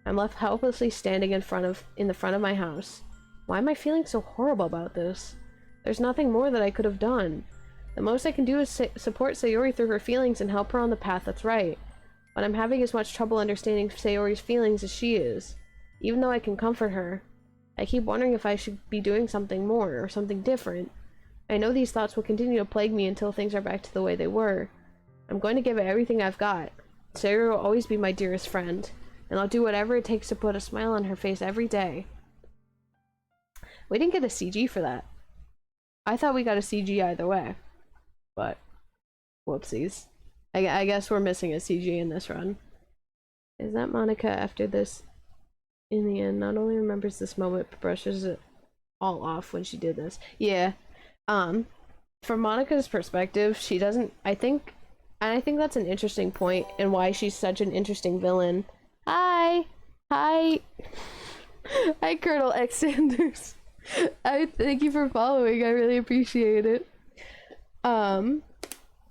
I'm left helplessly standing in the front of my house. Why am I feeling so horrible about this? There's nothing more that I could have done. The most I can do is support Sayori through her feelings and help her on the path that's right. But I'm having as much trouble understanding Sayori's feelings as she is. Even though I can comfort her, I keep wondering if I should be doing something more or something different. I know these thoughts will continue to plague me until things are back to the way they were. I'm going to give it everything I've got. Sayori will always be my dearest friend, and I'll do whatever it takes to put a smile on her face every day. We didn't get a CG for that. I thought we got a CG either way, but whoopsies. I guess we're missing a CG in this run. Is that Monica after this? In the end, not only remembers this moment, but brushes it all off when she did this. Yeah. From Monica's perspective, she doesn't, I think that's an interesting point and why she's such an interesting villain. Hi! Hi! Hi, Colonel X Sanders. I thank you for following. I really appreciate it. I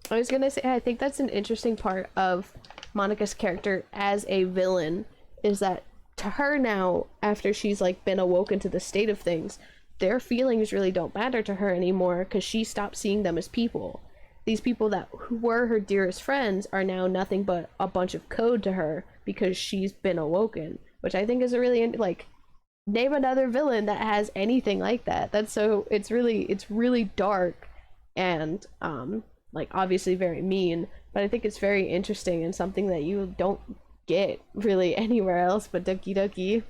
was gonna say, I think that's an interesting part of Monica's character as a villain, is that to her now, after she's like been awoken to the state of things, their feelings really don't matter to her anymore because she stopped seeing them as people. These people that were her dearest friends are now nothing but a bunch of code to her because she's been awoken, which I think is a really, like, name another villain that has anything like that. That's so, it's really dark and like obviously very mean, but I think it's very interesting and something that you don't get really anywhere else but Doki Doki.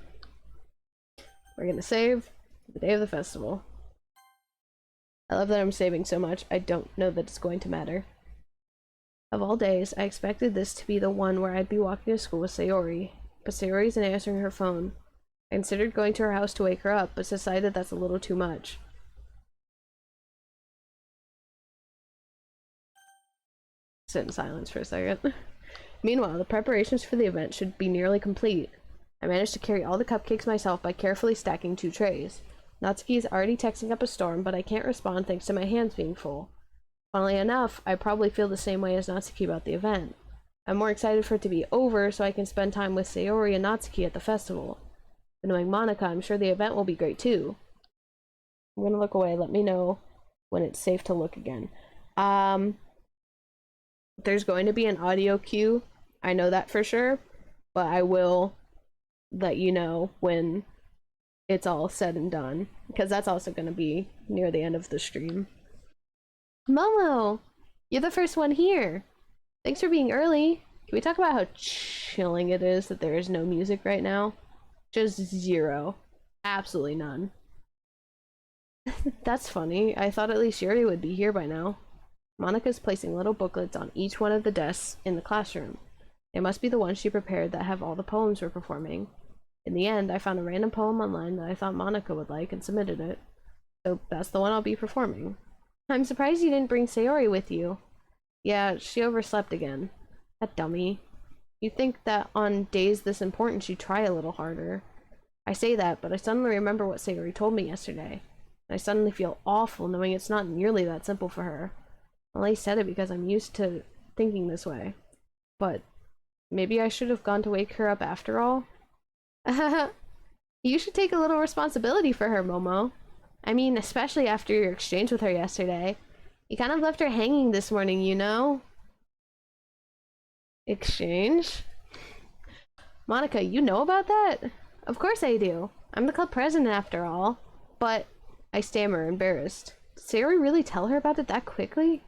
We're gonna save the day of the festival. I love that I'm saving so much. I don't know that it's going to matter. Of all days, I expected this to be the one where I'd be walking to school with Sayori, but Sayori isn't answering her phone. I considered going to her house to wake her up, but decided that's a little too much. Sit in silence for a second. Meanwhile, the preparations for the event should be nearly complete. I managed to carry all the cupcakes myself by carefully stacking 2 trays. Natsuki is already texting up a storm, but I can't respond thanks to my hands being full. Funnily enough, I probably feel the same way as Natsuki about the event. I'm more excited for it to be over so I can spend time with Sayori and Natsuki at the festival. But knowing Monica, I'm sure the event will be great too. I'm gonna look away. Let me know when it's safe to look again. There's going to be an audio cue. I know that for sure, but I will let you know when it's all said and done, because that's also going to be near the end of the stream. Momo, you're the first one here. Thanks for being early. Can we talk about how chilling it is that there is no music right now? Just zero. Absolutely none. That's funny. I thought at least Yuri would be here by now. Monica's placing little booklets on each one of the desks in the classroom. It must be the ones she prepared that have all the poems we're performing. In the end, I found a random poem online that I thought Monica would like and submitted it. So that's the one I'll be performing. I'm surprised you didn't bring Sayori with you. Yeah, she overslept again. That dummy. You'd think that on days this important she'd try a little harder. I say that, but I suddenly remember what Sayori told me yesterday. And I suddenly feel awful knowing it's not nearly that simple for her. Well, I said it because I'm used to thinking this way. But maybe I should have gone to wake her up after all? You should take a little responsibility for her, Momo. I mean, especially after your exchange with her yesterday. You kind of left her hanging this morning, you know? Exchange? Monica, you know about that? Of course I do. I'm the club president after all. But I stammer, embarrassed. Did Sayori really tell her about it that quickly?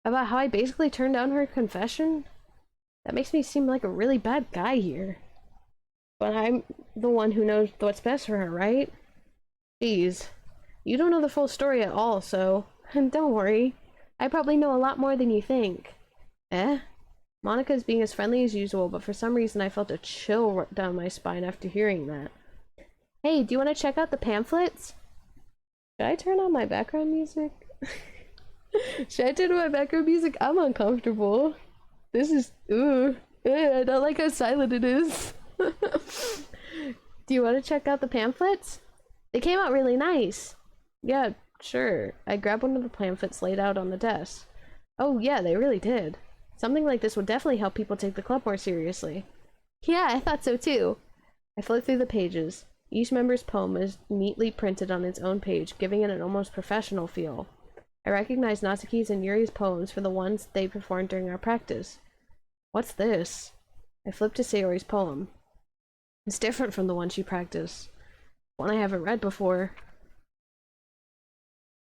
About how I basically turned down her confession? That makes me seem like a really bad guy here. But I'm the one who knows what's best for her, right? Jeez. You don't know the full story at all, so... Don't worry. I probably know a lot more than you think. Eh? Monica's being as friendly as usual, but for some reason I felt a chill down my spine after hearing that. Hey, do you want to check out the pamphlets? Should I turn on my background music? Should I turn on my background music? I'm uncomfortable. This is... Ooh. I don't like how silent it is. Do you want to check out the pamphlets? They came out really nice. Yeah, sure. I grabbed one of the pamphlets laid out on the desk. Oh yeah, they really did. Something like this would definitely help people take the club more seriously. Yeah, I thought so too. I flipped through the pages. Each member's poem is neatly printed on its own page, giving it an almost professional feel. I recognized Natsuki's and Yuri's poems for the ones they performed during our practice. What's this? I flipped to Sayori's poem. It's different from the one she practiced. One I haven't read before.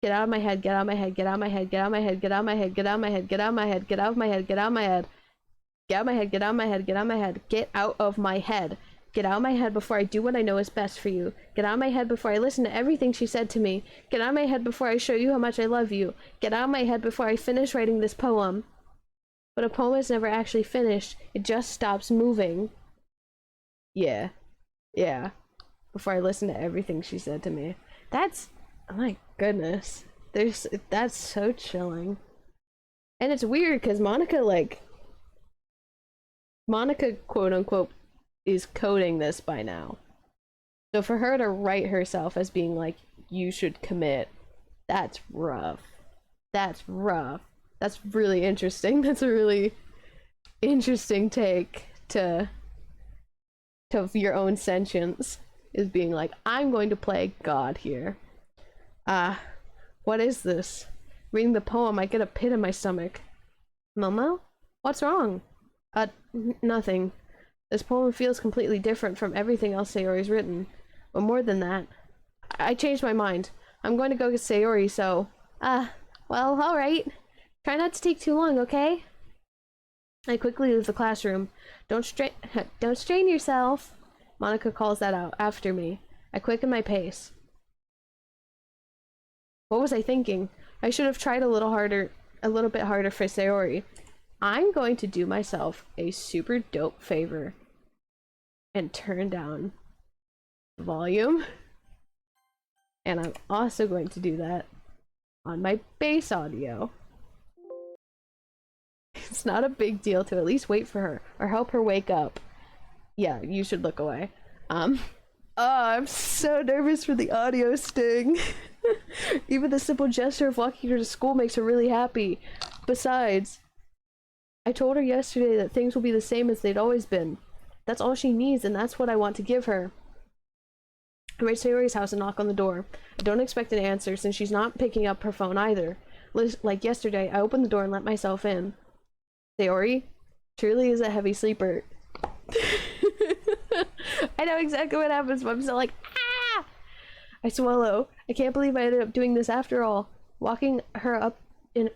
Get out of my head, get out of my head, get out of my head, get out of my head, get out of my head, get out of my head, get out of my head, get out of my head, get out of my head. Get out of my head, get out of my head, get out of my head, get out of my head. Get out of my head before I do what I know is best for you. Get out of my head before I listen to everything she said to me. Get out of my head before I show you how much I love you. Get out of my head before I finish writing this poem. But a poem is never actually finished. It just stops moving. Yeah. Yeah. Before I listen to everything she said to me. That's... oh my goodness. That's so chilling. And it's weird because Monica, quote unquote, is coding this by now. So for her to write herself as being like, you should commit, that's rough. That's rough. That's really interesting. That's a really interesting take to your own sentience, is being like, I'm going to play God here. What is this? Reading the poem, I get a pit in my stomach. Momo? What's wrong? Nothing. This poem feels completely different from everything else Sayori's written. But more than that, I changed my mind. I'm going to go get Sayori, so... well, alright. Try not to take too long, okay? I quickly leave the classroom. Don't strain yourself. Monica calls that out after me. I quicken my pace. What was I thinking? I should have tried a little bit harder for Sayori. I'm going to do myself a super dope favor and turn down the volume. And I'm also going to do that on my bass audio. It's not a big deal to at least wait for her or help her wake up. Yeah, you should look away. Oh, I'm so nervous for the audio sting. Even the simple gesture of walking her to school makes her really happy. Besides, I told her yesterday that things will be the same as they'd always been. That's all she needs, and that's what I want to give her. I reach Sayori's house and knock on the door. I don't expect an answer since she's not picking up her phone either. Like yesterday, I open the door and let myself in. Sayori truly is a heavy sleeper. I know exactly what happens, but I'm still like, ah! I swallow. I can't believe I ended up doing this after all. Waking her up in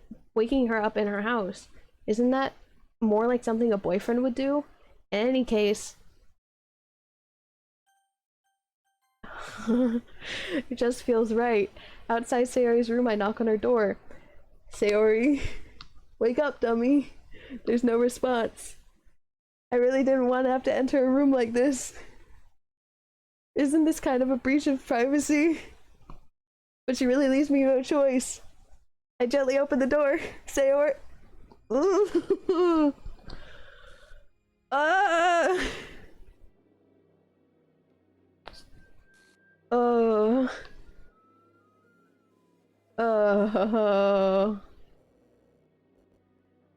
her house. Isn't that more like something a boyfriend would do? In any case, it just feels right. Outside Sayori's room, I knock on her door. Sayori, wake up, dummy. There's no response. I really didn't want to have to enter a room like this. Isn't this kind of a breach of privacy? But she really leaves me no choice. I gently open the door. Sayori. Ooh.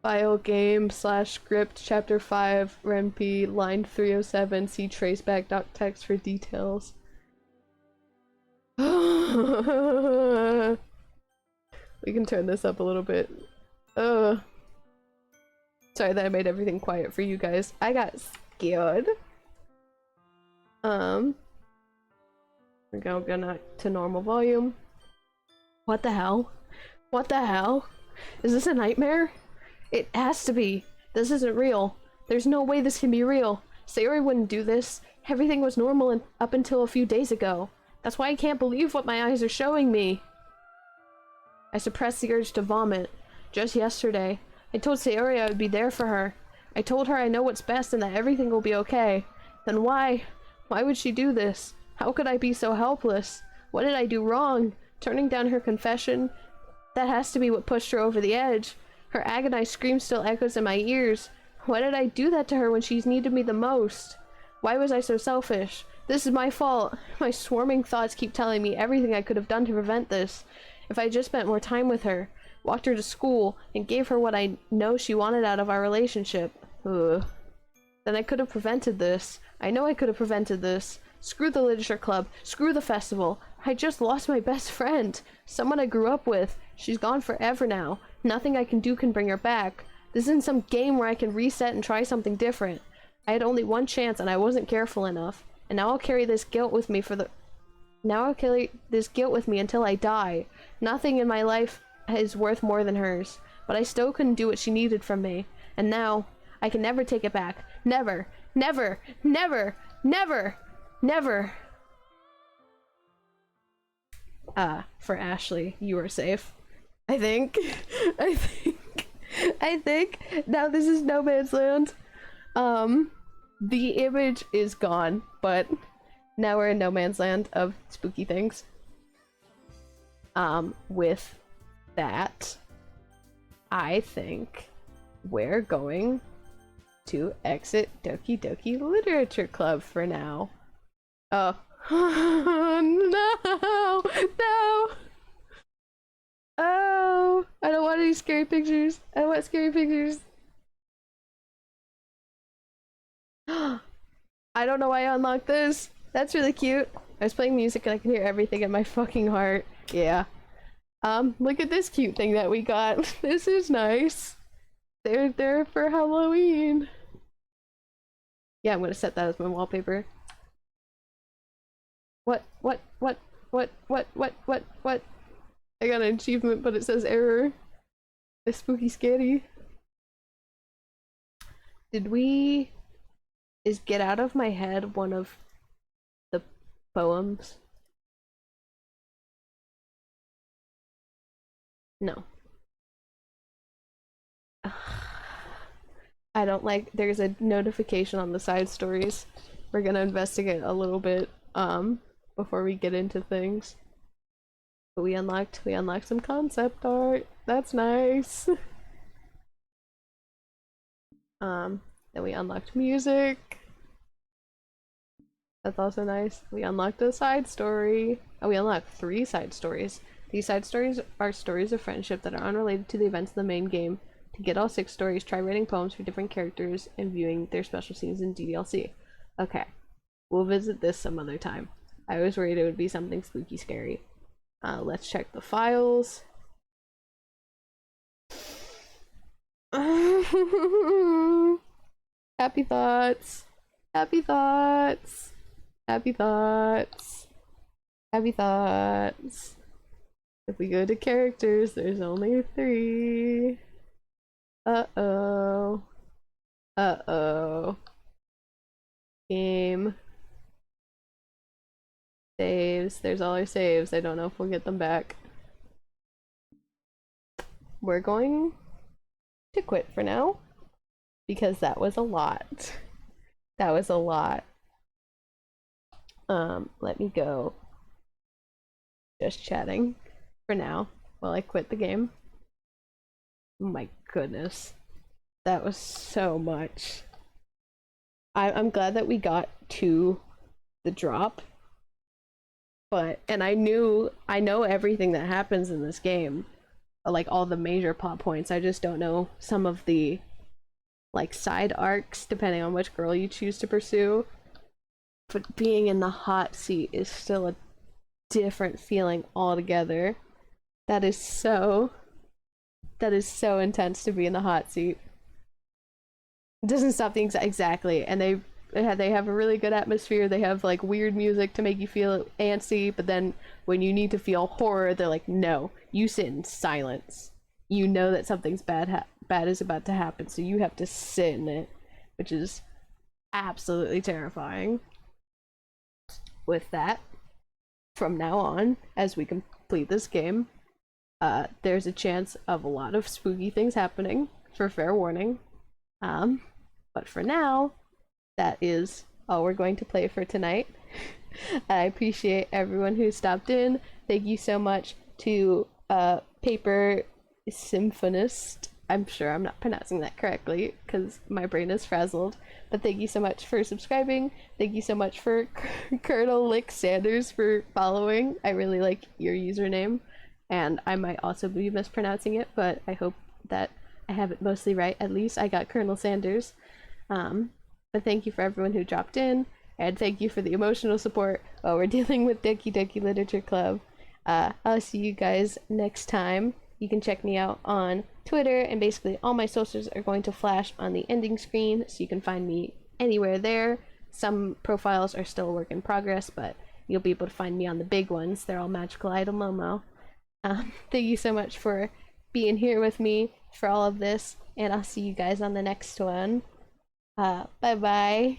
File game / script chapter 5 RenP line 307 see traceback.txt for details. We can turn this up a little bit. Sorry that I made everything quiet for you guys. I got scared. We're gonna go to normal volume. What the hell? What the hell? Is this a nightmare? It has to be. This isn't real. There's no way this can be real. Sayori wouldn't do this. Everything was normal up until a few days ago. That's why I can't believe what my eyes are showing me. I suppressed the urge to vomit. Just yesterday, I told Sayori I would be there for her. I told her I know what's best and that everything will be okay. Then why? Why would she do this? How could I be so helpless? What did I do wrong? Turning down her confession? That has to be what pushed her over the edge. Her agonized scream still echoes in my ears. Why did I do that to her when she's needed me the most? Why was I so selfish? This is my fault. My swarming thoughts keep telling me everything I could have done to prevent this. If I just spent more time with her, walked her to school, and gave her what I know she wanted out of our relationship. Ugh. Then I could have prevented this. I know I could have prevented this. Screw the literature club. Screw the festival. I just lost my best friend. Someone I grew up with. She's gone forever now. Nothing I can do can bring her back. This isn't some game where I can reset and try something different. I had only one chance and I wasn't careful enough. And now I'll carry this guilt with me until I die. Nothing in my life is worth more than hers. But I still couldn't do what she needed from me. And now, I can never take it back. Never, never, never, never, never. For Ashley, you are safe. I think. I think. Now this is no man's land. The image is gone, but now we're in no man's land of spooky things. With that, I think we're going to exit Doki Doki Literature Club for now. Oh. No! No! Oh! I don't want any scary pictures. I don't want scary pictures. I don't know why I unlocked this. That's really cute. I was playing music and I can hear everything in my fucking heart. Yeah. Look at this cute thing that we got. This is nice. They're there for Halloween. Yeah, I'm gonna set that as my wallpaper. What? I got an achievement, but it says error. It's spooky scary. Did we... Is Get Out of My Head one of the poems? No. I don't like... There's a notification on the side stories. We're gonna investigate a little bit, before we get into things. But we unlocked some concept art. That's nice. Then we unlocked music. That's also nice. We unlocked a side story. Oh, we unlocked 3 side stories. These side stories are stories of friendship that are unrelated to the events of the main game. To get all 6 stories, try writing poems for different characters and viewing their special scenes in DDLC. Okay, we'll visit this some other time. I was worried it would be something spooky scary. Let's check the files. Happy thoughts. Happy thoughts. Happy thoughts. Happy thoughts. If we go to characters, there's only 3. Uh-oh. Uh-oh. Game. Saves. There's all our saves. I don't know if we'll get them back. We're going to quit for now because that was a lot. That was a lot. Let me go. Just chatting for now while I quit the game. Oh my goodness. That was so much. I'm glad that we got to the drop. And I know everything that happens in this game. Like all the major plot points. I just don't know some of the like side arcs depending on which girl you choose to pursue. But being in the hot seat is still a different feeling altogether. That is so intense to be in the hot seat. It doesn't stop the exactly, and they have a really good atmosphere. They have like weird music to make you feel antsy, but then when you need to feel horror, they're like, no, you sit in silence. You know that something's bad is about to happen, so you have to sit in it, which is absolutely terrifying. With that, from now on, as we complete this game, there's a chance of a lot of spooky things happening, for fair warning. But for now, that is all we're going to play for tonight. I appreciate everyone who stopped in. Thank you so much to Paper Symphonist. I'm sure I'm not pronouncing that correctly because my brain is frazzled. But thank you so much for subscribing. Thank you so much for Colonel Lick Sanders for following. I really like your username. And I might also be mispronouncing it, but I hope that I have it mostly right. At least I got Colonel Sanders. But thank you for everyone who dropped in. And thank you for the emotional support while we're dealing with Doki Doki Literature Club. I'll see you guys next time. You can check me out on Twitter, and basically all my socials are going to flash on the ending screen, so you can find me anywhere there. Some profiles are still a work in progress, but you'll be able to find me on the big ones. They're all Magical Idol Momo. Thank you so much for being here with me for all of this, and I'll see you guys on the next one. Bye bye.